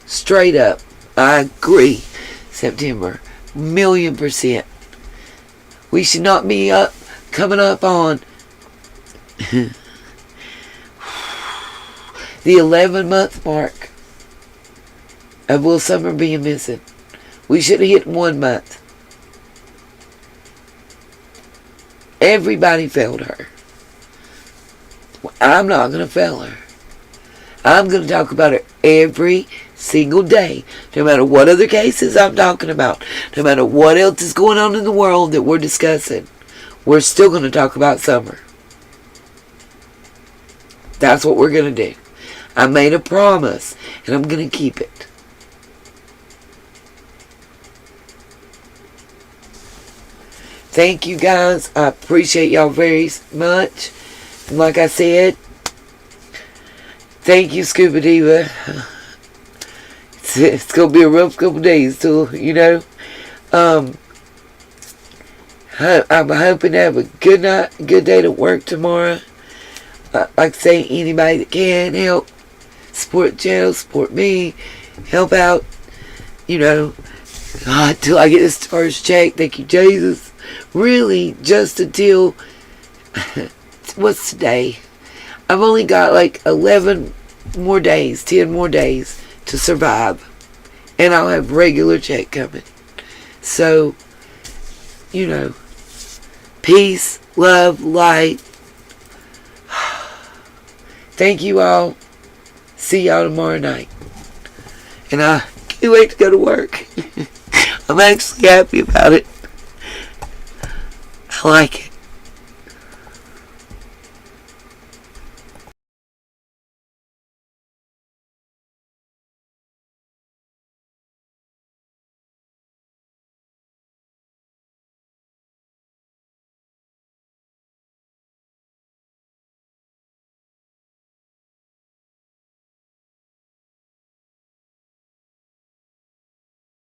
S1: Straight up. I agree. September. 1,000,000%. We should not be coming up on the 11-month mark of Will Summer being missing. We should have hit 1 month. Everybody failed her. I'm not going to fail her. I'm going to talk about her every single day. No matter what other cases I'm talking about. No matter what else is going on in the world that we're discussing. We're still going to talk about Summer. That's what we're going to do. I made a promise. And I'm going to keep it. Thank you guys. I appreciate y'all very much. And like I said, thank you, Scuba Diva. It's going to be a rough couple days till, you know. I'm hoping to have a good day to work tomorrow. like I say, anybody that can help support the channel, support me, help out, you know, God, till I get this first check. Thank you, Jesus. Really, just until what's today? I've only got like 11 more days, 10 more days to survive, and I'll have regular check coming. So, you know, peace, love, light. Thank you all. See y'all tomorrow night. And I can't wait to go to work. I'm actually happy about it. I like it.